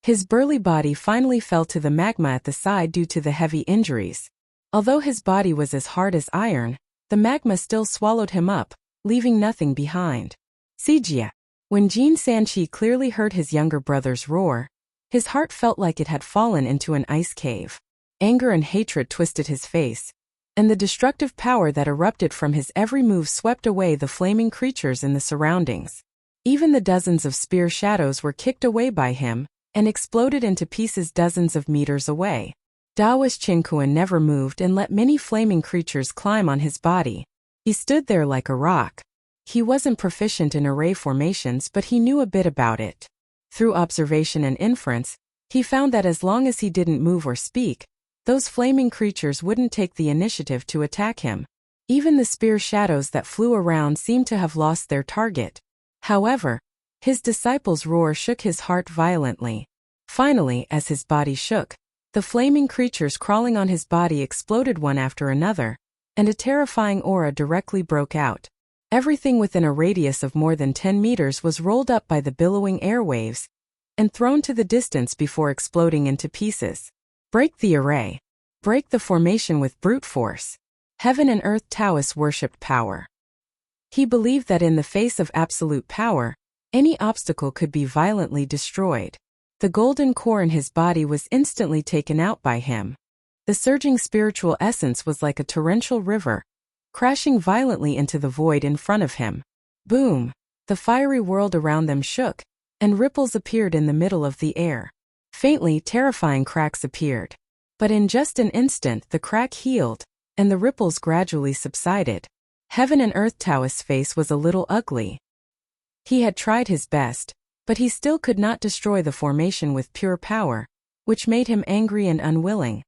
His burly body finally fell to the magma at the side due to the heavy injuries. Although his body was as hard as iron, the magma still swallowed him up, leaving nothing behind. Sijia. When Jin Sanqi clearly heard his younger brother's roar, his heart felt like it had fallen into an ice cave. Anger and hatred twisted his face, and the destructive power that erupted from his every move swept away the flaming creatures in the surroundings. Even the dozens of spear shadows were kicked away by him, and exploded into pieces dozens of meters away. Daoist Qingquan never moved and let many flaming creatures climb on his body. He stood there like a rock. He wasn't proficient in array formations, but he knew a bit about it. Through observation and inference, he found that as long as he didn't move or speak, those flaming creatures wouldn't take the initiative to attack him. Even the spear shadows that flew around seemed to have lost their target. However, his disciples' roar shook his heart violently. Finally, as his body shook, the flaming creatures crawling on his body exploded one after another, and a terrifying aura directly broke out. Everything within a radius of more than 10 meters was rolled up by the billowing airwaves and thrown to the distance before exploding into pieces. Break the array. Break the formation with brute force. Heaven and Earth Taoists worshipped power. He believed that in the face of absolute power, any obstacle could be violently destroyed. The golden core in his body was instantly taken out by him. The surging spiritual essence was like a torrential river, crashing violently into the void in front of him. Boom! The fiery world around them shook, and ripples appeared in the middle of the air. Faintly, terrifying cracks appeared. But in just an instant the crack healed, and the ripples gradually subsided. Heaven and Earth Taoist's face was a little ugly. He had tried his best, but he still could not destroy the formation with pure power, which made him angry and unwilling.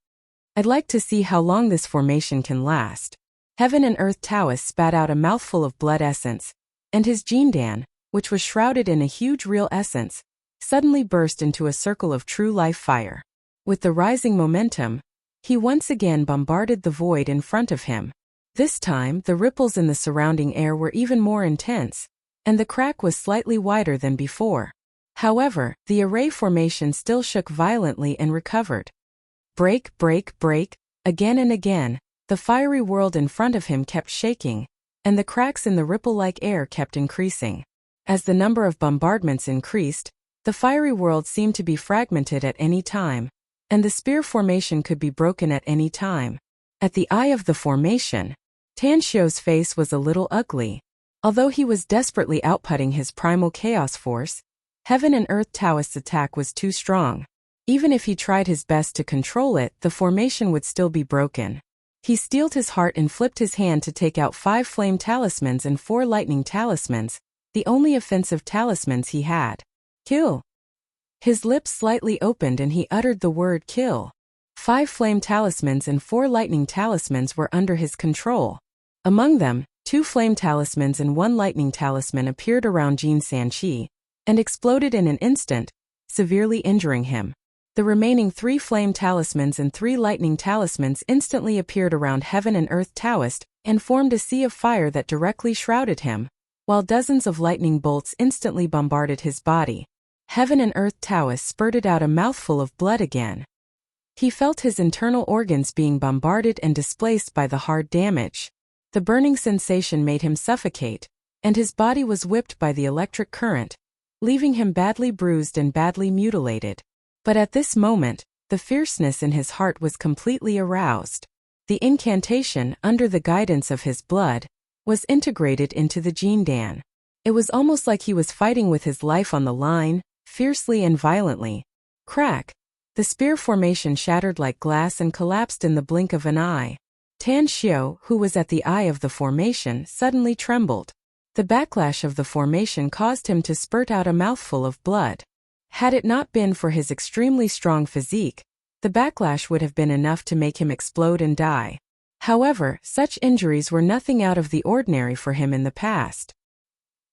I'd like to see how long this formation can last. Heaven and Earth Taoist spat out a mouthful of blood essence, and his Jindan, which was shrouded in a huge real essence, suddenly burst into a circle of true life fire. With the rising momentum, he once again bombarded the void in front of him. This time, the ripples in the surrounding air were even more intense, and the crack was slightly wider than before. However, the array formation still shook violently and recovered. Break, break, break, again and again, the fiery world in front of him kept shaking, and the cracks in the ripple-like air kept increasing. As the number of bombardments increased, the fiery world seemed to be fragmented at any time, and the spear formation could be broken at any time. At the eye of the formation, Tan Xiu's face was a little ugly. Although he was desperately outputting his primal chaos force, Heaven and Earth Taoist's attack was too strong. Even if he tried his best to control it, the formation would still be broken. He steeled his heart and flipped his hand to take out 5 flame talismans and 4 lightning talismans, the only offensive talismans he had. Kill! His lips slightly opened and he uttered the word kill. 5 flame talismans and 4 lightning talismans were under his control. Among them, 2 flame talismans and 1 lightning talisman appeared around Jin Sanqi and exploded in an instant, severely injuring him. The remaining 3 flame talismans and 3 lightning talismans instantly appeared around Heaven and Earth Taoist and formed a sea of fire that directly shrouded him, while dozens of lightning bolts instantly bombarded his body. Heaven and Earth Taoist spurted out a mouthful of blood again. He felt his internal organs being bombarded and displaced by the hard damage. The burning sensation made him suffocate, and his body was whipped by the electric current, leaving him badly bruised and badly mutilated. But at this moment, the fierceness in his heart was completely aroused. The incantation, under the guidance of his blood, was integrated into the Jindan. It was almost like he was fighting with his life on the line, fiercely and violently. Crack! The spear formation shattered like glass and collapsed in the blink of an eye. Tan Xiu, who was at the eye of the formation, suddenly trembled. The backlash of the formation caused him to spurt out a mouthful of blood. Had it not been for his extremely strong physique, the backlash would have been enough to make him explode and die. However, such injuries were nothing out of the ordinary for him in the past.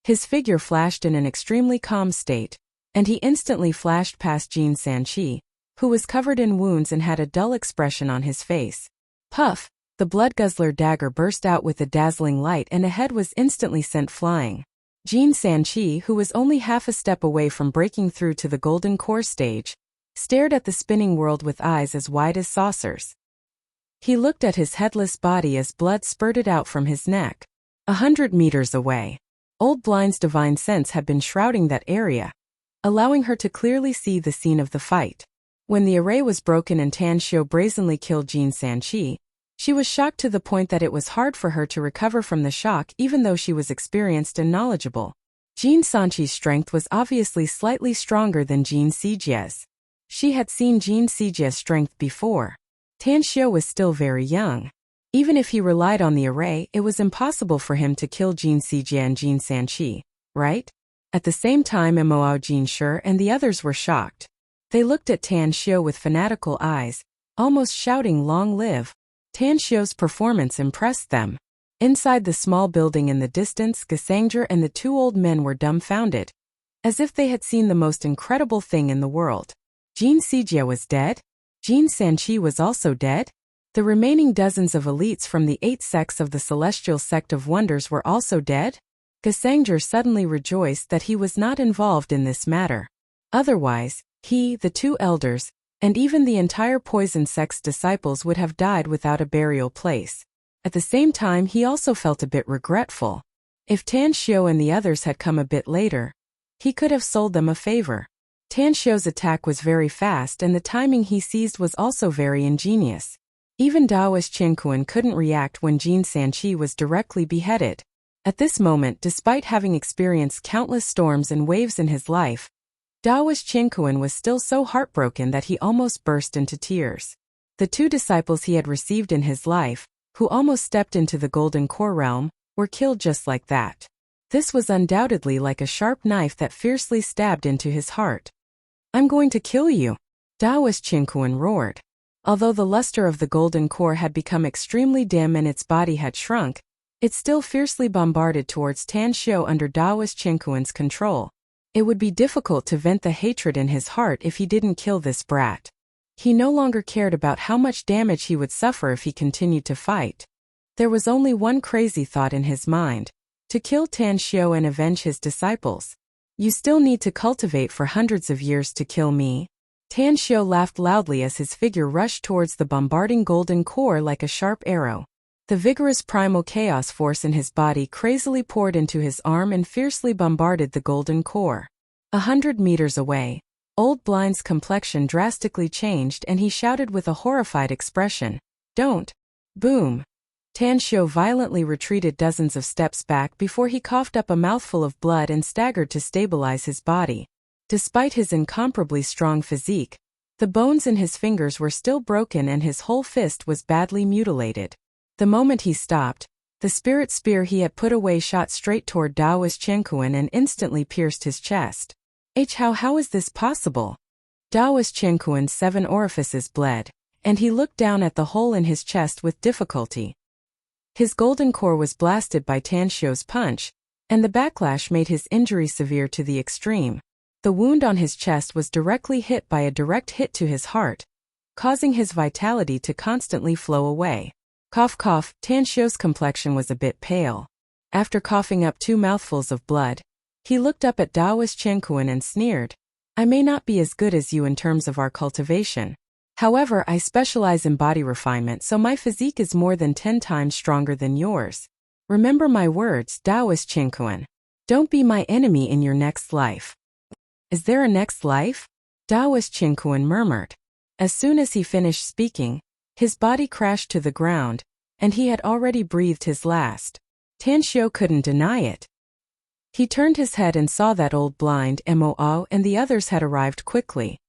His figure flashed in an extremely calm state, and he instantly flashed past Jin Sanqi, who was covered in wounds and had a dull expression on his face. Puff! The blood guzzler dagger burst out with a dazzling light and a head was instantly sent flying. Jin Sanqi, who was only half a step away from breaking through to the golden core stage, stared at the spinning world with eyes as wide as saucers. He looked at his headless body as blood spurted out from his neck. 100 meters away, Old Blind's divine sense had been shrouding that area, allowing her to clearly see the scene of the fight. When the array was broken and Tan Xiu brazenly killed Jin Sanqi, she was shocked to the point that it was hard for her to recover from the shock even though she was experienced and knowledgeable. Jin Sanchi's strength was obviously slightly stronger than Jin Sijie's. She had seen Jin Sijie's strength before. Tan Xiu was still very young. Even if he relied on the array, it was impossible for him to kill Jin Sijie and Jin Sanchi, right? At the same time, Mo Jin Shi and the others were shocked. They looked at Tan Xiu with fanatical eyes, almost shouting "Long live!" Tan Xiu's performance impressed them. Inside the small building in the distance, Gesangjer and the two old men were dumbfounded, as if they had seen the most incredible thing in the world. Jin Sijie was dead? Jin Sanchi was also dead? The remaining dozens of elites from the 8 sects of the Celestial Sect of Wonders were also dead? Gesangjer suddenly rejoiced that he was not involved in this matter. Otherwise, he, the 2 elders, and even the entire Poison Sect's disciples would have died without a burial place. At the same time, he also felt a bit regretful. If Tan Xiu and the others had come a bit later, he could have sold them a favor. Tan Xiu's attack was very fast and the timing he seized was also very ingenious. Even Daoist Qinquan couldn't react when Jin Sanchi was directly beheaded. At this moment, despite having experienced countless storms and waves in his life, Daoist Qinquan was still so heartbroken that he almost burst into tears. The 2 disciples he had received in his life, who almost stepped into the Golden Core realm, were killed just like that. This was undoubtedly like a sharp knife that fiercely stabbed into his heart. "I'm going to kill you!" Daoist Qinquan roared. Although the luster of the Golden Core had become extremely dim and its body had shrunk, it still fiercely bombarded towards Tan Xiu under Daoist Qinquan's control. It would be difficult to vent the hatred in his heart if he didn't kill this brat. He no longer cared about how much damage he would suffer if he continued to fight. There was only one crazy thought in his mind: to kill Tan Xiu and avenge his disciples. "You still need to cultivate for hundreds of years to kill me." Tan Xiu laughed loudly as his figure rushed towards the bombarding Golden Core like a sharp arrow. The vigorous primal chaos force in his body crazily poured into his arm and fiercely bombarded the Golden Core. 100 meters away, Old Blind's complexion drastically changed and he shouted with a horrified expression, "Don't!" Boom! Tan Xiu violently retreated dozens of steps back before he coughed up a mouthful of blood and staggered to stabilize his body. Despite his incomparably strong physique, the bones in his fingers were still broken and his whole fist was badly mutilated. The moment he stopped, the spirit spear he had put away shot straight toward Daoist Qinquan and instantly pierced his chest. How is this possible? Daoist Qinquan's 7 orifices bled, and he looked down at the hole in his chest with difficulty. His Golden Core was blasted by Tan Xiu's punch, and the backlash made his injury severe to the extreme. The wound on his chest was directly hit by a direct hit to his heart, causing his vitality to constantly flow away. Cough cough, Tan Xiu's complexion was a bit pale. After coughing up 2 mouthfuls of blood, he looked up at Daoist Qinquan and sneered, "I may not be as good as you in terms of our cultivation. However, I specialize in body refinement, so my physique is more than 10 times stronger than yours. Remember my words, Daoist Qinquan. Don't be my enemy in your next life." "Is there a next life?" Daoist Qinquan murmured. As soon as he finished speaking, his body crashed to the ground, and he had already breathed his last. Tan Xiu couldn't deny it. He turned his head and saw that Old Blind, Mo, and the others had arrived quickly.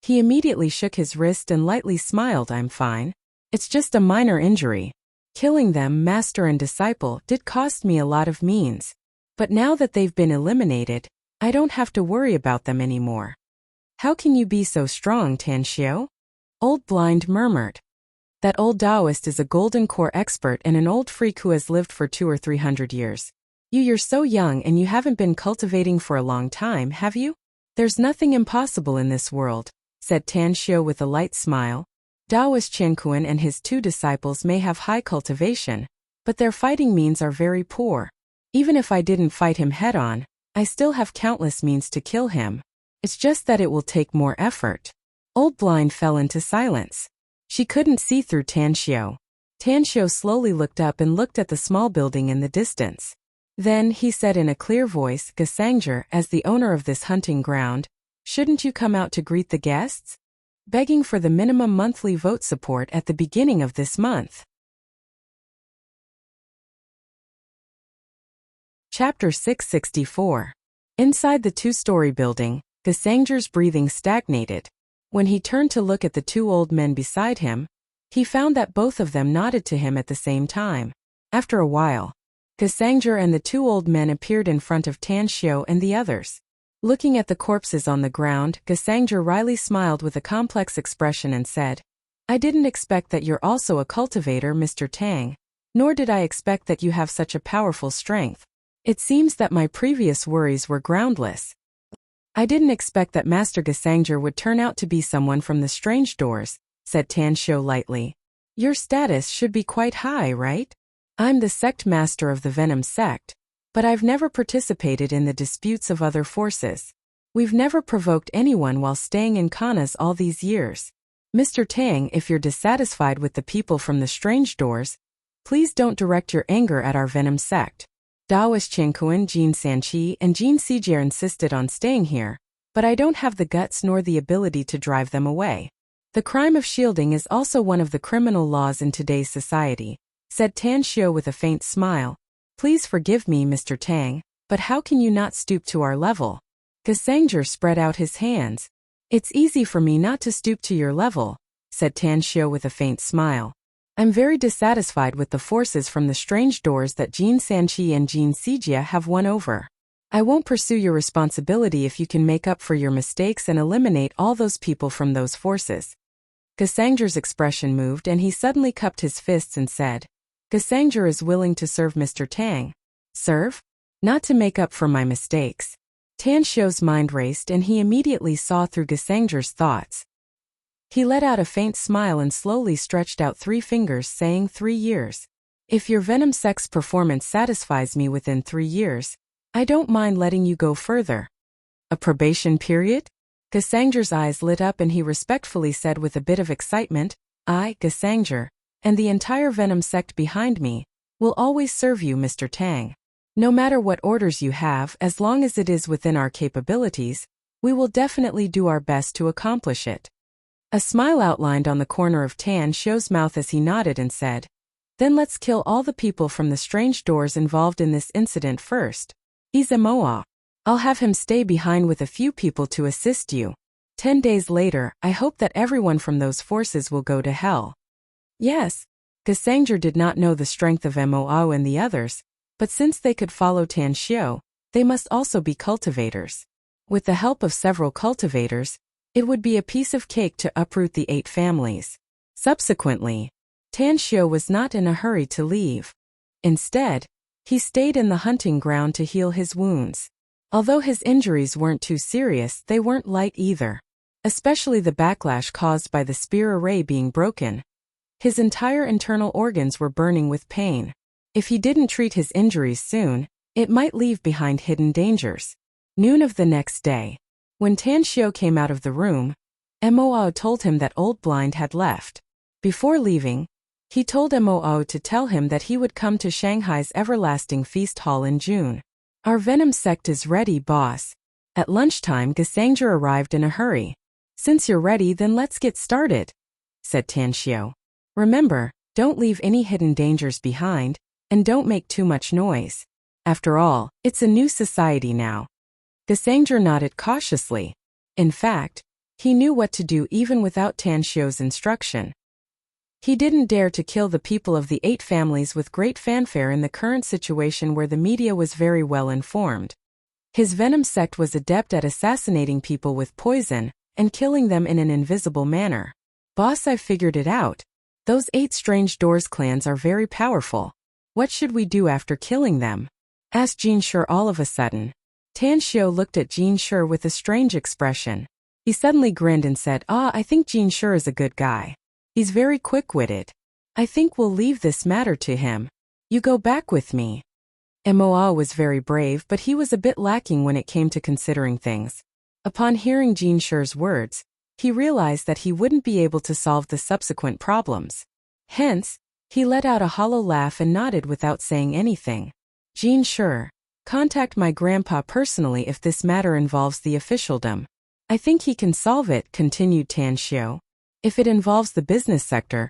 He immediately shook his wrist and lightly smiled. "I'm fine. It's just a minor injury. Killing them, master and disciple, did cost me a lot of means. But now that they've been eliminated, I don't have to worry about them anymore." "How can you be so strong, Tan Xiu?" Old Blind murmured. "That old Taoist is a Golden Core expert and an old freak who has lived for 200 or 300 years. You're so young and you haven't been cultivating for a long time, have you? There's nothing impossible in this world," said Tan Xiu with a light smile. "Daoist Qinquan and his 2 disciples may have high cultivation, but their fighting means are very poor. Even if I didn't fight him head-on, I still have countless means to kill him. It's just that it will take more effort." Old Blind fell into silence. She couldn't see through Tan Xiu. Tan Xiu slowly looked up and looked at the small building in the distance. Then he said in a clear voice, "Gesangjer, as the owner of this hunting ground, shouldn't you come out to greet the guests? Begging for the minimum monthly vote support at the beginning of this month." Chapter 664. Inside the two-story building, Gesangjer's breathing stagnated. When he turned to look at the two old men beside him, he found that both of them nodded to him at the same time. After a while, Gesangjer and the two old men appeared in front of Tan Xiu and the others. Looking at the corpses on the ground, Gesangjer wryly smiled with a complex expression and said, "I didn't expect that you're also a cultivator, Mr. Tang. Nor did I expect that you have such a powerful strength. It seems that my previous worries were groundless." "I didn't expect that Master Gesangjer would turn out to be someone from the strange doors," said Tan Xiu lightly. "Your status should be quite high, right? I'm the sect master of the Venom sect, but I've never participated in the disputes of other forces. We've never provoked anyone while staying in Khanas all these years. Mr. Tang, if you're dissatisfied with the people from the strange doors, please don't direct your anger at our Venom sect. Daoist Qianquan, Jin Sanqi, and Jin Sijier insisted on staying here, but I don't have the guts nor the ability to drive them away. The crime of shielding is also one of the criminal laws in today's society," said Tan Xiu with a faint smile. "Please forgive me, Mr. Tang, but how can you not stoop to our level?" Gesangjer spread out his hands. "It's easy for me not to stoop to your level," said Tan Xiu with a faint smile. "I'm very dissatisfied with the forces from the strange doors that Jin Sanqi and Jin Sijia have won over. I won't pursue your responsibility if you can make up for your mistakes and eliminate all those people from those forces." Gesangjer's expression moved and he suddenly cupped his fists and said, "Gesangjer is willing to serve Mr. Tang." "Serve? Not to make up for my mistakes." Tan Xiu's mind raced and he immediately saw through Gesangjer's thoughts. He let out a faint smile and slowly stretched out 3 fingers, saying, 3 years. "If your Venom sect's performance satisfies me within 3 years, I don't mind letting you go further." "A probation period?" Gesangjer's eyes lit up and he respectfully said with a bit of excitement, "I, Gesangjer, and the entire Venom sect behind me, will always serve you, Mr. Tang. No matter what orders you have, as long as it is within our capabilities, we will definitely do our best to accomplish it." A smile outlined on the corner of Tan Xiu's mouth as he nodded and said, "Then let's kill all the people from the strange doors involved in this incident first. He's a Moa. I'll have him stay behind with a few people to assist you. 10 days later, I hope that everyone from those forces will go to hell." Yes. Gesangjer did not know the strength of Moa and the others, but since they could follow Tan Xiu, they must also be cultivators. With the help of several cultivators, it would be a piece of cake to uproot the 8 families. Subsequently, Tan Xiu was not in a hurry to leave. Instead, he stayed in the hunting ground to heal his wounds. Although his injuries weren't too serious, they weren't light either. Especially the backlash caused by the spear array being broken. His entire internal organs were burning with pain. If he didn't treat his injuries soon, it might leave behind hidden dangers. Noon of the next day, when Tan Xiu came out of the room, Mo told him that Old Blind had left. Before leaving, he told Mo to tell him that he would come to Shanghai's Everlasting Feast Hall in June. "Our Venom sect is ready, boss." At lunchtime, Gesangjer arrived in a hurry. "Since you're ready, then let's get started," said Tan Xiu. "Remember, don't leave any hidden dangers behind, and don't make too much noise. After all, it's a new society now." Gesangjer nodded cautiously. In fact, he knew what to do even without Tan Xiu's instruction. He didn't dare to kill the people of the 8 families with great fanfare in the current situation where the media was very well informed. His Venom sect was adept at assassinating people with poison and killing them in an invisible manner. "Boss, I've figured it out. Those 8 Strange Doors clans are very powerful. What should we do after killing them?" asked Jin Shi all of a sudden. Tan Xiu looked at Jin Shi with a strange expression. He suddenly grinned and said, I think Jin Shi is a good guy. He's very quick-witted. I think we'll leave this matter to him. You go back with me." Moa was very brave, but he was a bit lacking when it came to considering things. Upon hearing Jin Shi's words, he realized that he wouldn't be able to solve the subsequent problems. Hence, he let out a hollow laugh and nodded without saying anything. "Jin Shi, contact my grandpa personally if this matter involves the officialdom. I think he can solve it," continued Tan Xiu. "If it involves the business sector,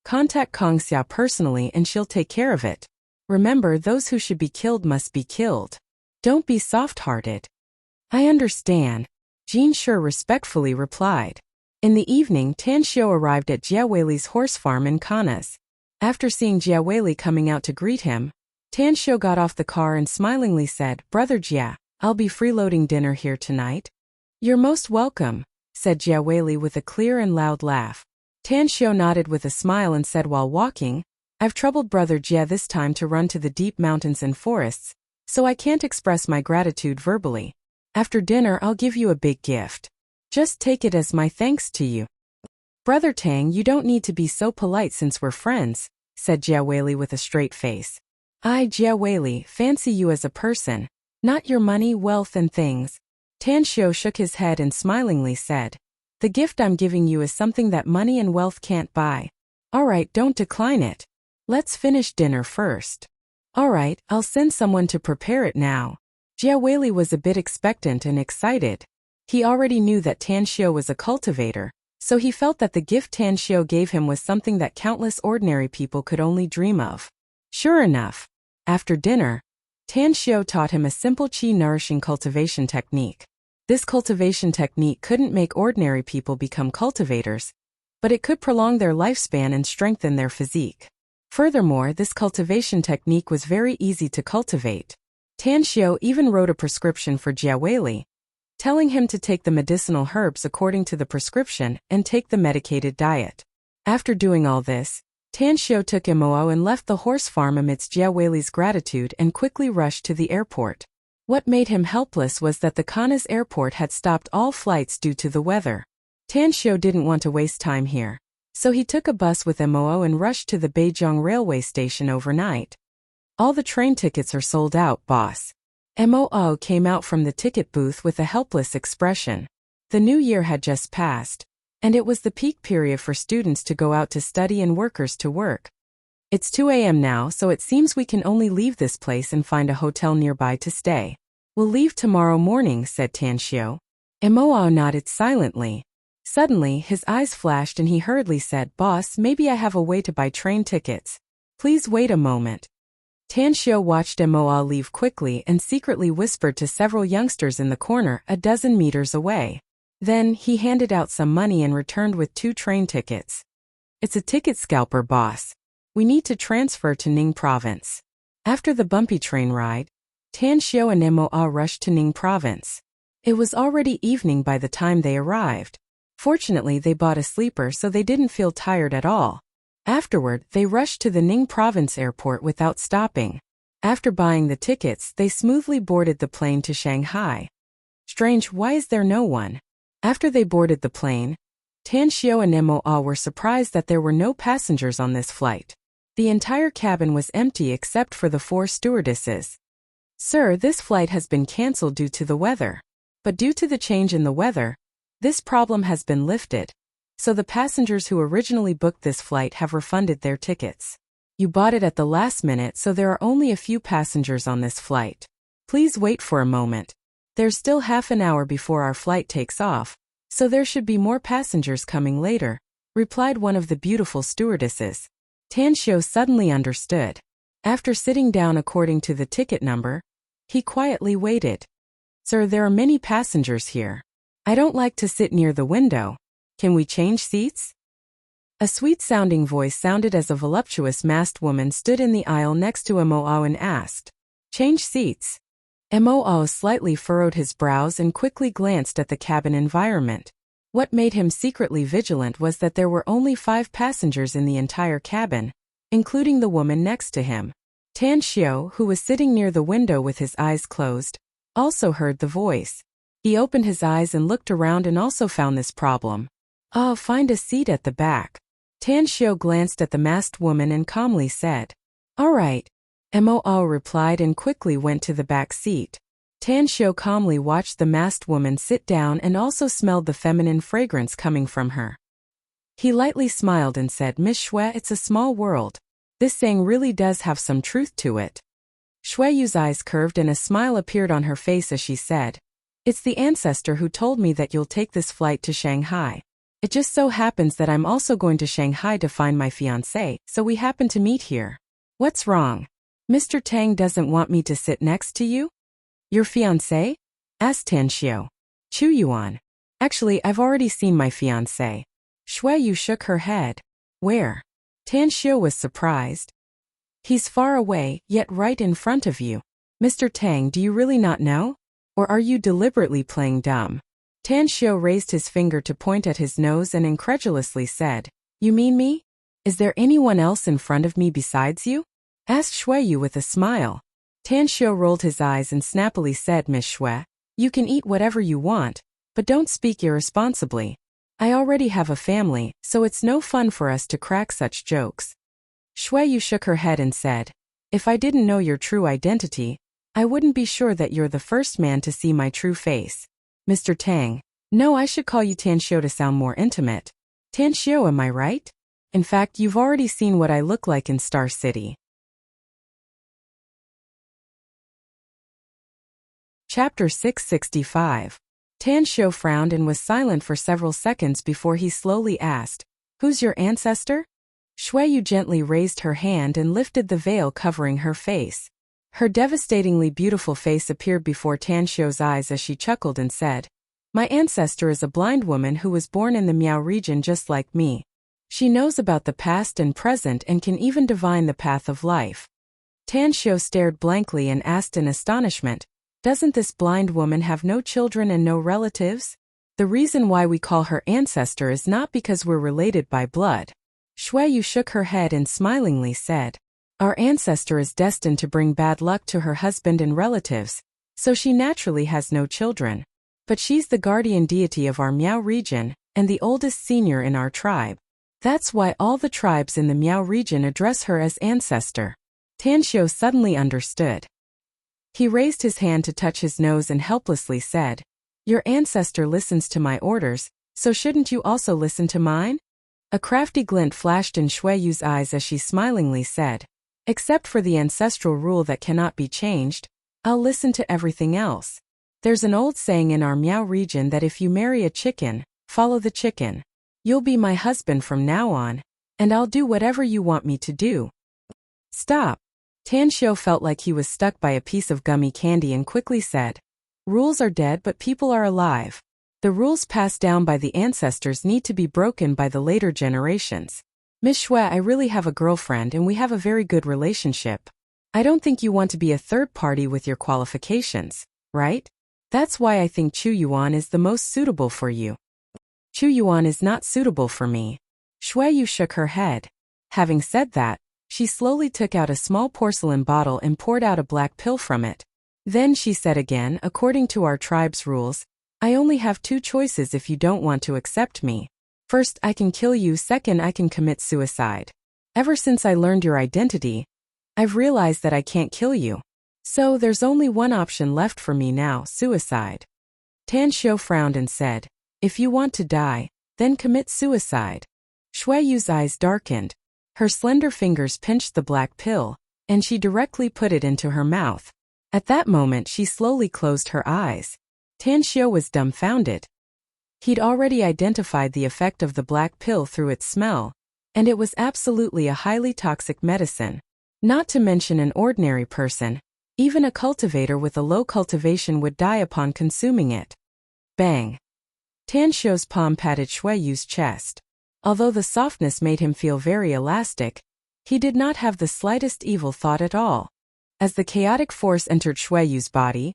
contact Kongxia personally and she'll take care of it." Remember, those who should be killed must be killed. Don't be soft-hearted. I understand, Jin Shi respectfully replied. In the evening, Tan Xiu arrived at Jia Weili's horse farm in Kanas. After seeing Jia Weili coming out to greet him, Tan Xiu got off the car and smilingly said, "Brother Jia, I'll be freeloading dinner here tonight." "You're most welcome," said Jia Weili with a clear and loud laugh. Tan Xiu nodded with a smile and said while walking, "I've troubled Brother Jia this time to run to the deep mountains and forests, so I can't express my gratitude verbally. After dinner I'll give you a big gift. Just take it as my thanks to you." "Brother Tang, you don't need to be so polite since we're friends," said Jia Weili with a straight face. "I, Jia Weili, fancy you as a person, not your money, wealth and things." Tan Xiu shook his head and smilingly said, "The gift I'm giving you is something that money and wealth can't buy. Alright, don't decline it. Let's finish dinner first." "Alright, I'll send someone to prepare it now." Jia Weili was a bit expectant and excited. He already knew that Tan Xiu was a cultivator, so he felt that the gift Tan Xiu gave him was something that countless ordinary people could only dream of. Sure enough, after dinner, Tan Xiu taught him a simple qi-nourishing cultivation technique. This cultivation technique couldn't make ordinary people become cultivators, but it could prolong their lifespan and strengthen their physique. Furthermore, this cultivation technique was very easy to cultivate. Tan Xiu even wrote a prescription for Jia Weili, telling him to take the medicinal herbs according to the prescription and take the medicated diet. After doing all this, Tan Xiu took Mo and left the horse farm amidst Jia Weili's gratitude and quickly rushed to the airport. What made him helpless was that the Kanas airport had stopped all flights due to the weather. Tan Xiu didn't want to waste time here, so he took a bus with Mo and rushed to the Beijing railway station overnight. "All the train tickets are sold out, boss." Mo came out from the ticket booth with a helpless expression. The new year had just passed, and it was the peak period for students to go out to study and workers to work. "It's 2 a.m. now, so it seems we can only leave this place and find a hotel nearby to stay. We'll leave tomorrow morning," said Tan Xiu. Mo nodded silently. Suddenly, his eyes flashed and he hurriedly said, "Boss, maybe I have a way to buy train tickets. Please wait a moment." Tan Xiu watched Mo leave quickly and secretly whispered to several youngsters in the corner a dozen meters away. Then, he handed out some money and returned with 2 train tickets. "It's a ticket scalper, boss. We need to transfer to Ning Province." After the bumpy train ride, Tan Xiu and Mo rushed to Ning Province. It was already evening by the time they arrived. Fortunately, they bought a sleeper so they didn't feel tired at all. Afterward, they rushed to the Ning Province airport without stopping. After buying the tickets, they smoothly boarded the plane to Shanghai. Strange, why is there no one? After they boarded the plane, Tan Xiu and Mo were surprised that there were no passengers on this flight. The entire cabin was empty except for the 4 stewardesses. "Sir, this flight has been cancelled due to the weather. But due to the change in the weather, this problem has been lifted. So the passengers who originally booked this flight have refunded their tickets. You bought it at the last minute, so there are only a few passengers on this flight. Please wait for a moment. There's still half an hour before our flight takes off, so there should be more passengers coming later," replied one of the beautiful stewardesses. Tan Xiu suddenly understood. After sitting down according to the ticket number, he quietly waited. "Sir, there are many passengers here. I don't like to sit near the window. Can we change seats?" A sweet-sounding voice sounded as a voluptuous masked woman stood in the aisle next to Mo and asked, "Change seats?" Mo slightly furrowed his brows and quickly glanced at the cabin environment. What made him secretly vigilant was that there were only 5 passengers in the entire cabin, including the woman next to him. Tan Xiu, who was sitting near the window with his eyes closed, also heard the voice. He opened his eyes and looked around and also found this problem. "Oh, find a seat at the back." Tan Xiu glanced at the masked woman and calmly said, "All right." Mo replied and quickly went to the back seat. Tan Xiu calmly watched the masked woman sit down and also smelled the feminine fragrance coming from her. He lightly smiled and said, "Miss Shui, it's a small world. This saying really does have some truth to it." Shuiyu's eyes curved and a smile appeared on her face as she said, "It's the ancestor who told me that you'll take this flight to Shanghai. It just so happens that I'm also going to Shanghai to find my fiancé, so we happen to meet here. What's wrong?" Mr. Tang doesn't want me to sit next to you? Your fiancé? Asked Tan Xiu. Chu Yuan. Actually, I've already seen my fiancé. Shui Yu shook her head. Where? Tan Xiu was surprised. He's far away, yet right in front of you. Mr. Tang, do you really not know? Or are you deliberately playing dumb? Tan Xiu raised his finger to point at his nose and incredulously said, You mean me? Is there anyone else in front of me besides you? Asked Shui Yu with a smile. Tan Xiu rolled his eyes and snappily said, Miss Shui, you can eat whatever you want, but don't speak irresponsibly. I already have a family, so it's no fun for us to crack such jokes. Shui Yu shook her head and said, If I didn't know your true identity, I wouldn't be sure that you're the first man to see my true face. Mr. Tang. No, I should call you Tan Xiu to sound more intimate. Tan Xiu, am I right? In fact, you've already seen what I look like in Star City. Chapter 665. Tan Xiu frowned and was silent for several seconds before he slowly asked, Who's your ancestor? Shui Yu gently raised her hand and lifted the veil covering her face. Her devastatingly beautiful face appeared before Tan Xiu's eyes as she chuckled and said, My ancestor is a blind woman who was born in the Miao region just like me. She knows about the past and present and can even divine the path of life. Tan Xiu stared blankly and asked in astonishment, Doesn't this blind woman have no children and no relatives? The reason why we call her ancestor is not because we're related by blood. Shui Yu shook her head and smilingly said, Our ancestor is destined to bring bad luck to her husband and relatives, so she naturally has no children. But she's the guardian deity of our Miao region, and the oldest senior in our tribe. That's why all the tribes in the Miao region address her as ancestor. Tan Xiu suddenly understood. He raised his hand to touch his nose and helplessly said, Your ancestor listens to my orders, so shouldn't you also listen to mine? A crafty glint flashed in Shui Yu's eyes as she smilingly said, Except for the ancestral rule that cannot be changed, I'll listen to everything else. There's an old saying in our Miao region that if you marry a chicken, follow the chicken. You'll be my husband from now on, and I'll do whatever you want me to do. Stop. Tan Xiu felt like he was stuck by a piece of gummy candy and quickly said, Rules are dead but people are alive. The rules passed down by the ancestors need to be broken by the later generations. Miss Shui, I really have a girlfriend and we have a very good relationship. I don't think you want to be a third party with your qualifications, right? That's why I think Chu Yuan is the most suitable for you. Chu Yuan is not suitable for me. Shui Yu shook her head. Having said that, she slowly took out a small porcelain bottle and poured out a black pill from it. Then she said again, According to our tribe's rules, I only have two choices if you don't want to accept me. First, I can kill you. Second, I can commit suicide. Ever since I learned your identity, I've realized that I can't kill you. So there's only one option left for me now, suicide. Tan Xiu frowned and said, If you want to die, then commit suicide. Shui Yu's eyes darkened. Her slender fingers pinched the black pill, and she directly put it into her mouth. At that moment she slowly closed her eyes. Tan Xiu was dumbfounded. He'd already identified the effect of the black pill through its smell, and it was absolutely a highly toxic medicine. Not to mention an ordinary person, even a cultivator with a low cultivation would die upon consuming it. Bang! Tan Xiu's palm patted Shui Yu's chest. Although the softness made him feel very elastic, he did not have the slightest evil thought at all. As the chaotic force entered Shui Yu's body,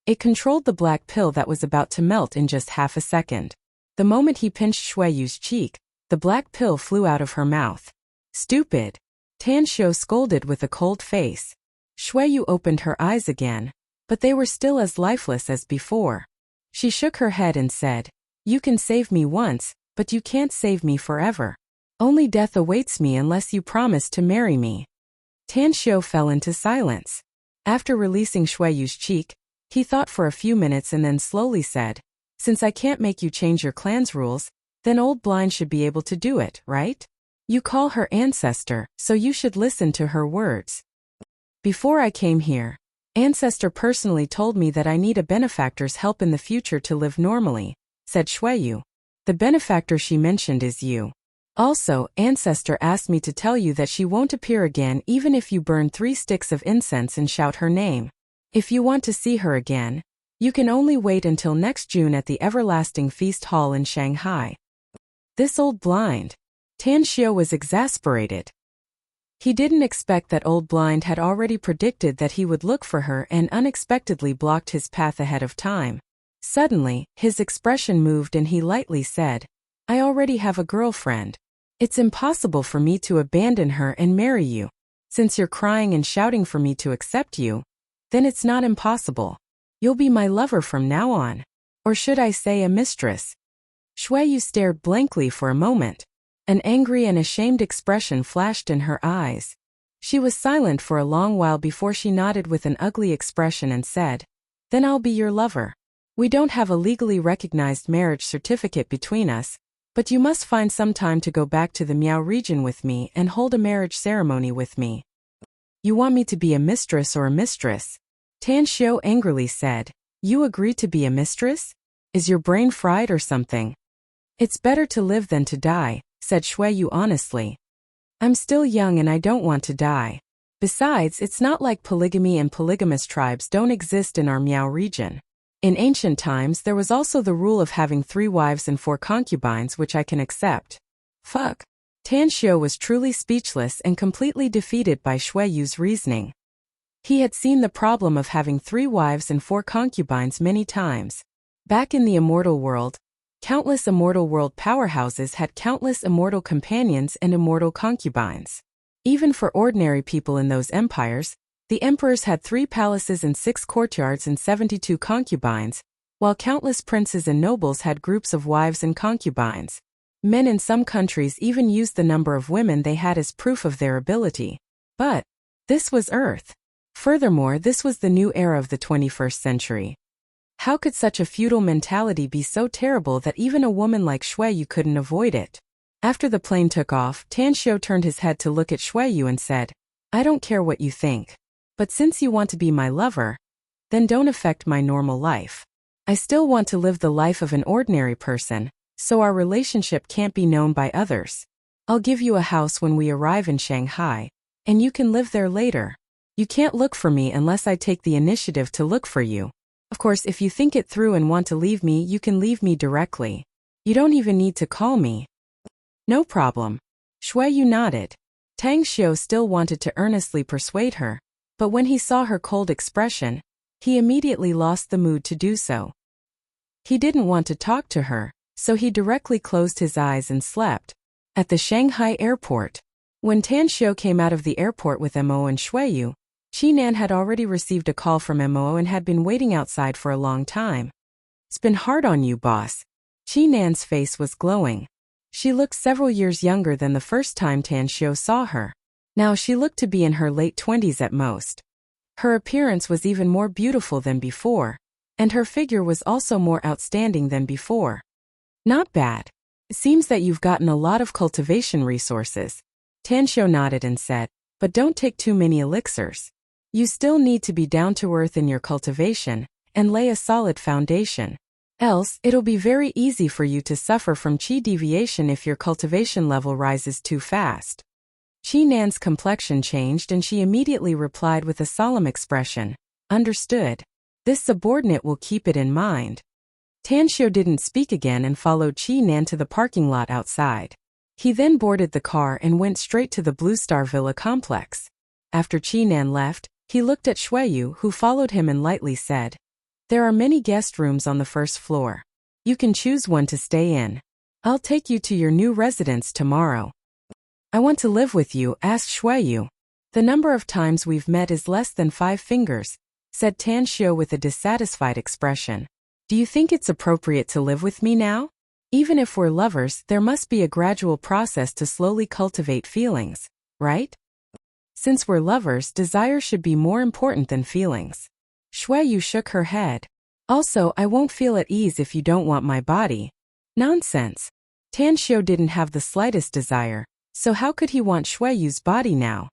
it controlled the black pill that was about to melt in just half a second. The moment he pinched Shui Yu's cheek, the black pill flew out of her mouth. Stupid! Tan Xiu scolded with a cold face. Shui Yu opened her eyes again, but they were still as lifeless as before. She shook her head and said, You can save me once, but you can't save me forever. Only death awaits me unless you promise to marry me. Tan Xiu fell into silence. After releasing Shui Yu's cheek, he thought for a few minutes and then slowly said, Since I can't make you change your clan's rules, then Old Blind should be able to do it, right? You call her ancestor, so you should listen to her words. Before I came here, Ancestor personally told me that I need a benefactor's help in the future to live normally, said Shui Yu. The benefactor she mentioned is you. Also, Ancestor asked me to tell you that she won't appear again even if you burn 3 sticks of incense and shout her name. If you want to see her again, you can only wait until next June at the Everlasting Feast Hall in Shanghai. This old blind. Tan Xiu was exasperated. He didn't expect that old blind had already predicted that he would look for her and unexpectedly blocked his path ahead of time. Suddenly, his expression moved and he lightly said, I already have a girlfriend. It's impossible for me to abandon her and marry you. Since you're crying and shouting for me to accept you, then it's not impossible. You'll be my lover from now on. Or should I say a mistress? Shuiyu stared blankly for a moment. An angry and ashamed expression flashed in her eyes. She was silent for a long while before she nodded with an ugly expression and said, Then I'll be your lover. We don't have a legally recognized marriage certificate between us, but you must find some time to go back to the Miao region with me and hold a marriage ceremony with me. You want me to be a mistress or a mistress? Tan Xiu angrily said, You agree to be a mistress? Is your brain fried or something? It's better to live than to die, said Shuiyu honestly. I'm still young and I don't want to die. Besides, it's not like polygamy and polygamous tribes don't exist in our Miao region. In ancient times there was also the rule of having 3 wives and 4 concubines, which I can accept. Fuck. Tan Xiu was truly speechless and completely defeated by Shuiyu's reasoning. He had seen the problem of having 3 wives and 4 concubines many times. Back in the Immortal world, countless Immortal world powerhouses had countless immortal companions and immortal concubines. Even for ordinary people in those empires, the emperors had 3 palaces and 6 courtyards and 72 concubines, while countless princes and nobles had groups of wives and concubines. Men in some countries even used the number of women they had as proof of their ability. But this was Earth. Furthermore, this was the new era of the 21st century. How could such a feudal mentality be so terrible that even a woman like Shuiyu couldn't avoid it? After the plane took off, Tan Xiu turned his head to look at Shuiyu and said, I don't care what you think. But since you want to be my lover, then don't affect my normal life. I still want to live the life of an ordinary person, so our relationship can't be known by others. I'll give you a house when we arrive in Shanghai, and you can live there later. You can't look for me unless I take the initiative to look for you. Of course, if you think it through and want to leave me, you can leave me directly. You don't even need to call me. No problem. Shuiyu nodded. Tang Xiu still wanted to earnestly persuade her, but when he saw her cold expression, he immediately lost the mood to do so. He didn't want to talk to her, so he directly closed his eyes and slept. At the Shanghai airport, when Tan Xiu came out of the airport with Mo and Shuiyu, Qinan had already received a call from Mo and had been waiting outside for a long time. It's been hard on you, boss. Qinan's face was glowing. She looked several years younger than the first time Tan Xiu saw her. Now she looked to be in her late 20s at most. Her appearance was even more beautiful than before, and her figure was also more outstanding than before. Not bad. It seems that you've gotten a lot of cultivation resources. Tan Xiu nodded and said, but don't take too many elixirs. You still need to be down to earth in your cultivation, and lay a solid foundation. Else, it'll be very easy for you to suffer from qi deviation if your cultivation level rises too fast. Qinan's complexion changed and she immediately replied with a solemn expression, Understood. This subordinate will keep it in mind. Tan Xiu didn't speak again and followed Qinan to the parking lot outside. He then boarded the car and went straight to the Blue Star Villa complex. After Qinan left, he looked at Shuiyu, who followed him, and lightly said, There are many guest rooms on the first floor. You can choose one to stay in. I'll take you to your new residence tomorrow. I want to live with you, asked Shuiyu. The number of times we've met is less than 5 fingers, said Tan Xiu with a dissatisfied expression. Do you think it's appropriate to live with me now? Even if we're lovers, there must be a gradual process to slowly cultivate feelings, right? Since we're lovers, desire should be more important than feelings. Shuiyu shook her head. Also, I won't feel at ease if you don't want my body. Nonsense. Tan Xiu didn't have the slightest desire, so how could he want Shuiyu's body now?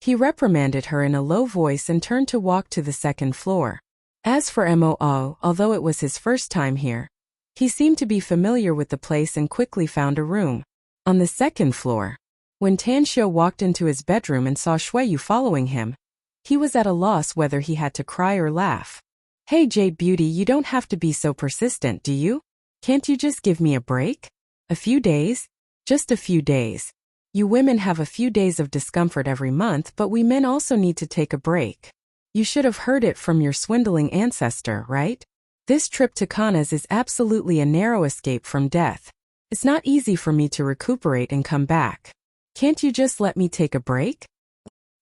He reprimanded her in a low voice and turned to walk to the second floor. As for Mo, although it was his first time here, he seemed to be familiar with the place and quickly found a room. On the second floor. When Tan Xiu walked into his bedroom and saw Shuiyu following him, he was at a loss whether he had to cry or laugh. Hey Jade Beauty, you don't have to be so persistent, do you? Can't you just give me a break? A few days? Just a few days. You women have a few days of discomfort every month, but we men also need to take a break. You should have heard it from your swindling ancestor, right? This trip to Kana's is absolutely a narrow escape from death. It's not easy for me to recuperate and come back. Can't you just let me take a break?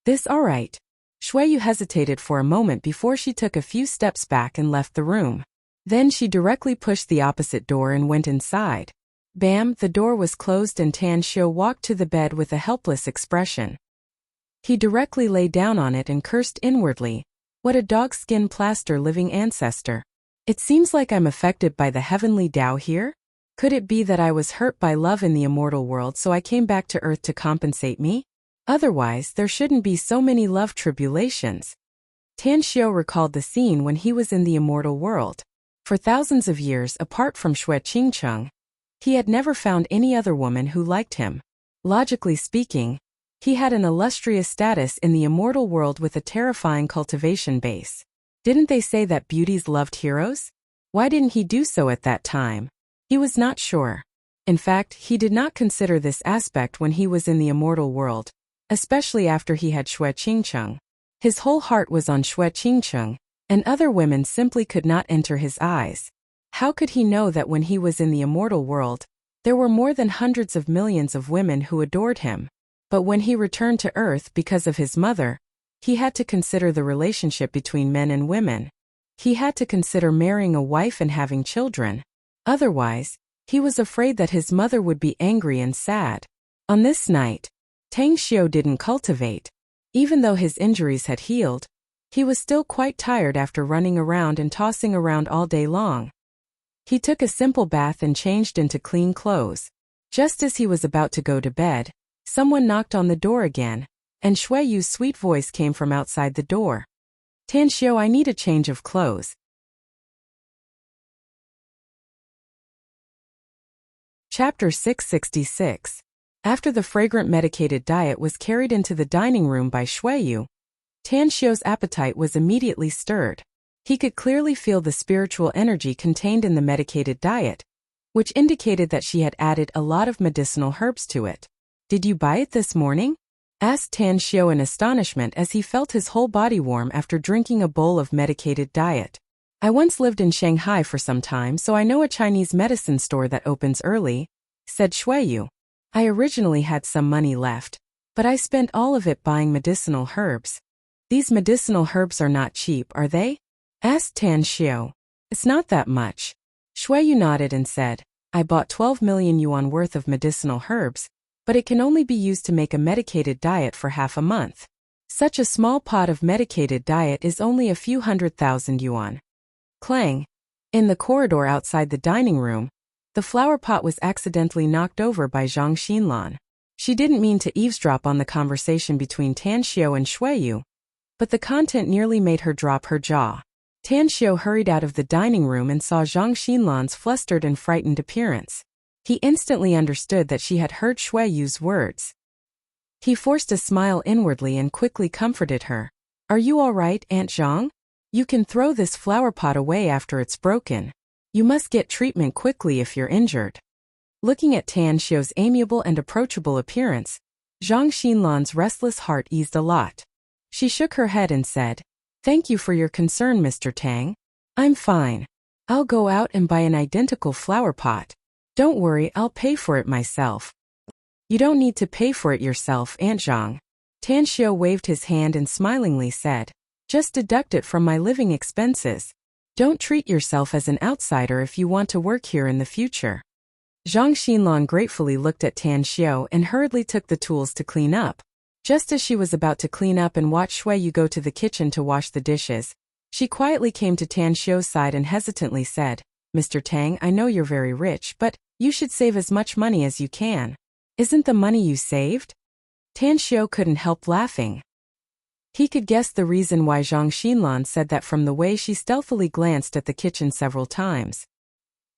This alright. Shuiyu hesitated for a moment before she took a few steps back and left the room. Then she directly pushed the opposite door and went inside. Bam, the door was closed and Tan Xiu walked to the bed with a helpless expression. He directly lay down on it and cursed inwardly. What a dog-skin plaster living ancestor. It seems like I'm affected by the heavenly Tao here? Could it be that I was hurt by love in the immortal world so I came back to earth to compensate me? Otherwise, there shouldn't be so many love tribulations. Tan Xiu recalled the scene when he was in the immortal world. For thousands of years apart from Xue Qingcheng, he had never found any other woman who liked him. Logically speaking, he had an illustrious status in the immortal world with a terrifying cultivation base. Didn't they say that beauties loved heroes? Why didn't he do so at that time? He was not sure. In fact, he did not consider this aspect when he was in the immortal world, especially after he had Xue Qingcheng. His whole heart was on Xue Qingcheng, and other women simply could not enter his eyes. How could he know that when he was in the immortal world, there were more than hundreds of millions of women who adored him? But when he returned to Earth because of his mother, he had to consider the relationship between men and women. He had to consider marrying a wife and having children. Otherwise, he was afraid that his mother would be angry and sad. On this night, Tang Xiu didn't cultivate. Even though his injuries had healed, he was still quite tired after running around and tossing around all day long. He took a simple bath and changed into clean clothes. Just as he was about to go to bed, someone knocked on the door again, and Shuiyu's sweet voice came from outside the door. Tan Xiu, I need a change of clothes. Chapter 666. After the fragrant medicated diet was carried into the dining room by Shuiyu, Tan Xiu's appetite was immediately stirred. He could clearly feel the spiritual energy contained in the medicated diet, which indicated that she had added a lot of medicinal herbs to it. Did you buy it this morning? Asked Tan Xiu in astonishment as he felt his whole body warm after drinking a bowl of medicated diet. I once lived in Shanghai for some time, so I know a Chinese medicine store that opens early, said Shuiyu. I originally had some money left, but I spent all of it buying medicinal herbs. These medicinal herbs are not cheap, are they? Asked Tan Xiu. It's not that much. Shuiyu nodded and said, I bought 12 million yuan worth of medicinal herbs, but it can only be used to make a medicated diet for half a month. Such a small pot of medicated diet is only a few 100,000 yuan. Clang. In the corridor outside the dining room, the flower pot was accidentally knocked over by Zhang Xinlan. She didn't mean to eavesdrop on the conversation between Tan Xiu and Shuiyu, but the content nearly made her drop her jaw. Tan Xiu hurried out of the dining room and saw Zhang Xinlan's flustered and frightened appearance. He instantly understood that she had heard Shuiyu's words. He forced a smile inwardly and quickly comforted her. Are you all right, Aunt Zhang? You can throw this flower pot away after it's broken. You must get treatment quickly if you're injured. Looking at Tan Xiu's amiable and approachable appearance, Zhang Xinlan's restless heart eased a lot. She shook her head and said, Thank you for your concern, Mr. Tang. I'm fine. I'll go out and buy an identical flower pot. Don't worry, I'll pay for it myself. You don't need to pay for it yourself, Aunt Zhang. Tan Xiu waved his hand and smilingly said, Just deduct it from my living expenses. Don't treat yourself as an outsider if you want to work here in the future. Zhang Xinlan gratefully looked at Tan Xiu and hurriedly took the tools to clean up. Just as she was about to clean up and watch Shuiyu go to the kitchen to wash the dishes, she quietly came to Tan Xiu's side and hesitantly said, Mr. Tang, I know you're very rich, but you should save as much money as you can. Isn't the money you saved? Tan Xiu couldn't help laughing. He could guess the reason why Zhang Xinlan said that from the way she stealthily glanced at the kitchen several times.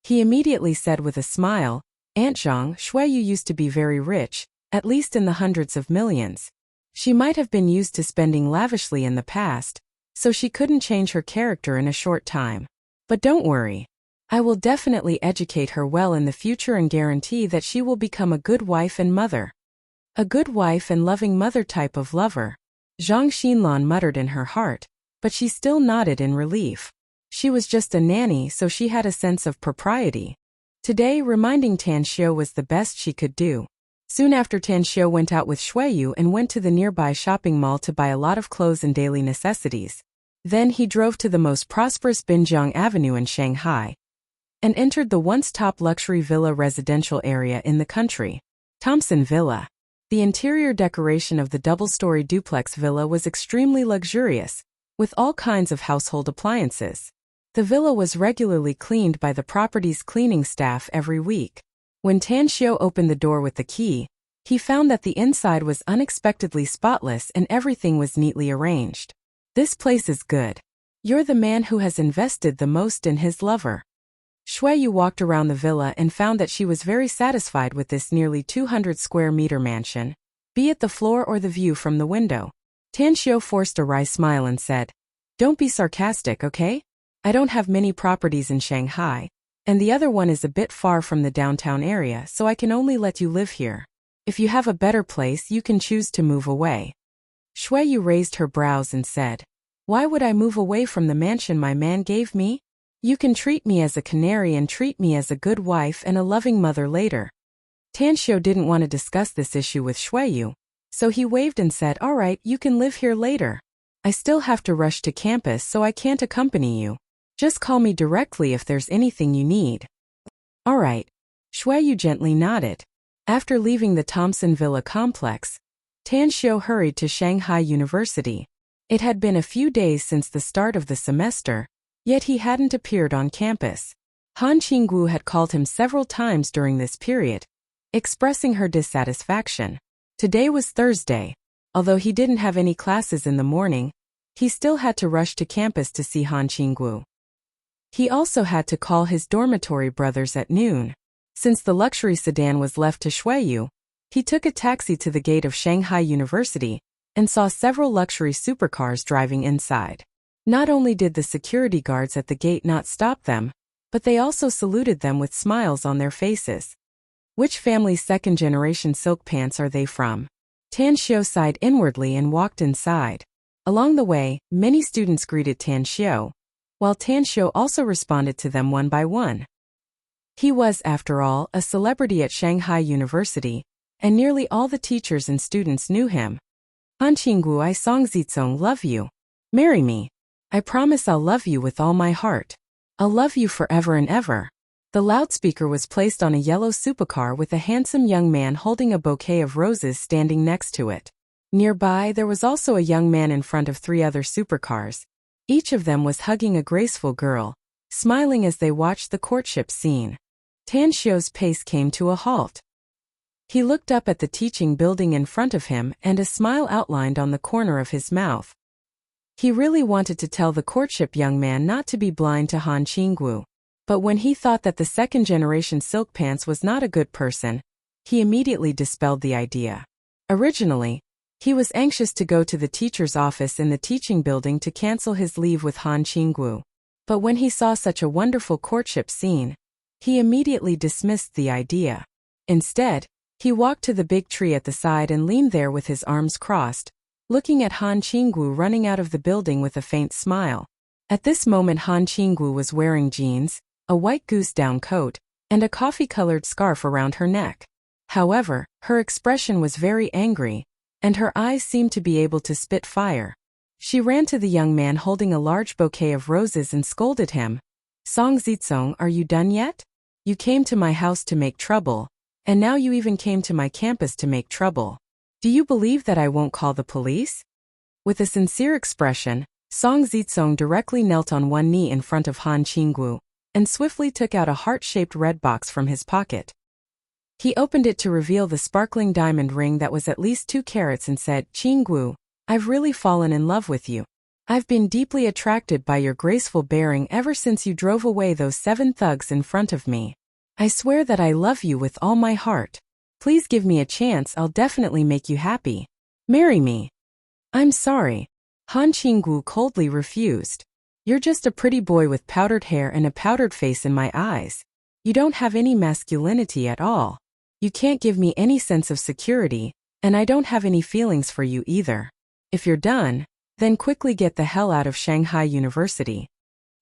He immediately said with a smile, Aunt Zhang, Shuiyu used to be very rich, at least in the hundreds of millions. She might have been used to spending lavishly in the past, so she couldn't change her character in a short time. But don't worry. I will definitely educate her well in the future and guarantee that she will become a good wife and mother. A good wife and loving mother type of lover, Zhang Xinlan muttered in her heart, but she still nodded in relief. She was just a nanny, so she had a sense of propriety. Today, reminding Tan Xiu was the best she could do. Soon after, Tan Xiu went out with Shuiyu and went to the nearby shopping mall to buy a lot of clothes and daily necessities. Then he drove to the most prosperous Binjiang Avenue in Shanghai and entered the once top luxury villa residential area in the country, Thompson Villa. The interior decoration of the double-story duplex villa was extremely luxurious, with all kinds of household appliances. The villa was regularly cleaned by the property's cleaning staff every week. When Tan Xiu opened the door with the key, he found that the inside was unexpectedly spotless and everything was neatly arranged. This place is good. You're the man who has invested the most in his lover. Shuiyu walked around the villa and found that she was very satisfied with this nearly 200 square meter mansion, be it the floor or the view from the window. Tan Xiu forced a wry smile and said, "Don't be sarcastic, okay? I don't have many properties in Shanghai, and the other one is a bit far from the downtown area, so I can only let you live here. If you have a better place, you can choose to move away." Shuiyu raised her brows and said, "Why would I move away from the mansion my man gave me? You can treat me as a canary and treat me as a good wife and a loving mother later." Tan Xiu didn't want to discuss this issue with Shuiyu, so he waved and said, "All right, you can live here later. I still have to rush to campus, so I can't accompany you. Just call me directly if there's anything you need." "All right." Shuiyu gently nodded. After leaving the Thompson Villa complex, Tan Xiu hurried to Shanghai University. It had been a few days since the start of the semester, yet he hadn't appeared on campus. Han Qinggu had called him several times during this period, expressing her dissatisfaction. Today was Thursday. Although he didn't have any classes in the morning, he still had to rush to campus to see Han Qinggu. He also had to call his dormitory brothers at noon. Since the luxury sedan was left to Shuiyu, he took a taxi to the gate of Shanghai University and saw several luxury supercars driving inside. Not only did the security guards at the gate not stop them, but they also saluted them with smiles on their faces. Which family's second-generation silk pants are they from? Tan Xiu sighed inwardly and walked inside. Along the way, many students greeted Tan Xiu, while Tan Xiu also responded to them one by one. He was, after all, a celebrity at Shanghai University, and nearly all the teachers and students knew him. "Han Qinggu, I Songzizong love you. Marry me. I promise I'll love you with all my heart. I'll love you forever and ever." The loudspeaker was placed on a yellow supercar with a handsome young man holding a bouquet of roses standing next to it. Nearby, there was also a young man in front of 3 other supercars. Each of them was hugging a graceful girl, smiling as they watched the courtship scene. Tan Xiu's pace came to a halt. He looked up at the teaching building in front of him and a smile outlined on the corner of his mouth. He really wanted to tell the courtship young man not to be blind to Han Qinggu, but when he thought that the second-generation silk pants was not a good person, he immediately dispelled the idea. Originally, he was anxious to go to the teacher's office in the teaching building to cancel his leave with Han Qinggu, but when he saw such a wonderful courtship scene, he immediately dismissed the idea. Instead, he walked to the big tree at the side and leaned there with his arms crossed, looking at Han Qinggu running out of the building with a faint smile. At this moment, Han Qinggu was wearing jeans, a white goose-down coat, and a coffee-colored scarf around her neck. However, her expression was very angry, and her eyes seemed to be able to spit fire. She ran to the young man holding a large bouquet of roses and scolded him. "Song Zizong, are you done yet? You came to my house to make trouble, and now you even came to my campus to make trouble. Do you believe that I won't call the police?" With a sincere expression, Song Zizong directly knelt on one knee in front of Han Qinggu, and swiftly took out a heart-shaped red box from his pocket. He opened it to reveal the sparkling diamond ring that was at least 2 carats and said, "Qinggu, I've really fallen in love with you. I've been deeply attracted by your graceful bearing ever since you drove away those 7 thugs in front of me. I swear that I love you with all my heart. Please give me a chance, I'll definitely make you happy. Marry me. I'm sorry. Han Qinggu coldly refused. You're just a pretty boy with powdered hair and a powdered face in my eyes. You don't have any masculinity at all. You can't give me any sense of security, and I don't have any feelings for you either. If you're done, then quickly get the hell out of Shanghai University.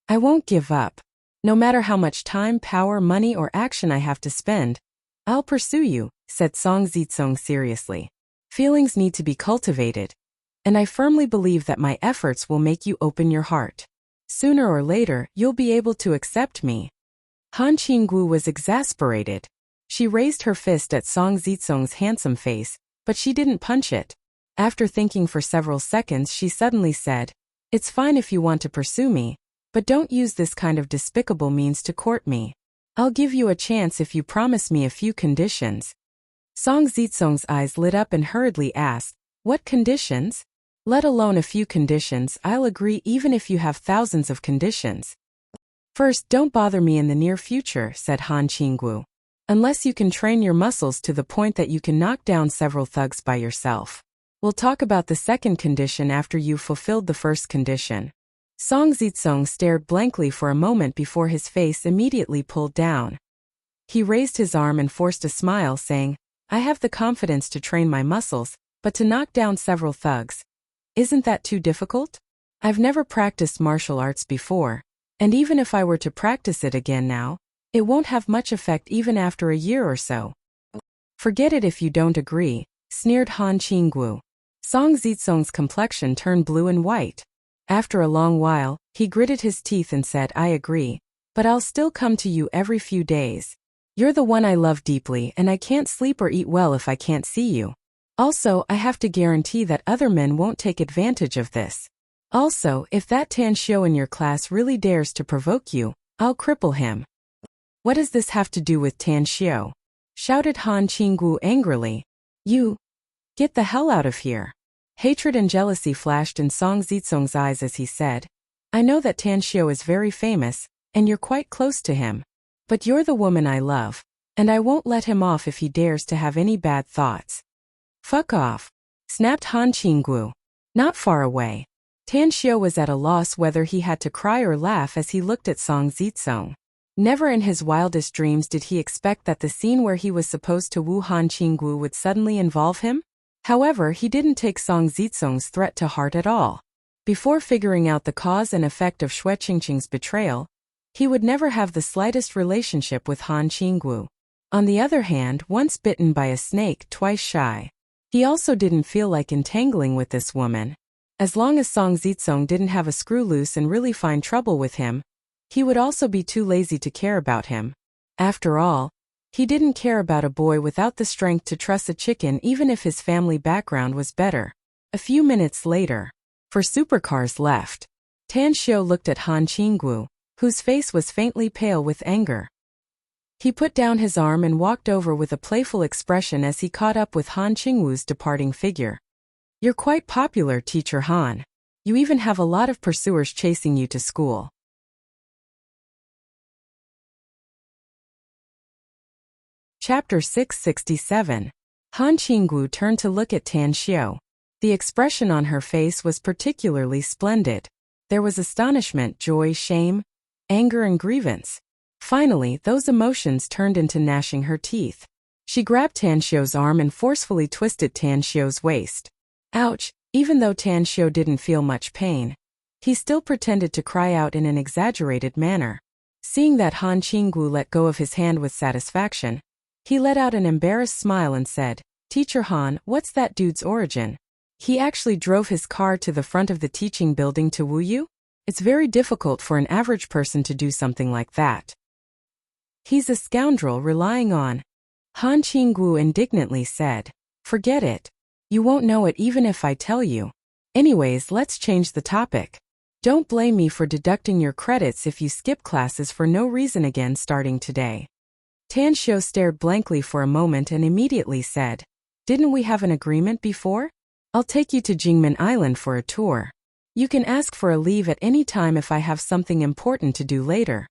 I won't give up. No matter how much time, power, money, or action I have to spend, I'll pursue you, said Song Zizong seriously. Feelings need to be cultivated, and I firmly believe that my efforts will make you open your heart. Sooner or later, you'll be able to accept me. Han Qinggu was exasperated. She raised her fist at Song Zizong's handsome face, but she didn't punch it. After thinking for several seconds, she suddenly said, "It's fine if you want to pursue me, but don't use this kind of despicable means to court me. I'll give you a chance if you promise me a few conditions." Song Zizong's eyes lit up and hurriedly asked, "What conditions?" "Let alone a few conditions, I'll agree even if you have thousands of conditions." "First, don't bother me in the near future," said Han Qinggu. "Unless you can train your muscles to the point that you can knock down several thugs by yourself. We'll talk about the second condition after you've fulfilled the first condition." Song Zizong stared blankly for a moment before his face immediately pulled down. He raised his arm and forced a smile, saying, "I have the confidence to train my muscles, but to knock down several thugs. Isn't that too difficult? I've never practiced martial arts before, and even if I were to practice it again now, it won't have much effect even after a year or so." "Forget it if you don't agree," sneered Han Qinggu. Song Zizong's complexion turned blue and white. After a long while, he gritted his teeth and said, "I agree, but I'll still come to you every few days. You're the one I love deeply, and I can't sleep or eat well if I can't see you. Also, I have to guarantee that other men won't take advantage of this. Also, if that Tan Xiao in your class really dares to provoke you, I'll cripple him." "What does this have to do with Tan Xiao?" shouted Han Qinggu angrily. "You get the hell out of here." Hatred and jealousy flashed in Song Zizong's eyes as he said, "I know that Tan Xiao is very famous, and you're quite close to him. But you're the woman I love, and I won't let him off if he dares to have any bad thoughts." "Fuck off," snapped Han Qinggu. Not far away, Tan Xiao was at a loss whether he had to cry or laugh as he looked at Song Zizong. Never in his wildest dreams did he expect that the scene where he was supposed to woo Han Qinggu would suddenly involve him. However, he didn't take Song Zizong's threat to heart at all. Before figuring out the cause and effect of Xue Qingqing's betrayal, he would never have the slightest relationship with Han Qinggu. On the other hand, once bitten by a snake, twice shy. He also didn't feel like entangling with this woman. As long as Song Zizong didn't have a screw loose and really find trouble with him, he would also be too lazy to care about him. After all, he didn't care about a boy without the strength to truss a chicken even if his family background was better. A few minutes later, for supercars left, Tan Xiao looked at Han Qinggu, whose face was faintly pale with anger. He put down his arm and walked over with a playful expression as he caught up with Han Qingwu's departing figure. "You're quite popular, Teacher Han. You even have a lot of pursuers chasing you to school." Chapter 667. Han Qinggu turned to look at Tan Xiao. The expression on her face was particularly splendid. There was astonishment, joy, shame, anger, and grievance. Finally, those emotions turned into gnashing her teeth. She grabbed Tan Xiao's arm and forcefully twisted Tan Xiao's waist. Ouch! Even though Tan Xiao didn't feel much pain, he still pretended to cry out in an exaggerated manner. Seeing that Han Qinggu let go of his hand with satisfaction, he let out an embarrassed smile and said, "Teacher Han, what's that dude's origin? He actually drove his car to the front of the teaching building to woo you? It's very difficult for an average person to do something like that. He's a scoundrel relying on." Han Qinggu indignantly said, "Forget it. You won't know it even if I tell you. Anyways, let's change the topic. Don't blame me for deducting your credits if you skip classes for no reason again starting today." Tan Xiao stared blankly for a moment and immediately said, "Didn't we have an agreement before? I'll take you to Jingmen Island for a tour. You can ask for a leave at any time if I have something important to do later."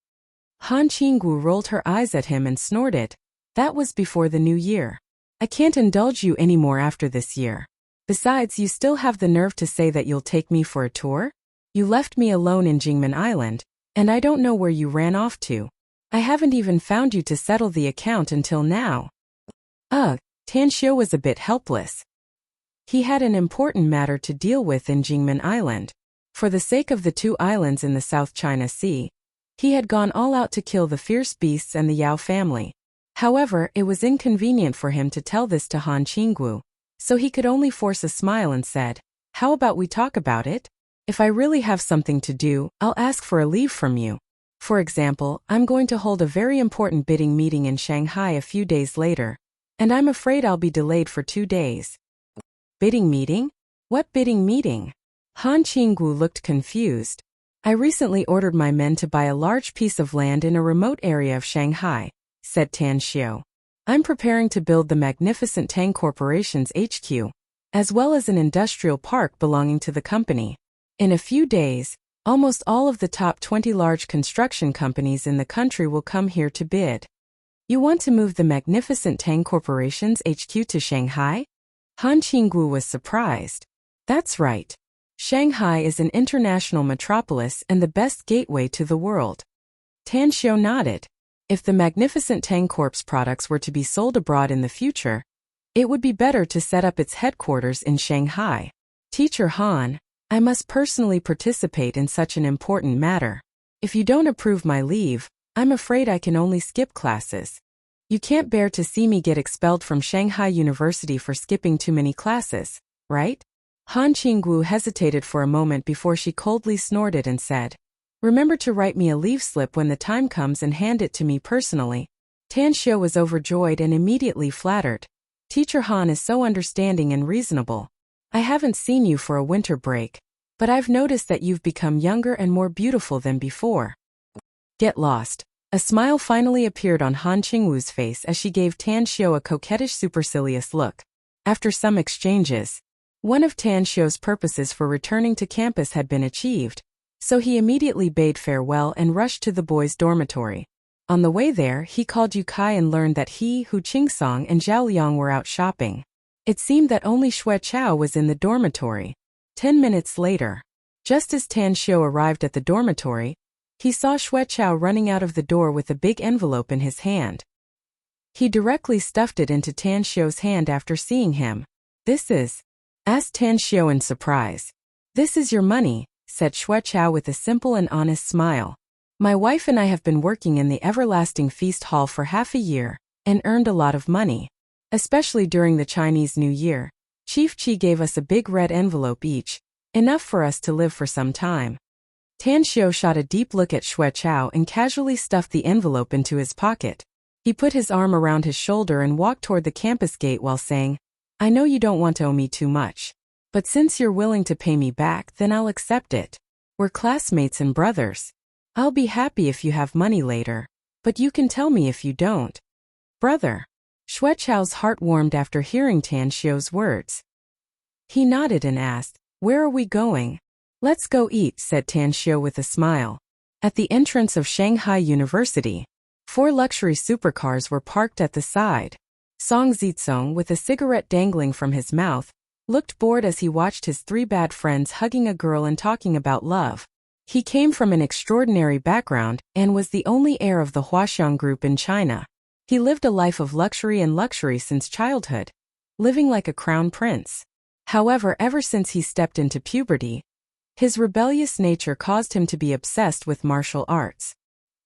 Han Qinggu rolled her eyes at him and snorted. That was before the new year. I can't indulge you anymore after this year. Besides, you still have the nerve to say that you'll take me for a tour? You left me alone in Jingmen Island, and I don't know where you ran off to. I haven't even found you to settle the account until now. Ugh, Tan Xiu was a bit helpless. He had an important matter to deal with in Jingmen Island. For the sake of the two islands in the South China Sea, he had gone all out to kill the fierce beasts and the Yao family. However, it was inconvenient for him to tell this to Han Qinggu, so he could only force a smile and said, "How about we talk about it? If I really have something to do, I'll ask for a leave from you. For example, I'm going to hold a very important bidding meeting in Shanghai a few days later, and I'm afraid I'll be delayed for 2 days." Bidding meeting? What bidding meeting? Han Qinggu looked confused. I recently ordered my men to buy a large piece of land in a remote area of Shanghai, said Tan Xiu. I'm preparing to build the magnificent Tang Corporation's HQ, as well as an industrial park belonging to the company. In a few days, almost all of the top 20 large construction companies in the country will come here to bid. You want to move the magnificent Tang Corporation's HQ to Shanghai? Han Qinggu was surprised. That's right. Shanghai is an international metropolis and the best gateway to the world. Tan Xiu nodded. If the magnificent Tang Corp's products were to be sold abroad in the future, it would be better to set up its headquarters in Shanghai. Teacher Han, I must personally participate in such an important matter. If you don't approve my leave, I'm afraid I can only skip classes. You can't bear to see me get expelled from Shanghai University for skipping too many classes, right? Han Qinggu hesitated for a moment before she coldly snorted and said, "Remember to write me a leave slip when the time comes and hand it to me personally." Tan Xiu was overjoyed and immediately flattered. Teacher Han is so understanding and reasonable. I haven't seen you for a winter break, but I've noticed that you've become younger and more beautiful than before. Get lost. A smile finally appeared on Han Qingwu's face as she gave Tan Xiu a coquettish supercilious look. After some exchanges, one of Tan Xiu's purposes for returning to campus had been achieved, so he immediately bade farewell and rushed to the boys' dormitory. On the way there, he called Yu Kai and learned that he, Hu Qingsong, and Zhao Liang were out shopping. It seemed that only Xue Chao was in the dormitory. 10 minutes later, just as Tan Xiu arrived at the dormitory, he saw Xue Chao running out of the door with a big envelope in his hand. He directly stuffed it into Tan Xiu's hand after seeing him. "This is?" asked Tan Xiu in surprise. "This is your money," said Xue Chao with a simple and honest smile. "My wife and I have been working in the Everlasting Feast Hall for half a year, and earned a lot of money. Especially during the Chinese New Year, Chief Chi gave us a big red envelope each, enough for us to live for some time." Tan Xiu shot a deep look at Xue Chao and casually stuffed the envelope into his pocket. He put his arm around his shoulder and walked toward the campus gate while saying, "I know you don't want to owe me too much, but since you're willing to pay me back, then I'll accept it. We're classmates and brothers. I'll be happy if you have money later, but you can tell me if you don't." "Brother." Xue Chao's heart warmed after hearing Tan Xiu's words. He nodded and asked, "Where are we going?" "Let's go eat," said Tan Xiu with a smile. At the entrance of Shanghai University, 4 luxury supercars were parked at the side. Song Zizong, with a cigarette dangling from his mouth, looked bored as he watched his 3 bad friends hugging a girl and talking about love. He came from an extraordinary background and was the only heir of the Huaxiang group in China. He lived a life of luxury since childhood, living like a crown prince. However, ever since he stepped into puberty, his rebellious nature caused him to be obsessed with martial arts.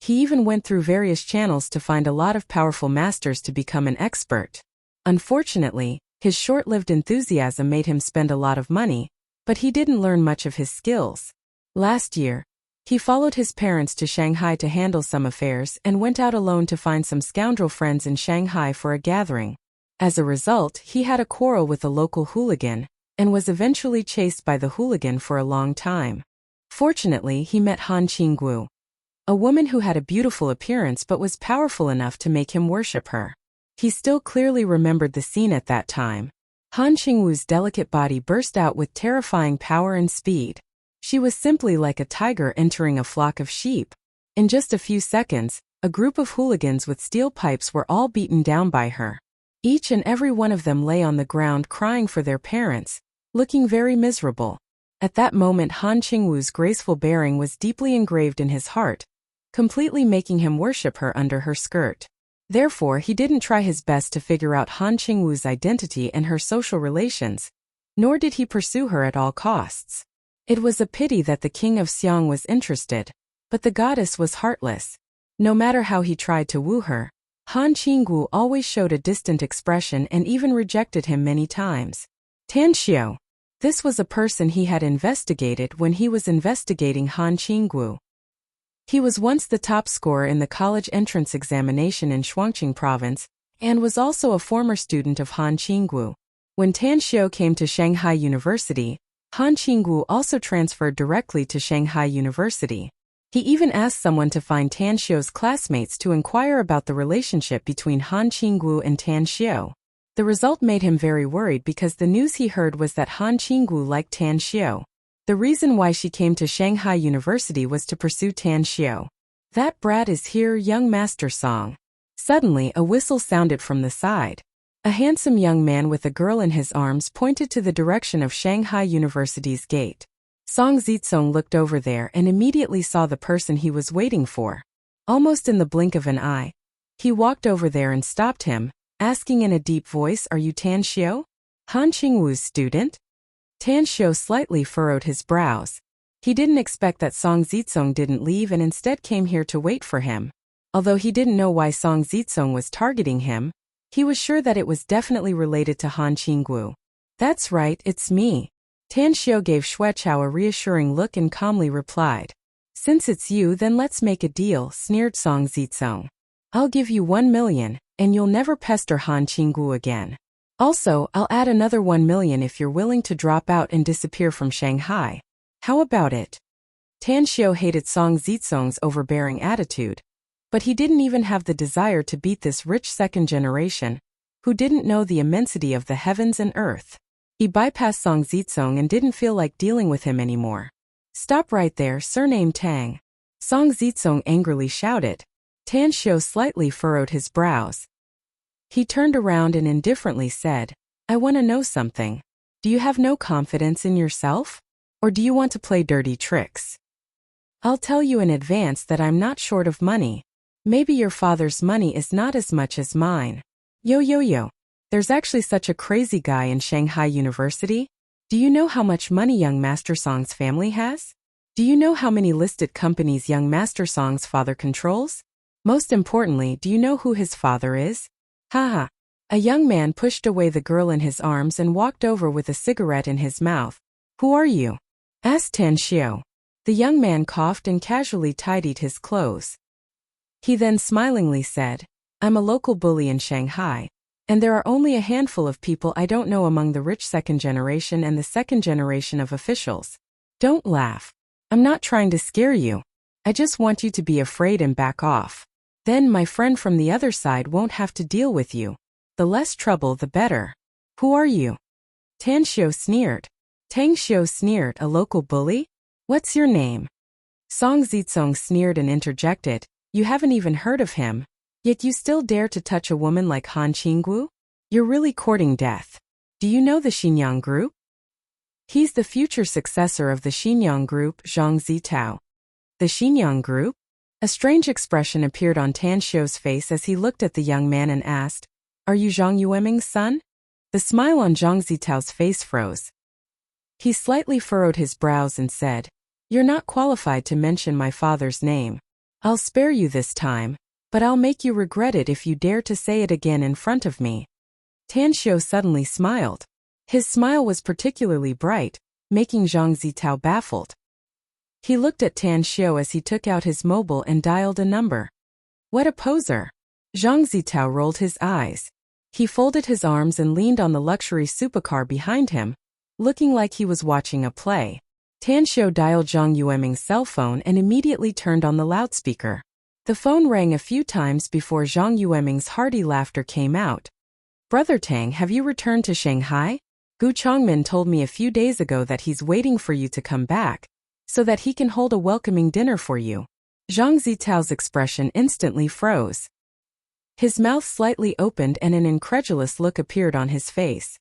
He even went through various channels to find a lot of powerful masters to become an expert. Unfortunately, his short-lived enthusiasm made him spend a lot of money, but he didn't learn much of his skills. Last year, he followed his parents to Shanghai to handle some affairs and went out alone to find some scoundrel friends in Shanghai for a gathering. As a result, he had a quarrel with a local hooligan, and was eventually chased by the hooligan for a long time. Fortunately, he met Han Qinggu, a woman who had a beautiful appearance but was powerful enough to make him worship her. He still clearly remembered the scene at that time. Han Qingwu's delicate body burst out with terrifying power and speed. She was simply like a tiger entering a flock of sheep. In just a few seconds, a group of hooligans with steel pipes were all beaten down by her. Each and every one of them lay on the ground crying for their parents, looking very miserable. At that moment Han Qingwu's graceful bearing was deeply engraved in his heart, completely making him worship her under her skirt. Therefore, he didn't try his best to figure out Han Qingwu's identity and her social relations, nor did he pursue her at all costs. It was a pity that the king of Xiang was interested, but the goddess was heartless. No matter how he tried to woo her, Han Qingwu always showed a distant expression and even rejected him many times. Tan Xiao. This was a person he had investigated when he was investigating Han Qingwu. He was once the top scorer in the college entrance examination in Shuangqing province, and was also a former student of Han Qingwu. When Tan Xiao came to Shanghai University, Han Qingwu also transferred directly to Shanghai University. He even asked someone to find Tan Xiao's classmates to inquire about the relationship between Han Qingwu and Tan Xiao. The result made him very worried because the news he heard was that Han Qingwu liked Tan Xiao. The reason why she came to Shanghai University was to pursue Tan Xiao. That brat is here, young master Song. Suddenly, a whistle sounded from the side. A handsome young man with a girl in his arms pointed to the direction of Shanghai University's gate. Song Zitsong looked over there and immediately saw the person he was waiting for. Almost in the blink of an eye, he walked over there and stopped him, asking in a deep voice, "Are you Tan Xiao? Han Qingwu's student?" Tan Xiao slightly furrowed his brows. He didn't expect that Song Zitsong didn't leave and instead came here to wait for him. Although he didn't know why Song Zitsong was targeting him, he was sure that it was definitely related to Han Qingwu. "That's right, it's me." Tan Xiao gave Xueqiao a reassuring look and calmly replied. "Since it's you, then let's make a deal," sneered Song Zitsong. "I'll give you 1 million, and you'll never pester Han Qingwu again. Also, I'll add another 1 million if you're willing to drop out and disappear from Shanghai. How about it?" Tan Xiao hated Song Zitsong's overbearing attitude, but he didn't even have the desire to beat this rich second generation, who didn't know the immensity of the heavens and earth. He bypassed Song Zitsong and didn't feel like dealing with him anymore. "Stop right there, surname Tang," Song Zitsong angrily shouted. Tan Xiao slightly furrowed his brows. He turned around and indifferently said, "I want to know something. Do you have no confidence in yourself? Or do you want to play dirty tricks? I'll tell you in advance that I'm not short of money. Maybe your father's money is not as much as mine. Yo. There's actually such a crazy guy in Shanghai University. Do you know how much money young Master Song's family has? Do you know how many listed companies young Master Song's father controls? Most importantly, do you know who his father is?" Haha. A young man pushed away the girl in his arms and walked over with a cigarette in his mouth. "Who are you?" asked Tan Xiao. The young man coughed and casually tidied his clothes. He then smilingly said, "I'm a local bully in Shanghai, and there are only a handful of people I don't know among the rich second generation and the second generation of officials. Don't laugh. I'm not trying to scare you. I just want you to be afraid and back off. Then my friend from the other side won't have to deal with you. The less trouble, the better." "Who are you?" Tan Xiao sneered. Tang Xiao sneered, "A local bully? What's your name?" Song Zitsong sneered and interjected, "You haven't even heard of him, yet you still dare to touch a woman like Han Qingwu? You're really courting death. Do you know the Xinyang Group? He's the future successor of the Xinyang Group, Zhang Zitao." "The Xinyang Group?" A strange expression appeared on Tan Xiao's face as he looked at the young man and asked, "Are you Zhang Yueming's son?" The smile on Zhang Zitao's face froze. He slightly furrowed his brows and said, "You're not qualified to mention my father's name. I'll spare you this time, but I'll make you regret it if you dare to say it again in front of me." Tan Xiao suddenly smiled. His smile was particularly bright, making Zhang Zitao baffled. He looked at Tan Xiao as he took out his mobile and dialed a number. What a poser! Zhang Zitao rolled his eyes. He folded his arms and leaned on the luxury supercar behind him, looking like he was watching a play. Tan Xiao dialed Zhang Yueming's cell phone and immediately turned on the loudspeaker. The phone rang a few times before Zhang Yueming's hearty laughter came out. "Brother Tang, have you returned to Shanghai? Gu Chongmin told me a few days ago that he's waiting for you to come back, so that he can hold a welcoming dinner for you. Zhang Zitao's expression instantly froze. His mouth slightly opened and an incredulous look appeared on his face.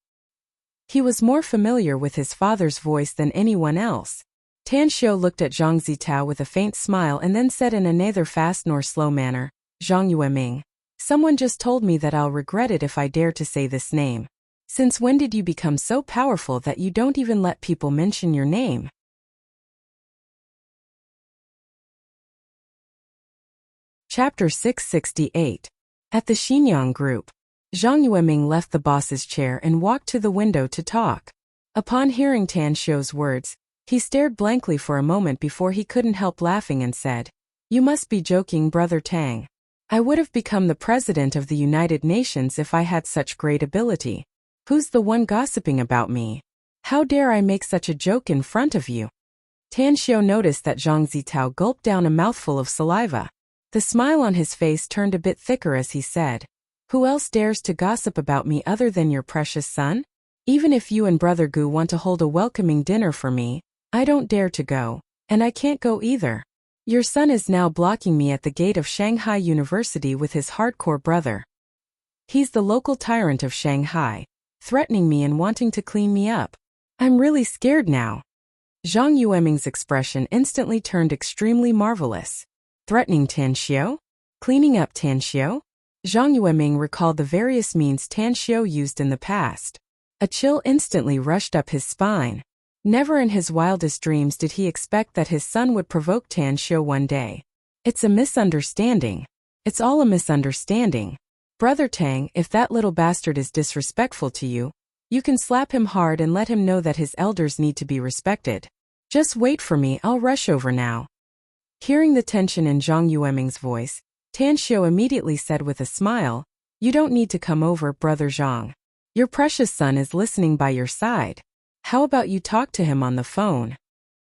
He was more familiar with his father's voice than anyone else. Tan Xiu looked at Zhang Zitao with a faint smile and then said in a neither fast nor slow manner, "Zhang Yueming. Someone just told me that I'll regret it if I dare to say this name. Since when did you become so powerful that you don't even let people mention your name?" Chapter 668. At the Xinyang Group. Zhang Yueming left the boss's chair and walked to the window to talk. Upon hearing Tan Xiu's words, he stared blankly for a moment before he couldn't help laughing and said, "You must be joking, Brother Tang. I would have become the president of the United Nations if I had such great ability. Who's the one gossiping about me? How dare I make such a joke in front of you?" Tan Xiu noticed that Zhang Zitao gulped down a mouthful of saliva. The smile on his face turned a bit thicker as he said, "Who else dares to gossip about me other than your precious son? Even if you and Brother Gu want to hold a welcoming dinner for me, I don't dare to go, and I can't go either. Your son is now blocking me at the gate of Shanghai University with his hardcore brother. He's the local tyrant of Shanghai, threatening me and wanting to clean me up. I'm really scared now." Zhang Yueming's expression instantly turned extremely marvelous. Threatening Tan Xiu? Cleaning up Tan Xiu? Zhang Yueming recalled the various means Tan Xiu used in the past. A chill instantly rushed up his spine. Never in his wildest dreams did he expect that his son would provoke Tan Xiu one day. It's a misunderstanding. It's all a misunderstanding. Brother Tang, if that little bastard is disrespectful to you, you can slap him hard and let him know that his elders need to be respected. Just wait for me, I'll rush over now. Hearing the tension in Zhang Yueming's voice, Tan Xiu immediately said with a smile, "You don't need to come over, Brother Zhang. Your precious son is listening by your side. How about you talk to him on the phone?"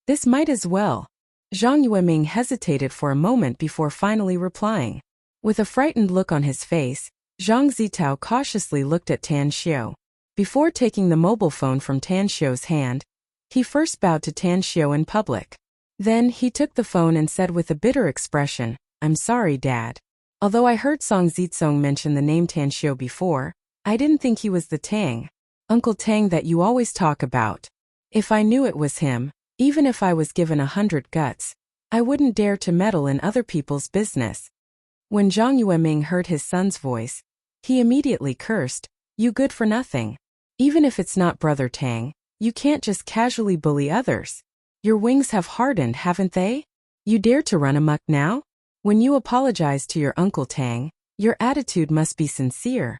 "This might as well." Zhang Yueming hesitated for a moment before finally replying. With a frightened look on his face, Zhang Zitao cautiously looked at Tan Xiu. Before taking the mobile phone from Tan Xiu's hand, he first bowed to Tan Xiu in public. Then he took the phone and said with a bitter expression, "I'm sorry, Dad. Although I heard Song Zitsong mention the name Tan Xiu before, I didn't think he was the Tang, Uncle Tang that you always talk about. If I knew it was him, even if I was given 100 guts, I wouldn't dare to meddle in other people's business." When Zhang Yueming heard his son's voice, he immediately cursed, "You good for nothing. Even if it's not Brother Tang, you can't just casually bully others. Your wings have hardened, haven't they? You dare to run amok now? When you apologize to your Uncle Tang, your attitude must be sincere.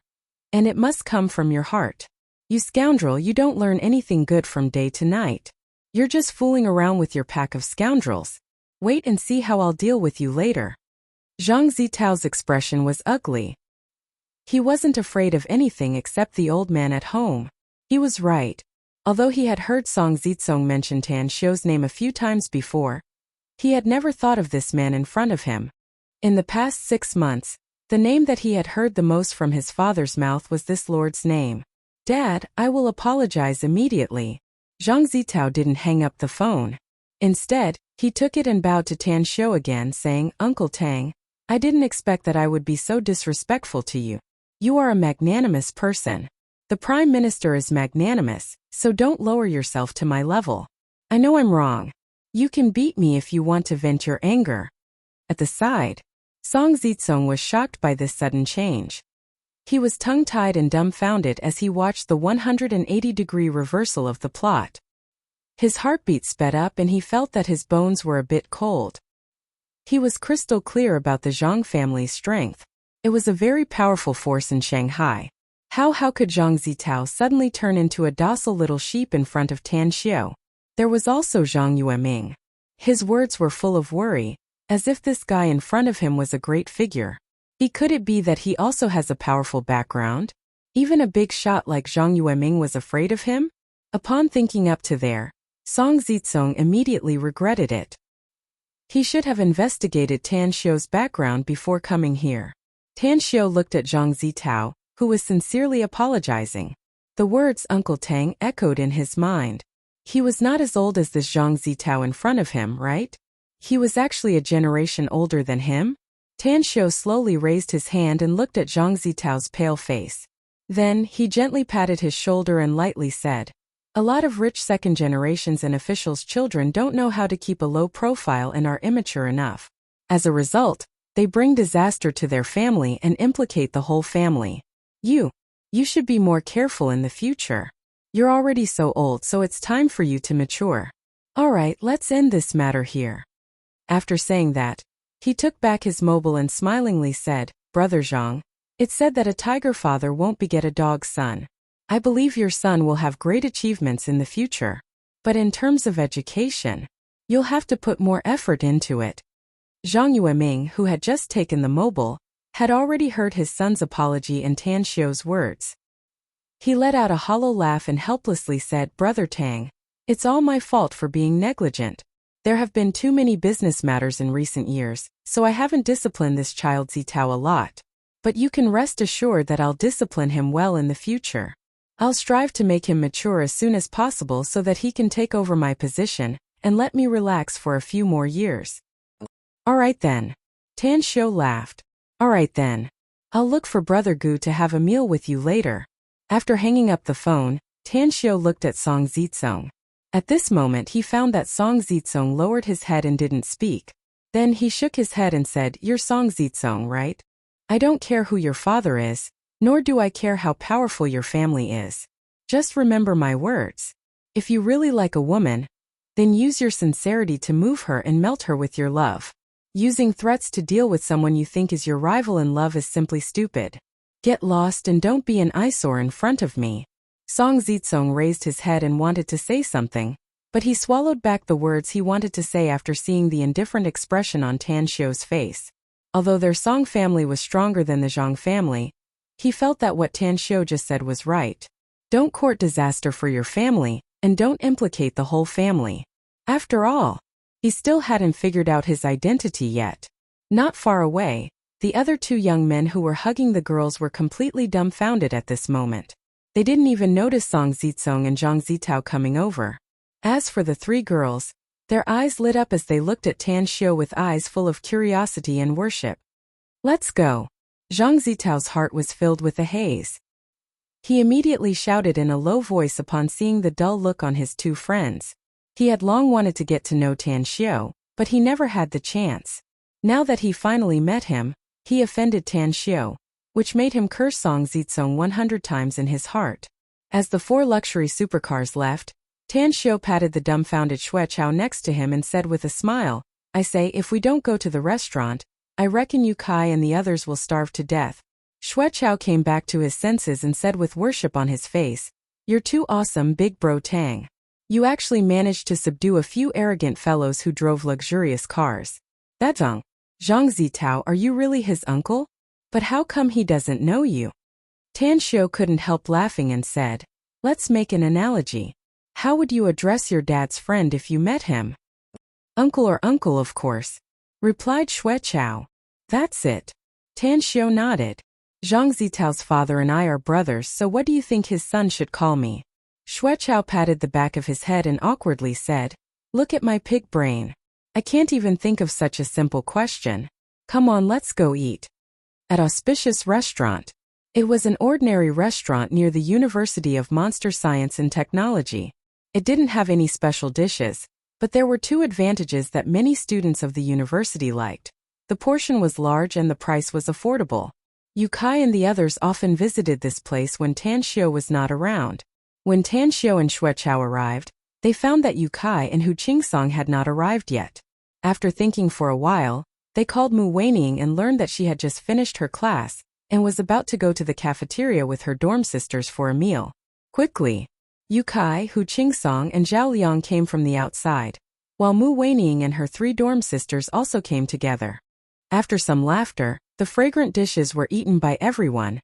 And it must come from your heart. You scoundrel, you don't learn anything good from day to night. You're just fooling around with your pack of scoundrels. Wait and see how I'll deal with you later." Zhang Zitao's expression was ugly. He wasn't afraid of anything except the old man at home. He was right. Although he had heard Song Zitsong mention Tan Xiu's name a few times before, he had never thought of this man in front of him. In the past 6 months, the name that he had heard the most from his father's mouth was this lord's name. "Dad, I will apologize immediately." Zhang Zitao didn't hang up the phone. Instead, he took it and bowed to Tan Xiu again, saying, "Uncle Tang, I didn't expect that I would be so disrespectful to you. You are a magnanimous person. The Prime Minister is magnanimous, so don't lower yourself to my level. I know I'm wrong. You can beat me if you want to vent your anger." At the side, Song Zitsong was shocked by this sudden change. He was tongue-tied and dumbfounded as he watched the 180-degree reversal of the plot. His heartbeat sped up and he felt that his bones were a bit cold. He was crystal clear about the Zhang family's strength. It was a very powerful force in Shanghai. How could Zhang Zitao suddenly turn into a docile little sheep in front of Tan Xiu? There was also Zhang Yueming. His words were full of worry, as if this guy in front of him was a great figure. Could it be that he also has a powerful background? Even a big shot like Zhang Yueming was afraid of him? Upon thinking up to there, Song Zitsong immediately regretted it. He should have investigated Tan Xiu's background before coming here. Tan Xiu looked at Zhang Zitao, who was sincerely apologizing. The words Uncle Tang echoed in his mind. He was not as old as this Zhang Zitao in front of him, right? He was actually a generation older than him? Tan Xiu slowly raised his hand and looked at Zhang Zitao's pale face. Then, he gently patted his shoulder and lightly said, "A lot of rich second generations and officials' children don't know how to keep a low profile and are immature enough. As a result, they bring disaster to their family and implicate the whole family. You should be more careful in the future. You're already so old, so it's time for you to mature. Alright, let's end this matter here." After saying that, he took back his mobile and smilingly said, "Brother Zhang, it's said that a tiger father won't beget a dog son. I believe your son will have great achievements in the future. But in terms of education, you'll have to put more effort into it." Zhang Yueming, who had just taken the mobile, had already heard his son's apology and Tan Xiu's words. He let out a hollow laugh and helplessly said, "Brother Tang, it's all my fault for being negligent. There have been too many business matters in recent years, so I haven't disciplined this child Zitao a lot. But you can rest assured that I'll discipline him well in the future. I'll strive to make him mature as soon as possible so that he can take over my position and let me relax for a few more years." "Alright then." Tan Xiu laughed. "Alright then. I'll look for Brother Gu to have a meal with you later." After hanging up the phone, Tan Xiu looked at Song Zizong. At this moment he found that Song Zizong lowered his head and didn't speak. Then he shook his head and said, "You're Song Zizong, right? I don't care who your father is, nor do I care how powerful your family is. Just remember my words. If you really like a woman, then use your sincerity to move her and melt her with your love. Using threats to deal with someone you think is your rival in love is simply stupid. Get lost and don't be an eyesore in front of me." Song Zizong raised his head and wanted to say something, but he swallowed back the words he wanted to say after seeing the indifferent expression on Tan Xiu's face. Although their Song family was stronger than the Zhang family, he felt that what Tan Xiu just said was right. Don't court disaster for your family, and don't implicate the whole family. After all, he still hadn't figured out his identity yet. Not far away, the other two young men who were hugging the girls were completely dumbfounded at this moment. They didn't even notice Song Zizong and Zhang Zitao coming over. As for the three girls, their eyes lit up as they looked at Tan Xiu with eyes full of curiosity and worship. "Let's go." Zhang Zitao's heart was filled with a haze. He immediately shouted in a low voice upon seeing the dull look on his two friends. He had long wanted to get to know Tan Xiu, but he never had the chance. Now that he finally met him, he offended Tan Xiu, which made him curse Song Zizong 100 times in his heart. As the 4 luxury supercars left, Tan Xiu patted the dumbfounded Xue Chao next to him and said with a smile, "I say, if we don't go to the restaurant, I reckon you Kai and the others will starve to death." Xue Chao came back to his senses and said with worship on his face, "You're too awesome, big bro Tang. You actually managed to subdue a few arrogant fellows who drove luxurious cars. That's Zhang Zitao, are you really his uncle? But how come he doesn't know you?" Tan Xiu couldn't help laughing and said, "Let's make an analogy. How would you address your dad's friend if you met him?" "Uncle or uncle, of course," replied Xue Chao. "That's it." Tan Xiu nodded. "Zhang Zitao's father and I are brothers, so what do you think his son should call me?" Xue Chao patted the back of his head and awkwardly said, "Look at my pig brain. I can't even think of such a simple question. Come on, let's go eat." At Auspicious Restaurant. It was an ordinary restaurant near the University of Monster Science and Technology. It didn't have any special dishes, but there were 2 advantages that many students of the university liked. The portion was large and the price was affordable. Yu Kai and the others often visited this place when Tan Xiu was not around. When Tan Xiu and Xue Chao arrived, they found that Yu Kai and Hu Qingsong had not arrived yet. After thinking for a while, they called Mu Weining and learned that she had just finished her class and was about to go to the cafeteria with her dorm sisters for a meal. Quickly, Yu Kai, Hu Qingsong, and Zhao Liang came from the outside, while Mu Weining and her 3 dorm sisters also came together. After some laughter, the fragrant dishes were eaten by everyone,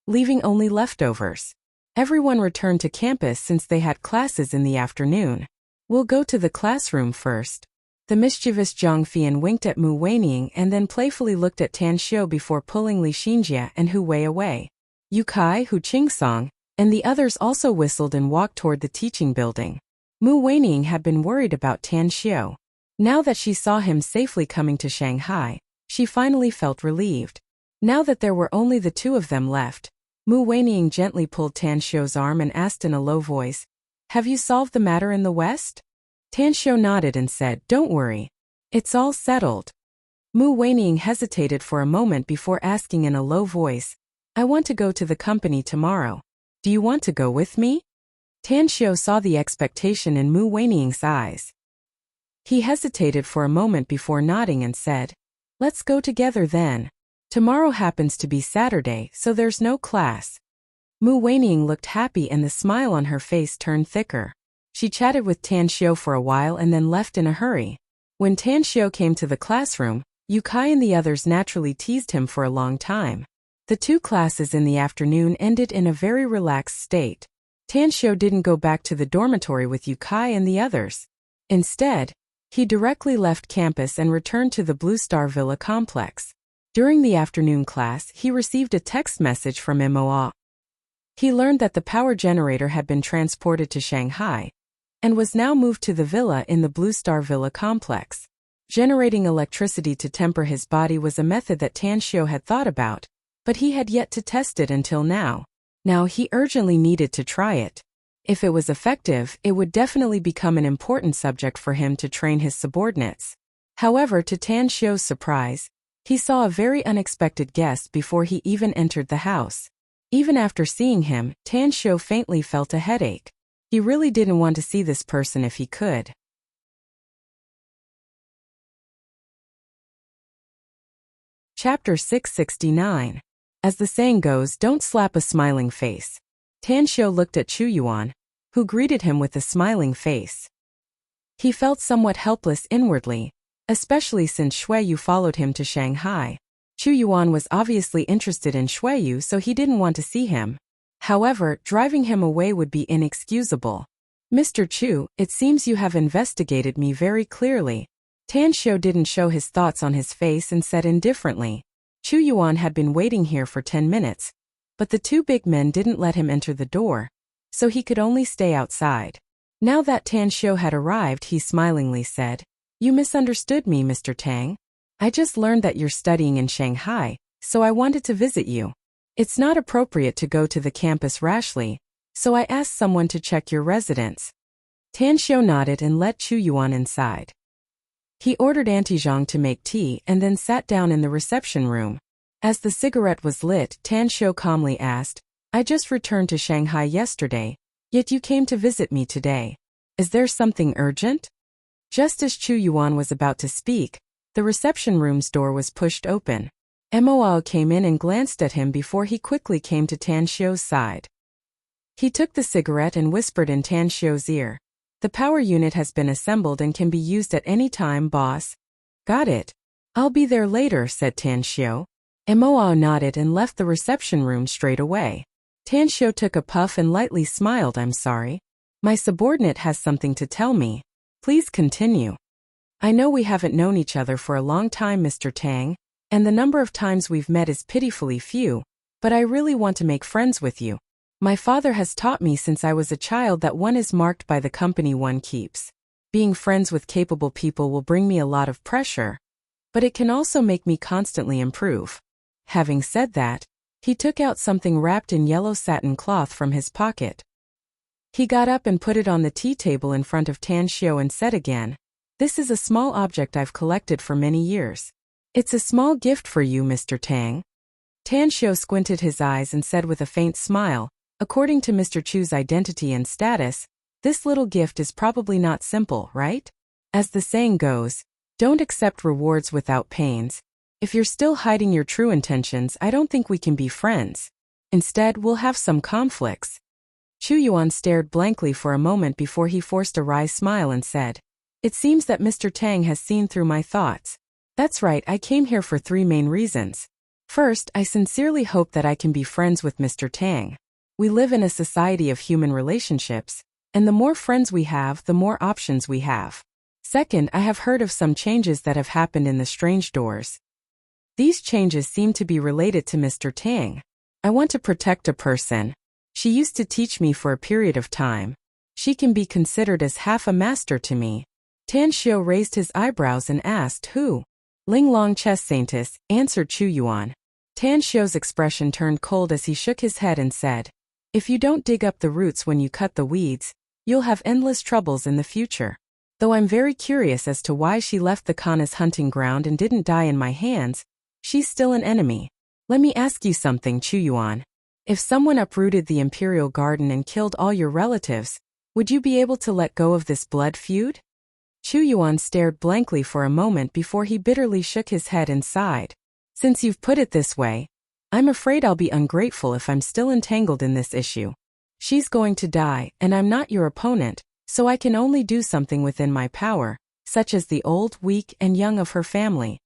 leaving only leftovers. Everyone returned to campus since they had classes in the afternoon. "We'll go to the classroom first." The mischievous Zhang Fian winked at Mu Weining and then playfully looked at Tan Xiu before pulling Li Xinjie and Hu Wei away. Yu Kai, Hu Qingsong, and the others also whistled and walked toward the teaching building. Mu Weining had been worried about Tan Xiu. Now that she saw him safely coming to Shanghai, she finally felt relieved. Now that there were only the two of them left, Mu Weining gently pulled Tan Xiu's arm and asked in a low voice, "Have you solved the matter in the West?" Tan Xiu nodded and said, "Don't worry. It's all settled." Mu Weining hesitated for a moment before asking in a low voice, "I want to go to the company tomorrow. Do you want to go with me?" Tan Xiu saw the expectation in Mu Weining's eyes. He hesitated for a moment before nodding and said, "Let's go together then. Tomorrow happens to be Saturday, so there's no class." Mu Weining looked happy and the smile on her face turned thicker. She chatted with Tan Xiu for a while and then left in a hurry. When Tan Xiu came to the classroom, Yu Kai and the others naturally teased him for a long time. The two classes in the afternoon ended in a very relaxed state. Tan Xiu didn't go back to the dormitory with Yu Kai and the others. Instead, he directly left campus and returned to the Blue Star Villa complex. During the afternoon class, he received a text message from Immortal. He learned that the power generator had been transported to Shanghai and was now moved to the villa in the Blue Star Villa complex. Generating electricity to temper his body was a method that Tan Xiu had thought about, but he had yet to test it until now. Now he urgently needed to try it. If it was effective, it would definitely become an important subject for him to train his subordinates. However, to Tan Xiu's surprise, he saw a very unexpected guest before he even entered the house. Even after seeing him, Tan Xiu faintly felt a headache. He really didn't want to see this person if he could. Chapter 669. As the saying goes, don't slap a smiling face. Tan Xiu looked at Chu Yuan, who greeted him with a smiling face. He felt somewhat helpless inwardly, especially since Shuiyu followed him to Shanghai. Chu Yuan was obviously interested in Shuiyu, so he didn't want to see him. However, driving him away would be inexcusable. "Mr. Chu, it seems you have investigated me very clearly." Tan Xiu didn't show his thoughts on his face and said indifferently. Chu Yuan had been waiting here for 10 minutes, but the two big men didn't let him enter the door, so he could only stay outside. Now that Tan Xiu had arrived, he smilingly said, "You misunderstood me, Mr. Tang. I just learned that you're studying in Shanghai, so I wanted to visit you. It's not appropriate to go to the campus rashly, so I asked someone to check your residence." Tan Xiu nodded and let Chu Yuan inside. He ordered Auntie Zhang to make tea and then sat down in the reception room. As the cigarette was lit, Tan Xiu calmly asked, "I just returned to Shanghai yesterday, yet you came to visit me today. Is there something urgent?" Just as Chu Yuan was about to speak, the reception room's door was pushed open. Mo came in and glanced at him before he quickly came to Tan Xiu's side. He took the cigarette and whispered in Tan Xiu's ear, "The power unit has been assembled and can be used at any time, boss." "Got it. I'll be there later," said Tan Xiu. Mo nodded and left the reception room straight away. Tan Xiu took a puff and lightly smiled. "I'm sorry. My subordinate has something to tell me. Please continue." "I know we haven't known each other for a long time, Mr. Tang, and the number of times we've met is pitifully few, but I really want to make friends with you. My father has taught me since I was a child that one is marked by the company one keeps. Being friends with capable people will bring me a lot of pressure, but it can also make me constantly improve." Having said that, he took out something wrapped in yellow satin cloth from his pocket. He got up and put it on the tea table in front of Tan Xiu and said again, "This is a small object I've collected for many years. It's a small gift for you, Mr. Tang." Tan Xiu squinted his eyes and said with a faint smile, "According to Mr. Chu's identity and status, this little gift is probably not simple, right? As the saying goes, don't accept rewards without pains. If you're still hiding your true intentions, I don't think we can be friends. Instead, we'll have some conflicts." Chu Yuan stared blankly for a moment before he forced a wry smile and said, "It seems that Mr. Tang has seen through my thoughts. That's right, I came here for 3 main reasons. First, I sincerely hope that I can be friends with Mr. Tang. We live in a society of human relationships, and the more friends we have, the more options we have. Second, I have heard of some changes that have happened in the strange doors. These changes seem to be related to Mr. Tang. I want to protect a person. She used to teach me for a period of time. She can be considered as half a master to me. Tan Xiu raised his eyebrows and asked, "Who?" "Ling Long Chess Saintess," answered Chu Yuan. Tan Xiu's expression turned cold as he shook his head and said, "If you don't dig up the roots when you cut the weeds, you'll have endless troubles in the future. Though I'm very curious as to why she left the Kana's hunting ground and didn't die in my hands, she's still an enemy. Let me ask you something, Chu Yuan. If someone uprooted the Imperial Garden and killed all your relatives, would you be able to let go of this blood feud?" Chu Yuan stared blankly for a moment before he bitterly shook his head and sighed. "Since you've put it this way, I'm afraid I'll be ungrateful if I'm still entangled in this issue. She's going to die, and I'm not your opponent, so I can only do something within my power, such as the old, weak, and young of her family."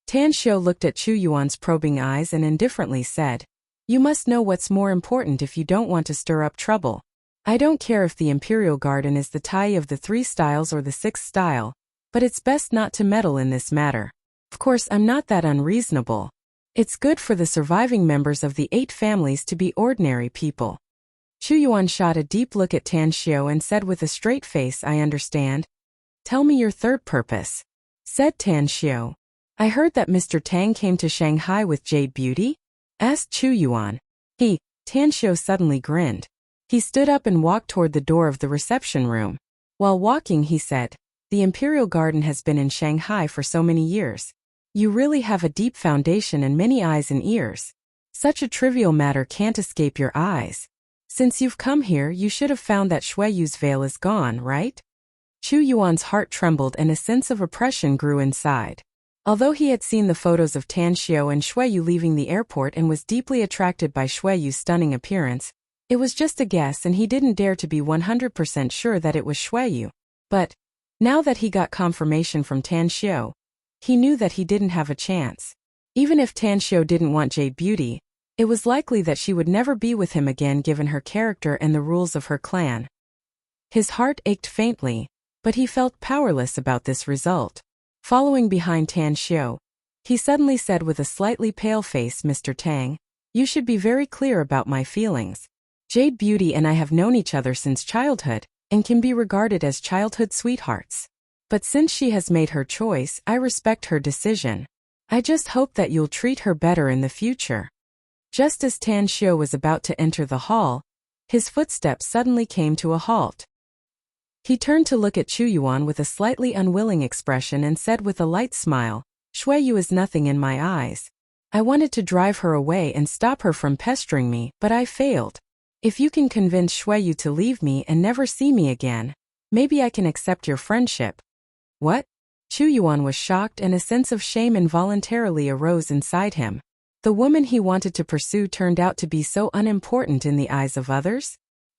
Tan Xiu looked at Chu Yuan's probing eyes and indifferently said, "You must know what's more important if you don't want to stir up trouble. I don't care if the Imperial Garden is the Tai of the 3 styles or the 6th style, but it's best not to meddle in this matter. Of course, I'm not that unreasonable. It's good for the surviving members of the 8 families to be ordinary people." Chu Yuan shot a deep look at Tan Xiu and said with a straight face, "I understand. Tell me your third purpose," said Tan Xiu. "I heard that Mr. Tang came to Shanghai with Jade Beauty?" asked Chu Yuan. Tan Xiu suddenly grinned. He stood up and walked toward the door of the reception room. While walking, he said, "The Imperial Garden has been in Shanghai for so many years. You really have a deep foundation and many eyes and ears. Such a trivial matter can't escape your eyes. Since you've come here, you should have found that Shueyu's veil is gone, right?" Chu Yuan's heart trembled and a sense of oppression grew inside. Although he had seen the photos of Tan Xiu and Shueyu leaving the airport and was deeply attracted by Shueyu's stunning appearance, it was just a guess and he didn't dare to be 100% sure that it was Shueyu. But now that he got confirmation from Tan Xiu, he knew that he didn't have a chance. Even if Tan Xiu didn't want Jade Beauty, it was likely that she would never be with him again given her character and the rules of her clan. His heart ached faintly, but he felt powerless about this result. Following behind Tan Xiu, he suddenly said with a slightly pale face, "Mr. Tang, you should be very clear about my feelings. Jade Beauty and I have known each other since childhood, and can be regarded as childhood sweethearts. But since she has made her choice, I respect her decision. I just hope that you'll treat her better in the future." Just as Tan Xiu was about to enter the hall, his footsteps suddenly came to a halt. He turned to look at Chu Yuan with a slightly unwilling expression and said with a light smile, "Shueyu is nothing in my eyes. I wanted to drive her away and stop her from pestering me, but I failed. If you can convince Shueyu to leave me and never see me again, maybe I can accept your friendship." "What?" Chu Yuan was shocked and a sense of shame involuntarily arose inside him. The woman he wanted to pursue turned out to be so unimportant in the eyes of others?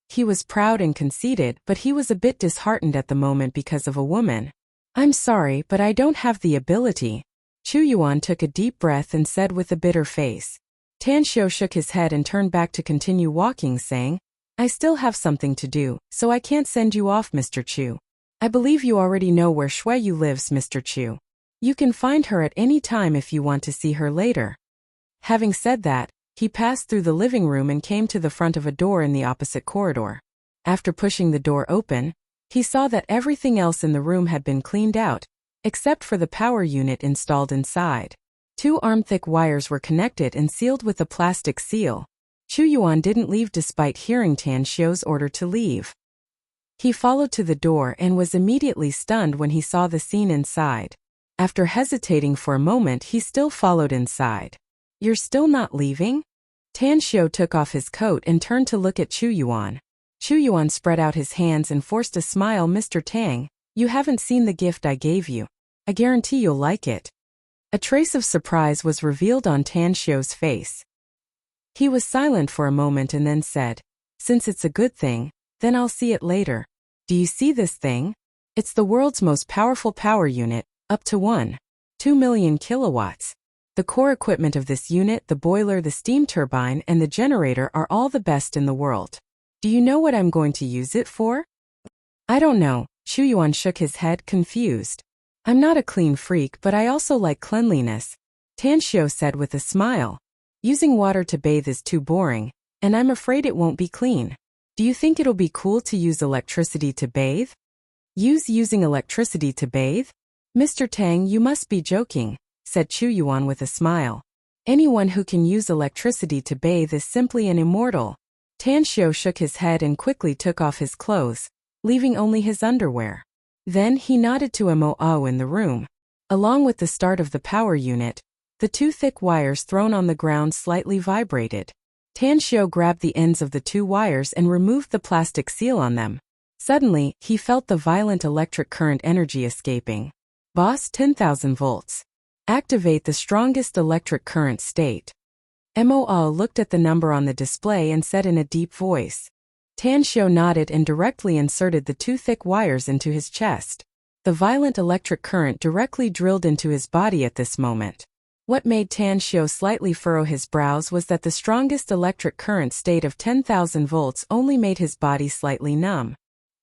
He was proud and conceited, but he was a bit disheartened at the moment because of a woman. "I'm sorry, but I don't have the ability." Chu Yuan took a deep breath and said with a bitter face. Tan Xiu shook his head and turned back to continue walking, saying, "I still have something to do, so I can't send you off, Mr. Chu. I believe you already know where Shueyu lives, Mr. Chu. You can find her at any time if you want to see her later." Having said that, he passed through the living room and came to the front of a door in the opposite corridor. After pushing the door open, he saw that everything else in the room had been cleaned out, except for the power unit installed inside. 2 arm-thick wires were connected and sealed with a plastic seal. Chu Yuan didn't leave despite hearing Tan Xiu's order to leave. He followed to the door and was immediately stunned when he saw the scene inside. After hesitating for a moment, he still followed inside. "You're still not leaving?" Tan Xiu took off his coat and turned to look at Chu Yuan. Chu Yuan spread out his hands and forced a smile. "Mr. Tang, you haven't seen the gift I gave you. I guarantee you'll like it." A trace of surprise was revealed on Tan Xiu's face. He was silent for a moment and then said, "Since it's a good thing, then I'll see it later. Do you see this thing? It's the world's most powerful power unit, up to 1.2 million kilowatts. The core equipment of this unit, the boiler, the steam turbine, and the generator are all the best in the world. Do you know what I'm going to use it for?" "I don't know." Chu Yuan shook his head, confused. "I'm not a clean freak, but I also like cleanliness," Tan Xiu said with a smile. "Using water to bathe is too boring, and I'm afraid it won't be clean. Do you think it'll be cool to use electricity to bathe?" Using electricity to bathe? Mr. Tang, you must be joking, said Chu Yuan with a smile. Anyone who can use electricity to bathe is simply an immortal. Tan Xiu shook his head and quickly took off his clothes, leaving only his underwear. Then he nodded to Mo in the room. Along with the start of the power unit, the two thick wires thrown on the ground slightly vibrated. Tan Xiu grabbed the ends of the two wires and removed the plastic seal on them. Suddenly, he felt the violent electric current energy escaping. Boss, 10,000 volts. Activate the strongest electric current state. Mo looked at the number on the display and said in a deep voice. Tan Xiu nodded and directly inserted the two thick wires into his chest. The violent electric current directly drilled into his body at this moment. What made Tan Xiu slightly furrow his brows was that the strongest electric current state of 10,000 volts only made his body slightly numb.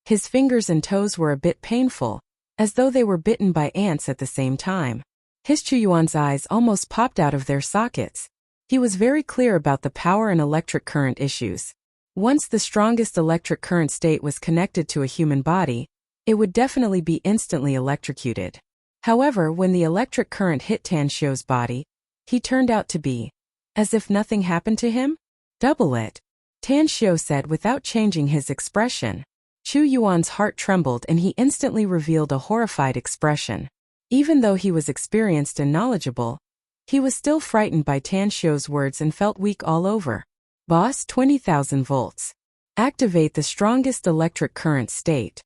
His fingers and toes were a bit painful, as though they were bitten by ants at the same time. His Chu Yuan's eyes almost popped out of their sockets. He was very clear about the power and electric current issues. Once the strongest electric current state was connected to a human body, it would definitely be instantly electrocuted. However, when the electric current hit Tan Xiu's body, he turned out to be as if nothing happened to him? Double it, Tan Xiu said without changing his expression. Chu Yuan's heart trembled and he instantly revealed a horrified expression. Even though he was experienced and knowledgeable, he was still frightened by Tan Xiu's words and felt weak all over. Boss, 20,000 volts. Activate the strongest electric current state.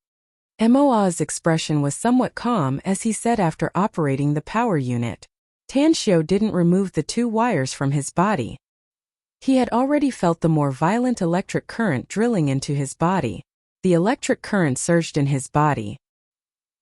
Mo's expression was somewhat calm as he said after operating the power unit. Tan Xiu didn't remove the two wires from his body. He had already felt the more violent electric current drilling into his body. The electric current surged in his body.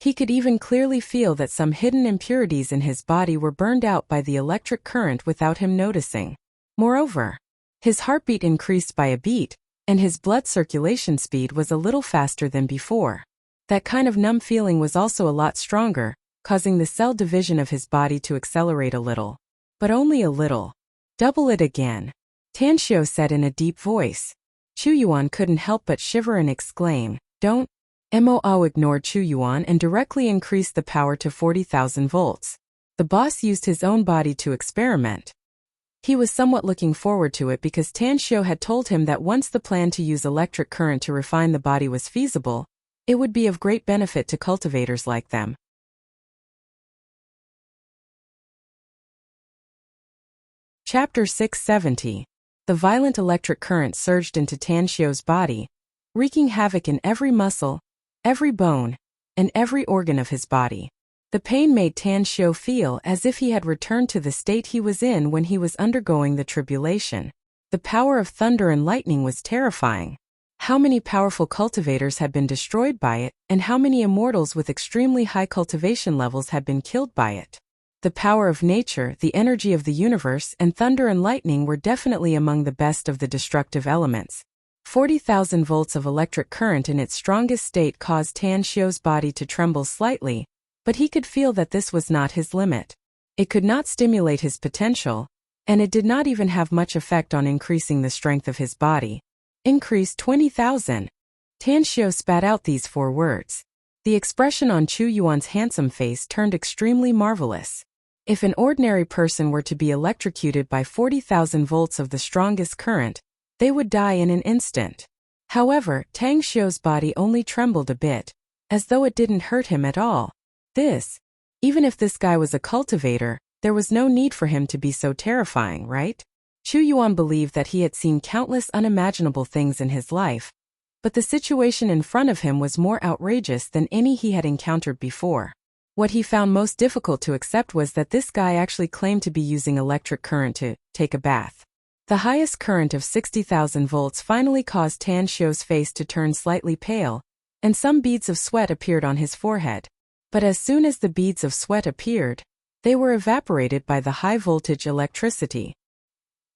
He could even clearly feel that some hidden impurities in his body were burned out by the electric current without him noticing. Moreover, his heartbeat increased by a beat, and his blood circulation speed was a little faster than before. That kind of numb feeling was also a lot stronger, causing the cell division of his body to accelerate a little. But only a little. Double it again, Tan Xiu said in a deep voice. Chu Yuan couldn't help but shiver and exclaim, "Don't." Mo ignored Chu Yuan and directly increased the power to 40,000 volts. The boss used his own body to experiment. He was somewhat looking forward to it because Tan Xiu had told him that once the plan to use electric current to refine the body was feasible, it would be of great benefit to cultivators like them. Chapter 670. The violent electric current surged into Tan Xiu's body, wreaking havoc in every muscle, every bone, and every organ of his body. The pain made Tan Xiu feel as if he had returned to the state he was in when he was undergoing the tribulation. The power of thunder and lightning was terrifying. How many powerful cultivators had been destroyed by it, and how many immortals with extremely high cultivation levels had been killed by it. The power of nature, the energy of the universe, and thunder and lightning were definitely among the best of the destructive elements. 40,000 volts of electric current in its strongest state caused Tan Xiu's body to tremble slightly, but he could feel that this was not his limit. It could not stimulate his potential, and it did not even have much effect on increasing the strength of his body. Increase 20,000. Tan Xiu spat out these 4 words. The expression on Chu Yuan's handsome face turned extremely marvelous. If an ordinary person were to be electrocuted by 40,000 volts of the strongest current, they would die in an instant. However, Tan Xiu's body only trembled a bit, as though it didn't hurt him at all. Even if this guy was a cultivator, there was no need for him to be so terrifying, right? Chu Yuan believed that he had seen countless unimaginable things in his life, but the situation in front of him was more outrageous than any he had encountered before. What he found most difficult to accept was that this guy actually claimed to be using electric current to take a bath. The highest current of 60,000 volts finally caused Tan Xiu's face to turn slightly pale, and some beads of sweat appeared on his forehead. But as soon as the beads of sweat appeared, they were evaporated by the high-voltage electricity.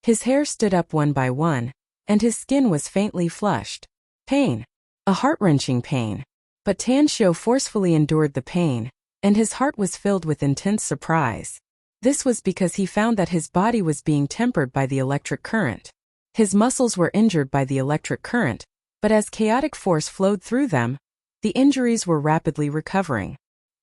His hair stood up one by one, and his skin was faintly flushed. Pain. A heart-wrenching pain. But Tan Xiu forcefully endured the pain, and his heart was filled with intense surprise. This was because he found that his body was being tempered by the electric current. His muscles were injured by the electric current, but as chaotic force flowed through them, The injuries were rapidly recovering.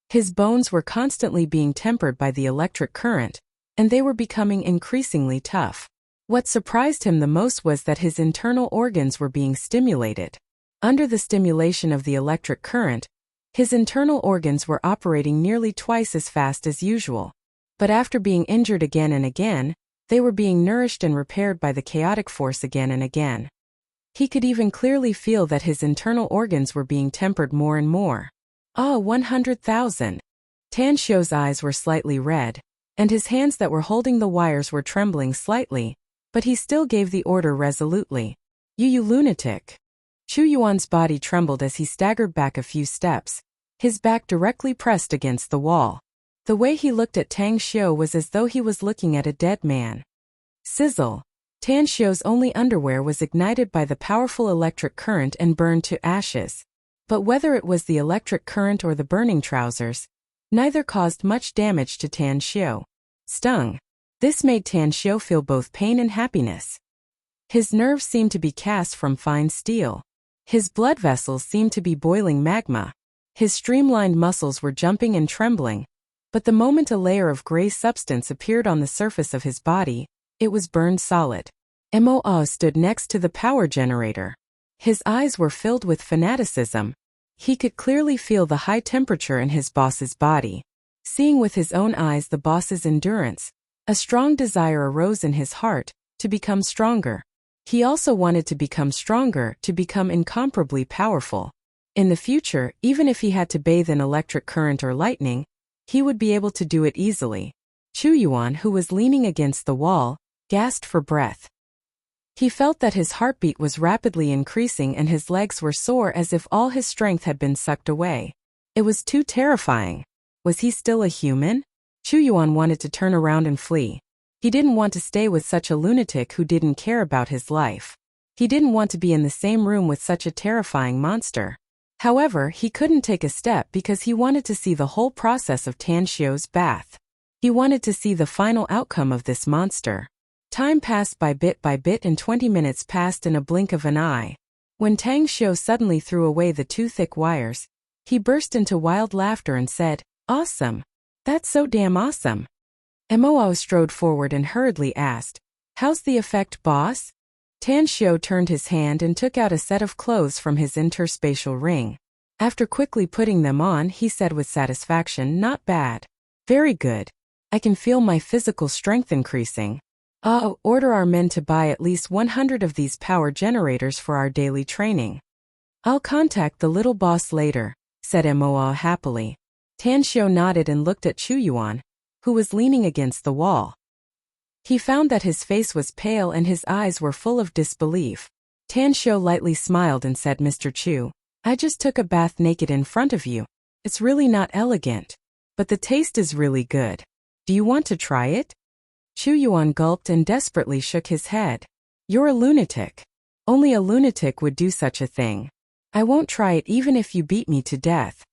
His bones were constantly being tempered by the electric current, and they were becoming increasingly tough. What surprised him the most was that his internal organs were being stimulated. Under the stimulation of the electric current, his internal organs were operating nearly twice as fast as usual. But after being injured again and again, they were being nourished and repaired by the chaotic force again and again. He could even clearly feel that his internal organs were being tempered more and more. 100,000. Tan Xiu's eyes were slightly red, and his hands that were holding the wires were trembling slightly, but he still gave the order resolutely. You lunatic. Chu Yuan's body trembled as he staggered back a few steps, his back directly pressed against the wall. The way he looked at Tang Xiu was as though he was looking at a dead man. Sizzle. Tan Xiu's only underwear was ignited by the powerful electric current and burned to ashes. But whether it was the electric current or the burning trousers, neither caused much damage to Tan Xiu. Stung. This made Tan Xiu feel both pain and happiness. His nerves seemed to be cast from fine steel. His blood vessels seemed to be boiling magma. His streamlined muscles were jumping and trembling. But the moment a layer of gray substance appeared on the surface of his body, it was burned solid. Mo stood next to the power generator. His eyes were filled with fanaticism. He could clearly feel the high temperature in his boss's body. Seeing with his own eyes the boss's endurance, a strong desire arose in his heart to become stronger. He also wanted to become stronger, to become incomparably powerful. In the future, even if he had to bathe in electric current or lightning, he would be able to do it easily. Chu Yuan, who was leaning against the wall, gasped for breath. He felt that his heartbeat was rapidly increasing and his legs were sore as if all his strength had been sucked away. It was too terrifying. Was he still a human? Chu Yuan wanted to turn around and flee. He didn't want to stay with such a lunatic who didn't care about his life. He didn't want to be in the same room with such a terrifying monster. However, he couldn't take a step because he wanted to see the whole process of Tan Xiu's bath. He wanted to see the final outcome of this monster. Time passed by bit and 20 minutes passed in a blink of an eye. When Tang Xiu suddenly threw away the two thick wires, he burst into wild laughter and said, "Awesome! That's so damn awesome!" Mo strode forward and hurriedly asked, "How's the effect, boss?" Tan Xiu turned his hand and took out a set of clothes from his interspatial ring. After quickly putting them on, he said with satisfaction, "Not bad. Very good. I can feel my physical strength increasing. Order our men to buy at least 100 of these power generators for our daily training." "I'll contact the little boss later," said Mo happily. Tan Xiu nodded and looked at Chu Yuan, who was leaning against the wall. He found that his face was pale and his eyes were full of disbelief. Tan Xiu lightly smiled and said, "Mr. Chu, I just took a bath naked in front of you. It's really not elegant. But the taste is really good. Do you want to try it?" Chu Yuan gulped and desperately shook his head. "You're a lunatic. Only a lunatic would do such a thing. I won't try it even if you beat me to death."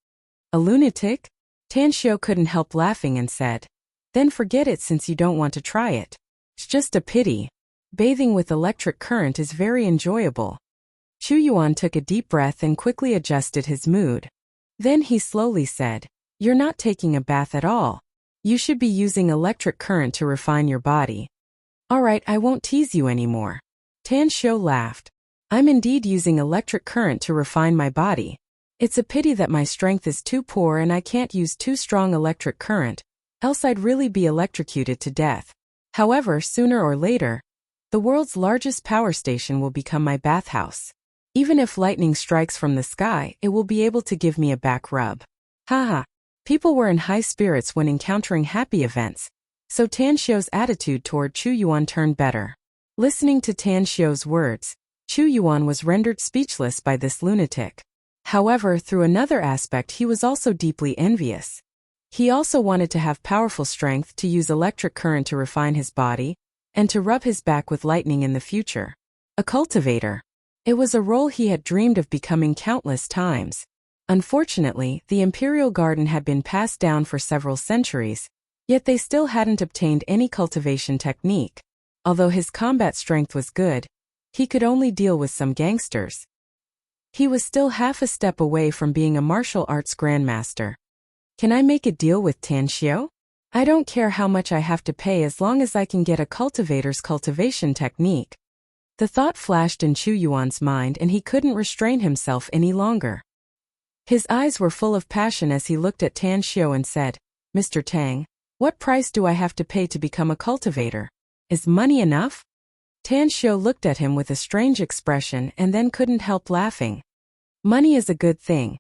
"A lunatic?" Tan Xiu couldn't help laughing and said, "Then forget it since you don't want to try it. It's just a pity. Bathing with electric current is very enjoyable." Chu Yuan took a deep breath and quickly adjusted his mood. Then he slowly said, "You're not taking a bath at all. You should be using electric current to refine your body." "All right, I won't tease you anymore." Tan Xiu laughed. "I'm indeed using electric current to refine my body. It's a pity that my strength is too poor and I can't use too strong electric current, else I'd really be electrocuted to death. However, sooner or later, the world's largest power station will become my bathhouse. Even if lightning strikes from the sky, it will be able to give me a back rub." Haha. People were in high spirits when encountering happy events, so Tan Xiu's attitude toward Chu Yuan turned better. Listening to Tan Xiu's words, Chu Yuan was rendered speechless by this lunatic. However, through another aspect, he was also deeply envious. He also wanted to have powerful strength to use electric current to refine his body, and to rub his back with lightning in the future. A cultivator. It was a role he had dreamed of becoming countless times. Unfortunately, the imperial garden had been passed down for several centuries, yet they still hadn't obtained any cultivation technique. Although his combat strength was good, he could only deal with some gangsters. He was still half a step away from being a martial arts grandmaster. Can I make a deal with Tan Xiao? I don't care how much I have to pay as long as I can get a cultivator's cultivation technique. The thought flashed in Chu Yuan's mind and he couldn't restrain himself any longer. His eyes were full of passion as he looked at Tan Xiao and said, Mr. Tang, what price do I have to pay to become a cultivator? Is money enough? Tan Xiao looked at him with a strange expression and then couldn't help laughing. Money is a good thing,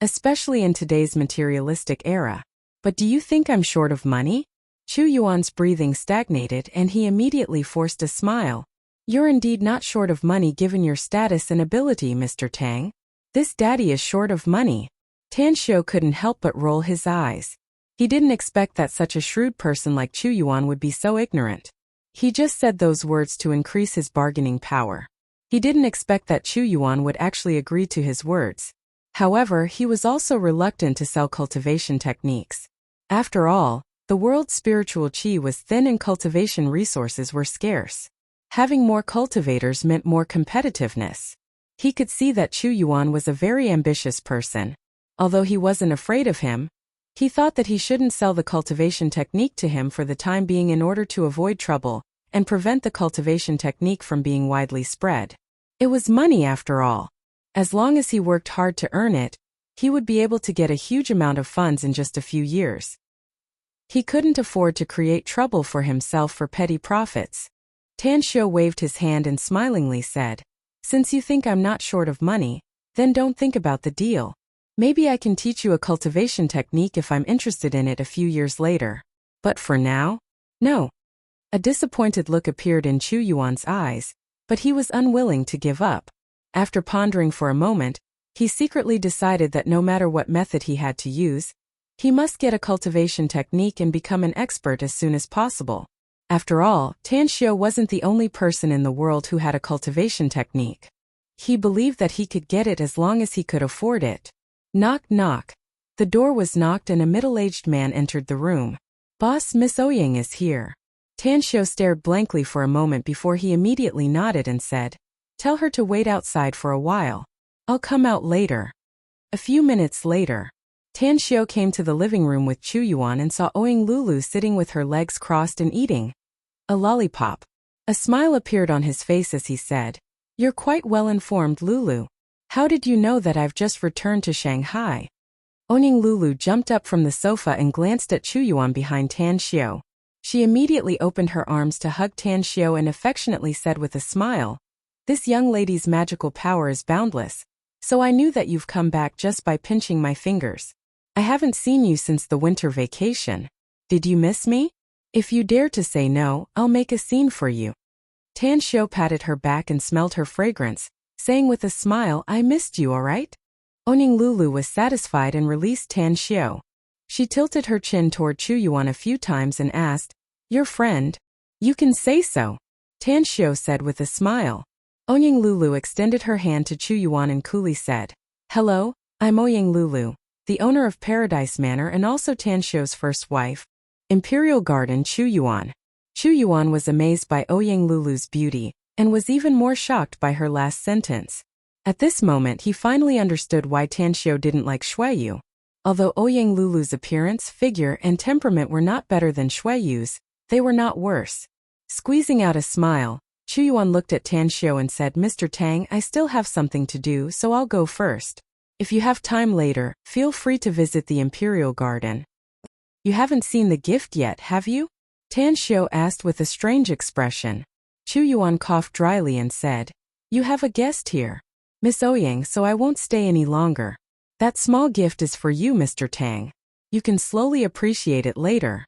especially in today's materialistic era. But do you think I'm short of money? Chu Yuan's breathing stagnated and he immediately forced a smile. You're indeed not short of money given your status and ability, Mr. Tang. This daddy is short of money. Tan Xiao couldn't help but roll his eyes. He didn't expect that such a shrewd person like Chu Yuan would be so ignorant. He just said those words to increase his bargaining power. He didn't expect that Chu Yuan would actually agree to his words. However, he was also reluctant to sell cultivation techniques. After all, the world's spiritual qi was thin and cultivation resources were scarce. Having more cultivators meant more competitiveness. He could see that Chu Yuan was a very ambitious person. Although he wasn't afraid of him, he thought that he shouldn't sell the cultivation technique to him for the time being in order to avoid trouble and prevent the cultivation technique from being widely spread. It was money after all. As long as he worked hard to earn it, he would be able to get a huge amount of funds in just a few years. He couldn't afford to create trouble for himself for petty profits. Tan Xiao waved his hand and smilingly said, Since you think I'm not short of money, then don't think about the deal. Maybe I can teach you a cultivation technique if I'm interested in it a few years later. But for now, no. A disappointed look appeared in Chu Yuan's eyes, but he was unwilling to give up. After pondering for a moment, he secretly decided that no matter what method he had to use, he must get a cultivation technique and become an expert as soon as possible. After all, Tan Xiao wasn't the only person in the world who had a cultivation technique. He believed that he could get it as long as he could afford it. Knock, knock. The door was knocked and a middle-aged man entered the room. Boss, Miss Ouyang is here. Tan Xiao stared blankly for a moment before he immediately nodded and said, Tell her to wait outside for a while. I'll come out later. A few minutes later, Tan Xiao came to the living room with Chu Yuan and saw Ouyang Lulu sitting with her legs crossed and eating a lollipop. A smile appeared on his face as he said, You're quite well informed, Lulu. How did you know that I've just returned to Shanghai? Ouyang Lulu jumped up from the sofa and glanced at Chu Yuan behind Tan Xiao. She immediately opened her arms to hug Tan Xiao and affectionately said with a smile, This young lady's magical power is boundless, so I knew that you've come back just by pinching my fingers. I haven't seen you since the winter vacation. Did you miss me? If you dare to say no, I'll make a scene for you. Tan Xiao patted her back and smelled her fragrance, saying with a smile, I missed you, all right? Ouyang Lulu was satisfied and released Tan Xiao. She tilted her chin toward Chu Yuan a few times and asked, Your friend? You can say so, Tan Xiao said with a smile. Ouyang Lulu extended her hand to Chu Yuan and coolly said, Hello, I'm Ouyang Lulu, the owner of Paradise Manor and also Tan Xiao's first wife. Imperial Garden, Chu Yuan. Chu Yuan was amazed by Ouyang Lulu's beauty, and was even more shocked by her last sentence. At this moment he finally understood why Tan Xiao didn't like Xueyu. Although Ouyang Lulu's appearance, figure, and temperament were not better than Xueyu's, they were not worse. Squeezing out a smile, Chu Yuan looked at Tan Xiao and said, Mr. Tang, I still have something to do, so I'll go first. If you have time later, feel free to visit the Imperial Garden. You haven't seen the gift yet, have you? Tan Xiao asked with a strange expression. Chu Yuan coughed dryly and said, You have a guest here, Miss Ouyang, so I won't stay any longer. That small gift is for you, Mr. Tang. You can slowly appreciate it later.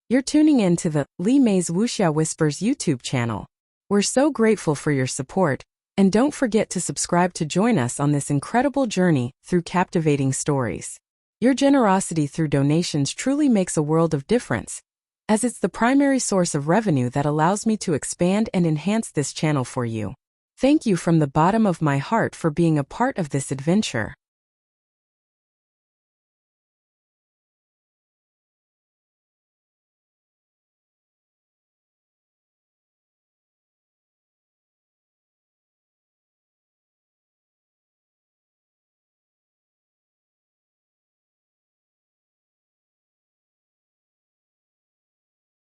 You're tuning in to the Li Mei's Wuxia Whispers YouTube channel. We're so grateful for your support, and don't forget to subscribe to join us on this incredible journey through captivating stories. Your generosity through donations truly makes a world of difference, as it's the primary source of revenue that allows me to expand and enhance this channel for you. Thank you from the bottom of my heart for being a part of this adventure.